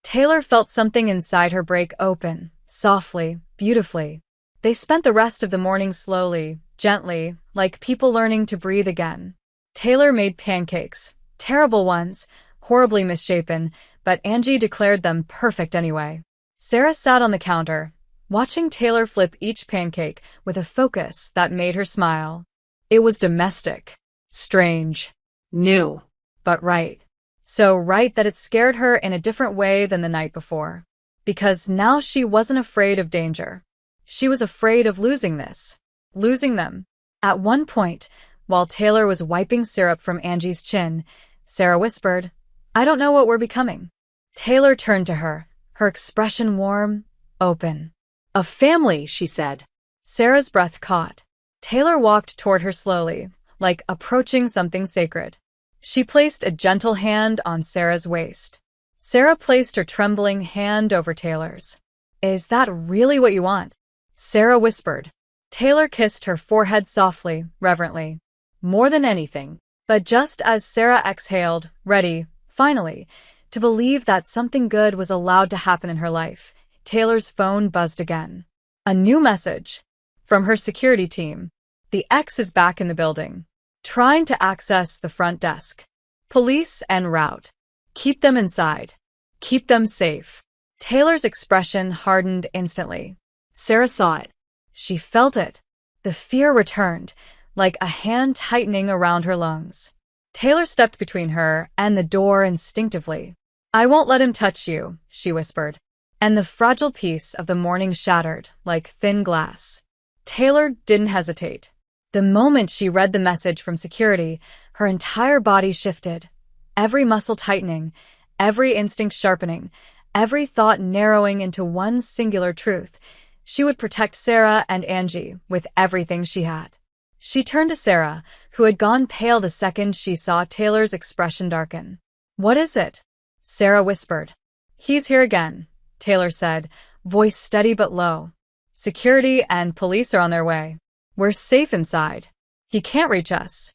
Speaker 1: Taylor felt something inside her break open, softly, beautifully. They spent the rest of the morning slowly, gently, like people learning to breathe again. Taylor made pancakes, terrible ones, horribly misshapen, but Angie declared them perfect anyway. Sarah sat on the counter, watching Taylor flip each pancake with a focus that made her smile. It was domestic, strange,
Speaker 2: New.
Speaker 1: but right. So right that it scared her in a different way than the night before. Because now she wasn't afraid of danger. She was afraid of losing this. Losing them. At one point, while Taylor was wiping syrup from Angie's chin, Sarah whispered, "I don't know what we're becoming." Taylor turned to her, her expression warm, open.
Speaker 2: "A family," she said.
Speaker 1: Sarah's breath caught. Taylor walked toward her slowly, like approaching something sacred. She placed a gentle hand on Sarah's waist. Sarah placed her trembling hand over Taylor's. "Is that really what you want?" Sarah whispered. Taylor kissed her forehead softly, reverently. "More than anything." But just as Sarah exhaled, ready, finally, to believe that something good was allowed to happen in her life, Taylor's phone buzzed again. A new message. From her security team. "The X is back in the building. Trying to access the front desk. Police en route. Keep them inside. Keep them safe." Taylor's expression hardened instantly.
Speaker 2: Sarah saw it.
Speaker 1: She felt it. The fear returned, like a hand tightening around her lungs. Taylor stepped between her and the door instinctively. "I won't let him touch you," she whispered. And the fragile piece of the morning shattered, like thin glass. Taylor didn't hesitate. The moment she read the message from security, her entire body shifted. Every muscle tightening, every instinct sharpening, every thought narrowing into one singular truth. She would protect Sarah and Angie with everything she had. She turned to Sarah, who had gone pale the second she saw Taylor's expression darken. "What is it?" Sarah whispered. "He's here again," Taylor said, voice steady but low. "Security and police are on their way. We're safe inside. He can't reach us."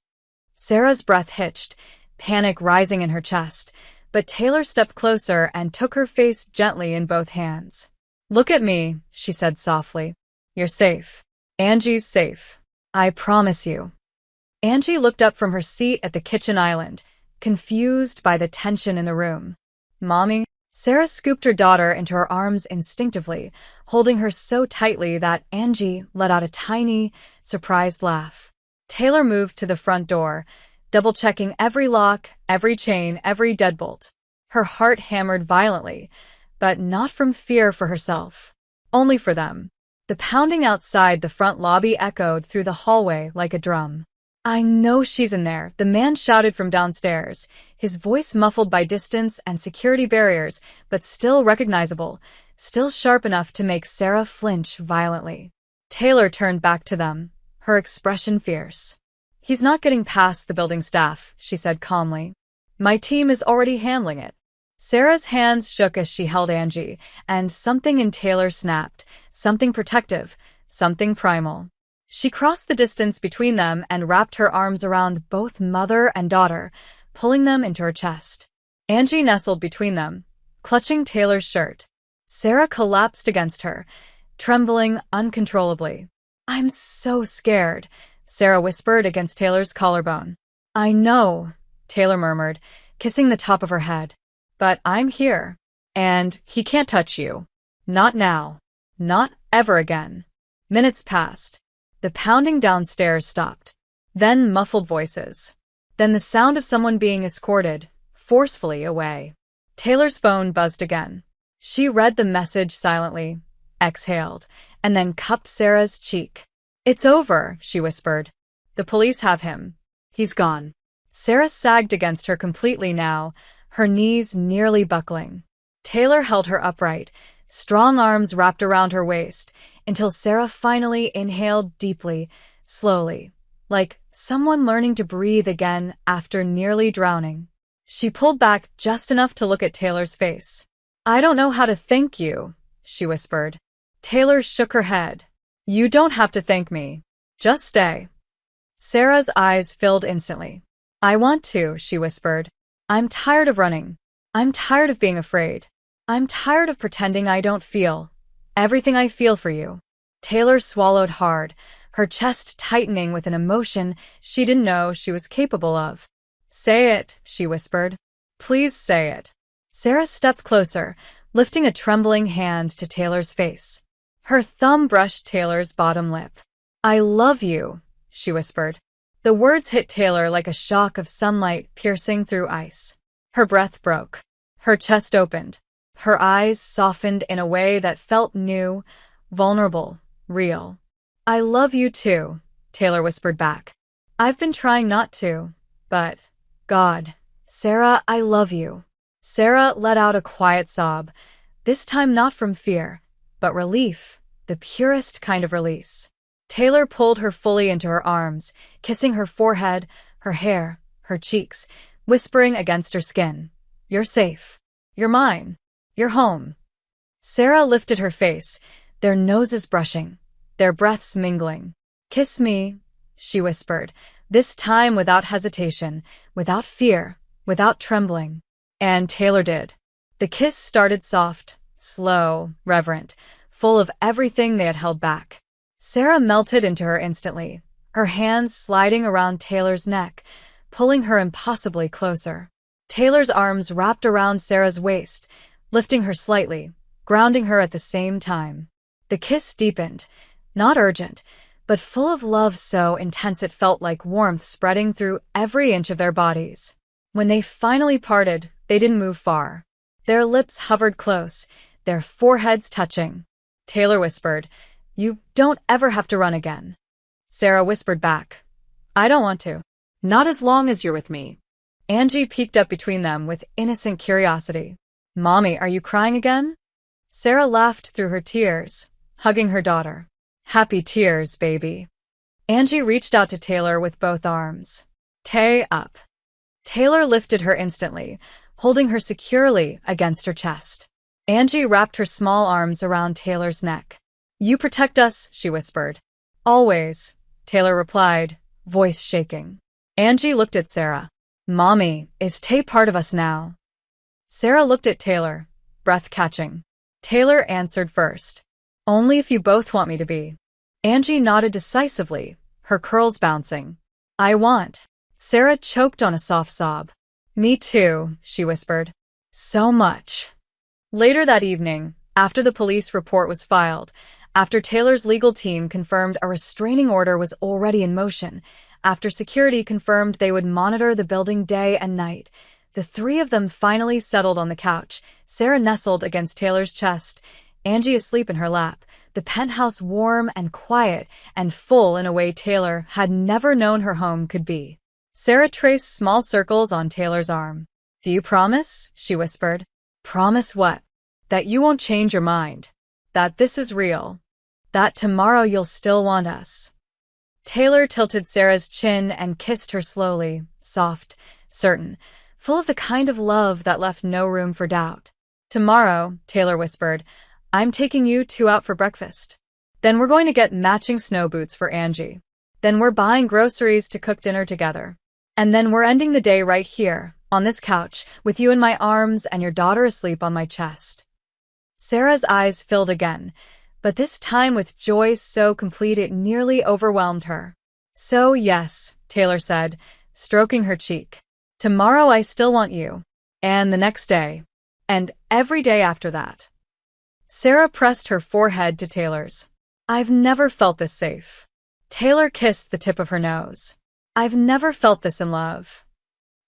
Speaker 1: Sarah's breath hitched, panic rising in her chest, but Taylor stepped closer and took her face gently in both hands. "Look at me," she said softly. "You're safe. Angie's safe. I promise you." Angie looked up from her seat at the kitchen island, confused by the tension in the room. "Mommy?" Sarah scooped her daughter into her arms instinctively, holding her so tightly that Angie let out a tiny, surprised laugh. Taylor moved to the front door, double-checking every lock, every chain, every deadbolt. Her heart hammered violently, but not from fear for herself. Only for them. The pounding outside the front lobby echoed through the hallway like a drum. "I know she's in there," the man shouted from downstairs, his voice muffled by distance and security barriers, but still recognizable, still sharp enough to make Sarah flinch violently. Taylor turned back to them, her expression fierce. "He's not getting past the building staff," she said calmly. "My team is already handling it." Sarah's hands shook as she held Angie, and something in Taylor snapped, something protective, something primal. She crossed the distance between them and wrapped her arms around both mother and daughter, pulling them into her chest. Angie nestled between them, clutching Taylor's shirt. Sarah collapsed against her, trembling uncontrollably. "I'm so scared," Sarah whispered against Taylor's collarbone. "I know," Taylor murmured, kissing the top of her head. "But I'm here. And he can't touch you. Not now. Not ever again." Minutes passed. The pounding downstairs stopped. Then muffled voices. Then the sound of someone being escorted, forcefully, away. Taylor's phone buzzed again. She read the message silently, exhaled, and then cupped Sarah's cheek. "It's over," she whispered. "The police have him. He's gone." Sarah sagged against her completely now, her knees nearly buckling. Taylor held her upright, strong arms wrapped around her waist, until Sarah finally inhaled deeply, slowly, like Someone learning to breathe again after nearly drowning. She pulled back just enough to look at Taylor's face. "I don't know how to thank you," she whispered. Taylor shook her head. "You don't have to thank me. Just stay." Sarah's eyes filled instantly. "I want to," she whispered. "I'm tired of running. I'm tired of being afraid. I'm tired of pretending I don't feel everything I feel for you." Taylor swallowed hard, her chest tightening with an emotion she didn't know she was capable of. "Say it," she whispered. "Please say it." Sarah stepped closer, lifting a trembling hand to Taylor's face. Her thumb brushed Taylor's bottom lip. "I love you," she whispered. The words hit Taylor like a shock of sunlight piercing through ice. Her breath broke. Her chest opened. Her eyes softened in a way that felt new, vulnerable, real. "I love you too," Taylor whispered back. "I've been trying not to, but, God, Sarah, I love you." Sarah let out a quiet sob, this time not from fear, but relief, the purest kind of release. Taylor pulled her fully into her arms, kissing her forehead, her hair, her cheeks, whispering against her skin, "You're safe. You're mine. You're home." Sarah lifted her face, their noses brushing, their breaths mingling. "Kiss me," she whispered, this time without hesitation, without fear, without trembling. And Taylor did. The kiss started soft, slow, reverent, full of everything they had held back. Sarah melted into her instantly, her hands sliding around Taylor's neck, pulling her impossibly closer. Taylor's arms wrapped around Sarah's waist, lifting her slightly, grounding her at the same time. The kiss deepened, not urgent, but full of love so intense it felt like warmth spreading through every inch of their bodies. When they finally parted, they didn't move far. Their lips hovered close, their foreheads touching. Taylor whispered, "You don't ever have to run again." Sarah whispered back, "I don't want to."
Speaker 2: Not as long as you're with me.
Speaker 1: Angie peeked up between them with innocent curiosity. "Mommy, are you crying again?" Sarah laughed through her tears, hugging her daughter. "Happy tears, baby." Angie reached out to Taylor with both arms. "Tay up." Taylor lifted her instantly, holding her securely against her chest. Angie wrapped her small arms around Taylor's neck. "You protect us," she whispered. "Always," Taylor replied, voice shaking. Angie looked at Sarah. "Mommy, is Tay part of us now?" Sarah looked at Taylor, breath catching. Taylor answered first. "Only if you both want me to be." Angie nodded decisively, her curls bouncing. "I want." Sarah choked on a soft sob. "Me too," she whispered. "So much." Later that evening, after the police report was filed, after Taylor's legal team confirmed a restraining order was already in motion, after security confirmed they would monitor the building day and night, the three of them finally settled on the couch, Sarah nestled against Taylor's chest, Angie asleep in her lap, the penthouse warm and quiet and full in a way Taylor had never known her home could be. Sarah traced small circles on Taylor's arm. "Do you promise?" she whispered. "Promise what?" "That you won't change your mind. That this is real. That tomorrow you'll still want us." Taylor tilted Sarah's chin and kissed her slowly, soft, certain, full of the kind of love that left no room for doubt. "Tomorrow," Taylor whispered, "I'm taking you two out for breakfast. Then we're going to get matching snow boots for Angie. Then we're buying groceries to cook dinner together. And then we're ending the day right here, on this couch, with you in my arms and your daughter asleep on my chest." Sarah's eyes filled again, but this time with joy so complete it nearly overwhelmed her. "So yes," Taylor said, stroking her cheek. "Tomorrow I still want you. And the next day. And every day after that." Sarah pressed her forehead to Taylor's. "I've never felt this safe." Taylor kissed the tip of her nose. "I've never felt this in love."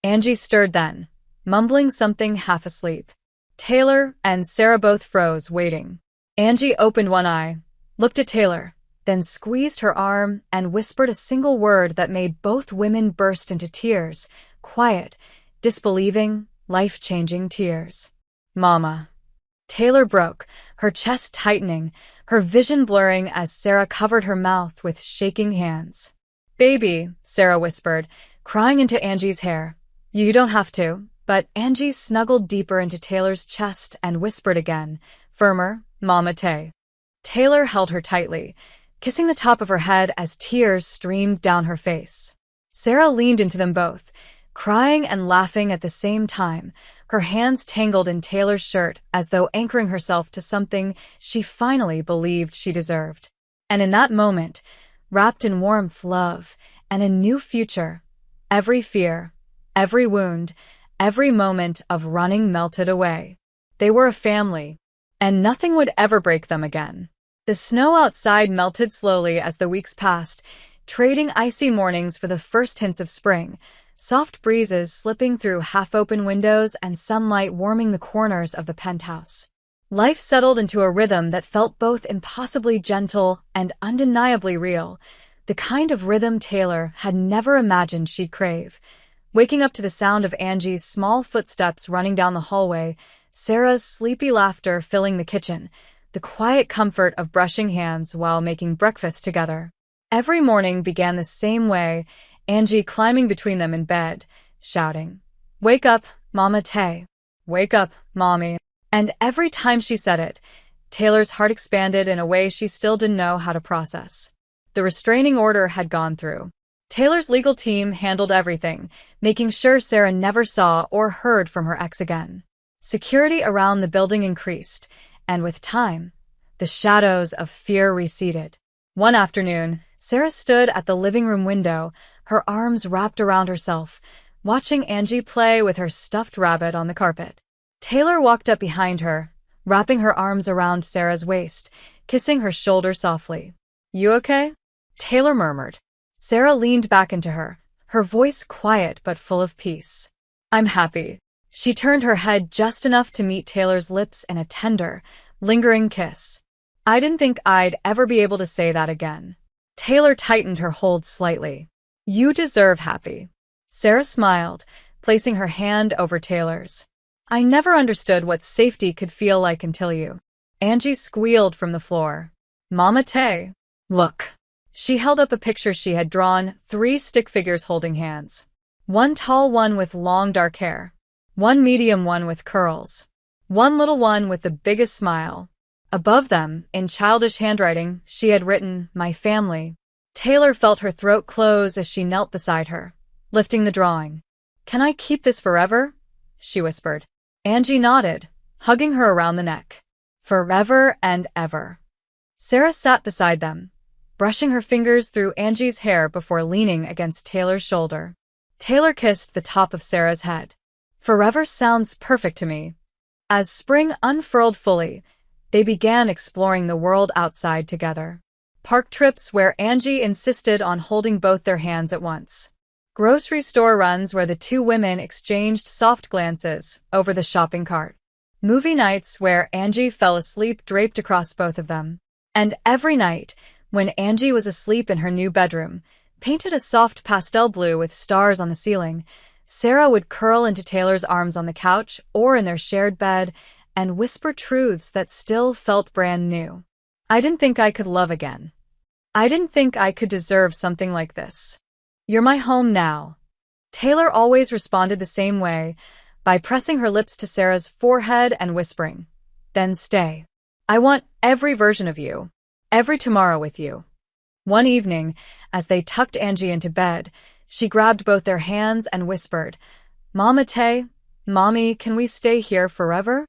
Speaker 1: Angie stirred then, mumbling something half asleep. Taylor and Sarah both froze, waiting. Angie opened one eye, looked at Taylor, then squeezed her arm and whispered a single word that made both women burst into tears, quiet, disbelieving, life-changing tears. "Mama." Taylor broke, her chest tightening, her vision blurring as Sarah covered her mouth with shaking hands. Baby, Sarah whispered, crying into Angie's hair. You don't have to. But Angie snuggled deeper into Taylor's chest and whispered again, firmer, Mama Tay. Taylor held her tightly, kissing the top of her head as tears streamed down her face. Sarah leaned into them both, crying and laughing at the same time, her hands tangled in Taylor's shirt as though anchoring herself to something she finally believed she deserved. And in that moment, wrapped in warmth, love, and a new future, every fear, every wound, every moment of running melted away. They were a family, and nothing would ever break them again. The snow outside melted slowly as the weeks passed, trading icy mornings for the first hints of spring, soft breezes slipping through half-open windows and sunlight warming the corners of the penthouse. Life settled into a rhythm that felt both impossibly gentle and undeniably real, the kind of rhythm Taylor had never imagined she'd crave. Waking up to the sound of Angie's small footsteps running down the hallway, Sarah's sleepy laughter filling the kitchen, the quiet comfort of brushing hands while making breakfast together. Every morning began the same way, Angie climbing between them in bed, shouting, "Wake up, Mama Tay. Wake up, Mommy." And every time she said it, Taylor's heart expanded in a way she still didn't know how to process. The restraining order had gone through. Taylor's legal team handled everything, making sure Sarah never saw or heard from her ex again. Security around the building increased, and with time, the shadows of fear receded. One afternoon, Sarah stood at the living room window, her arms wrapped around herself, watching Angie play with her stuffed rabbit on the carpet. Taylor walked up behind her, wrapping her arms around Sarah's waist, kissing her shoulder softly. "You okay?" Taylor murmured. Sarah leaned back into her voice quiet but full of peace. "I'm happy." She turned her head just enough to meet Taylor's lips in a tender, lingering kiss. "I didn't think I'd ever be able to say that again." Taylor tightened her hold slightly. "You deserve happy." Sarah smiled, placing her hand over Taylor's. "I never understood what safety could feel like until you." Angie squealed from the floor. "Mama Tay, look." She held up a picture she had drawn, 3 stick figures holding hands. One tall one with long dark hair. One medium one with curls. One little one with the biggest smile. Above them, in childish handwriting, she had written, "My family." Taylor felt her throat close as she knelt beside her, lifting the drawing. "Can I keep this forever?" she whispered. Angie nodded, hugging her around the neck. "Forever and ever." Sarah sat beside them, brushing her fingers through Angie's hair before leaning against Taylor's shoulder. Taylor kissed the top of Sarah's head. "Forever sounds perfect to me." As spring unfurled fully, they began exploring the world outside together. Park trips where Angie insisted on holding both their hands at once. Grocery store runs where the two women exchanged soft glances over the shopping cart. Movie nights where Angie fell asleep draped across both of them. And every night, when Angie was asleep in her new bedroom, painted a soft pastel blue with stars on the ceiling, Sarah would curl into Taylor's arms on the couch or in their shared bed and whisper truths that still felt brand new. "I didn't think I could love again. I didn't think I could deserve something like this. You're my home now." Taylor always responded the same way, by pressing her lips to Sarah's forehead and whispering, "Then stay. I want every version of you, every tomorrow with you." One evening, as they tucked Angie into bed, she grabbed both their hands and whispered, "Mama Tay, Mommy, can we stay here forever?"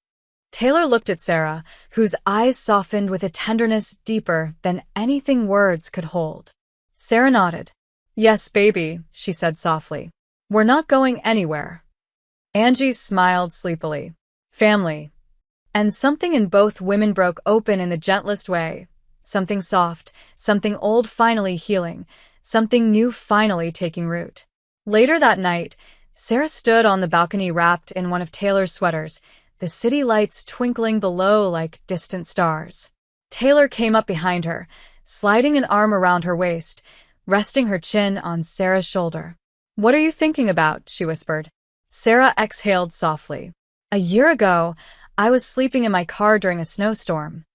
Speaker 1: Taylor looked at Sarah, whose eyes softened with a tenderness deeper than anything words could hold. Sarah nodded. "Yes, baby," she said softly. "We're not going anywhere." Angie smiled sleepily. "Family." And something in both women broke open in the gentlest way. Something soft, something old finally healing, something new finally taking root. Later that night, Sarah stood on the balcony wrapped in one of Taylor's sweaters, the city lights twinkling below like distant stars. Taylor came up behind her, sliding an arm around her waist, resting her chin on Sarah's shoulder. "What are you thinking about?" she whispered. Sarah exhaled softly. "A year ago, I was sleeping in my car during a snowstorm."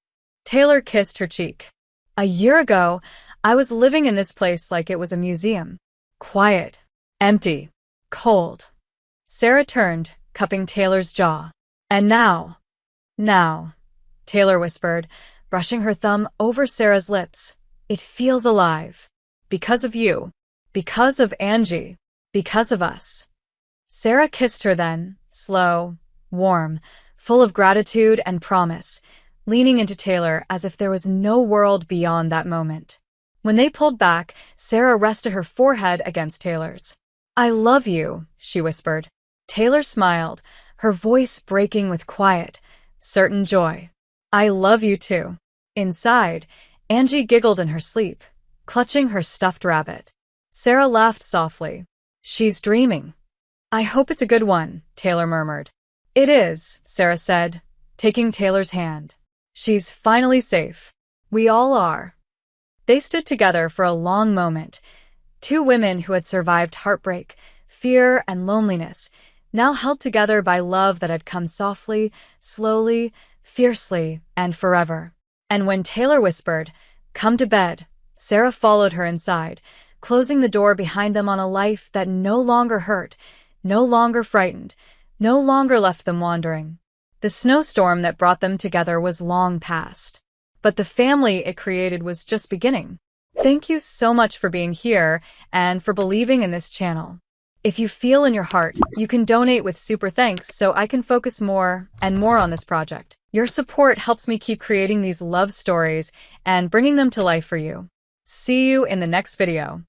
Speaker 1: Taylor kissed her cheek. "A year ago, I was living in this place like it was a museum. Quiet, empty, cold. Sarah turned, cupping Taylor's jaw. And now, Taylor whispered, brushing her thumb over Sarah's lips. It feels alive. Because of you. Because of Angie. Because of us. Sarah kissed her then, slow, warm, full of gratitude and promise, leaning into Taylor as if there was no world beyond that moment. When they pulled back, Sarah rested her forehead against Taylor's. I love you, she whispered. Taylor smiled, her voice breaking with quiet, certain joy. I love you too. Inside, Angie giggled in her sleep, clutching her stuffed rabbit. Sarah laughed softly. She's dreaming. I hope it's a good one, Taylor murmured. It is, Sarah said, taking Taylor's hand. She's finally safe. We all are. They stood together for a long moment, two women who had survived heartbreak, fear, and loneliness, now held together by love that had come softly, slowly, fiercely, and forever. And when Taylor whispered, "Come to bed," Sarah followed her inside, closing the door behind them on a life that no longer hurt, no longer frightened, no longer left them wandering. The snowstorm that brought them together was long past, but the family it created was just beginning. Thank you so much for being here and for believing in this channel. If you feel in your heart, you can donate with super thanks so I can focus more and more on this project. Your support helps me keep creating these love stories and bringing them to life for you. See you in the next video.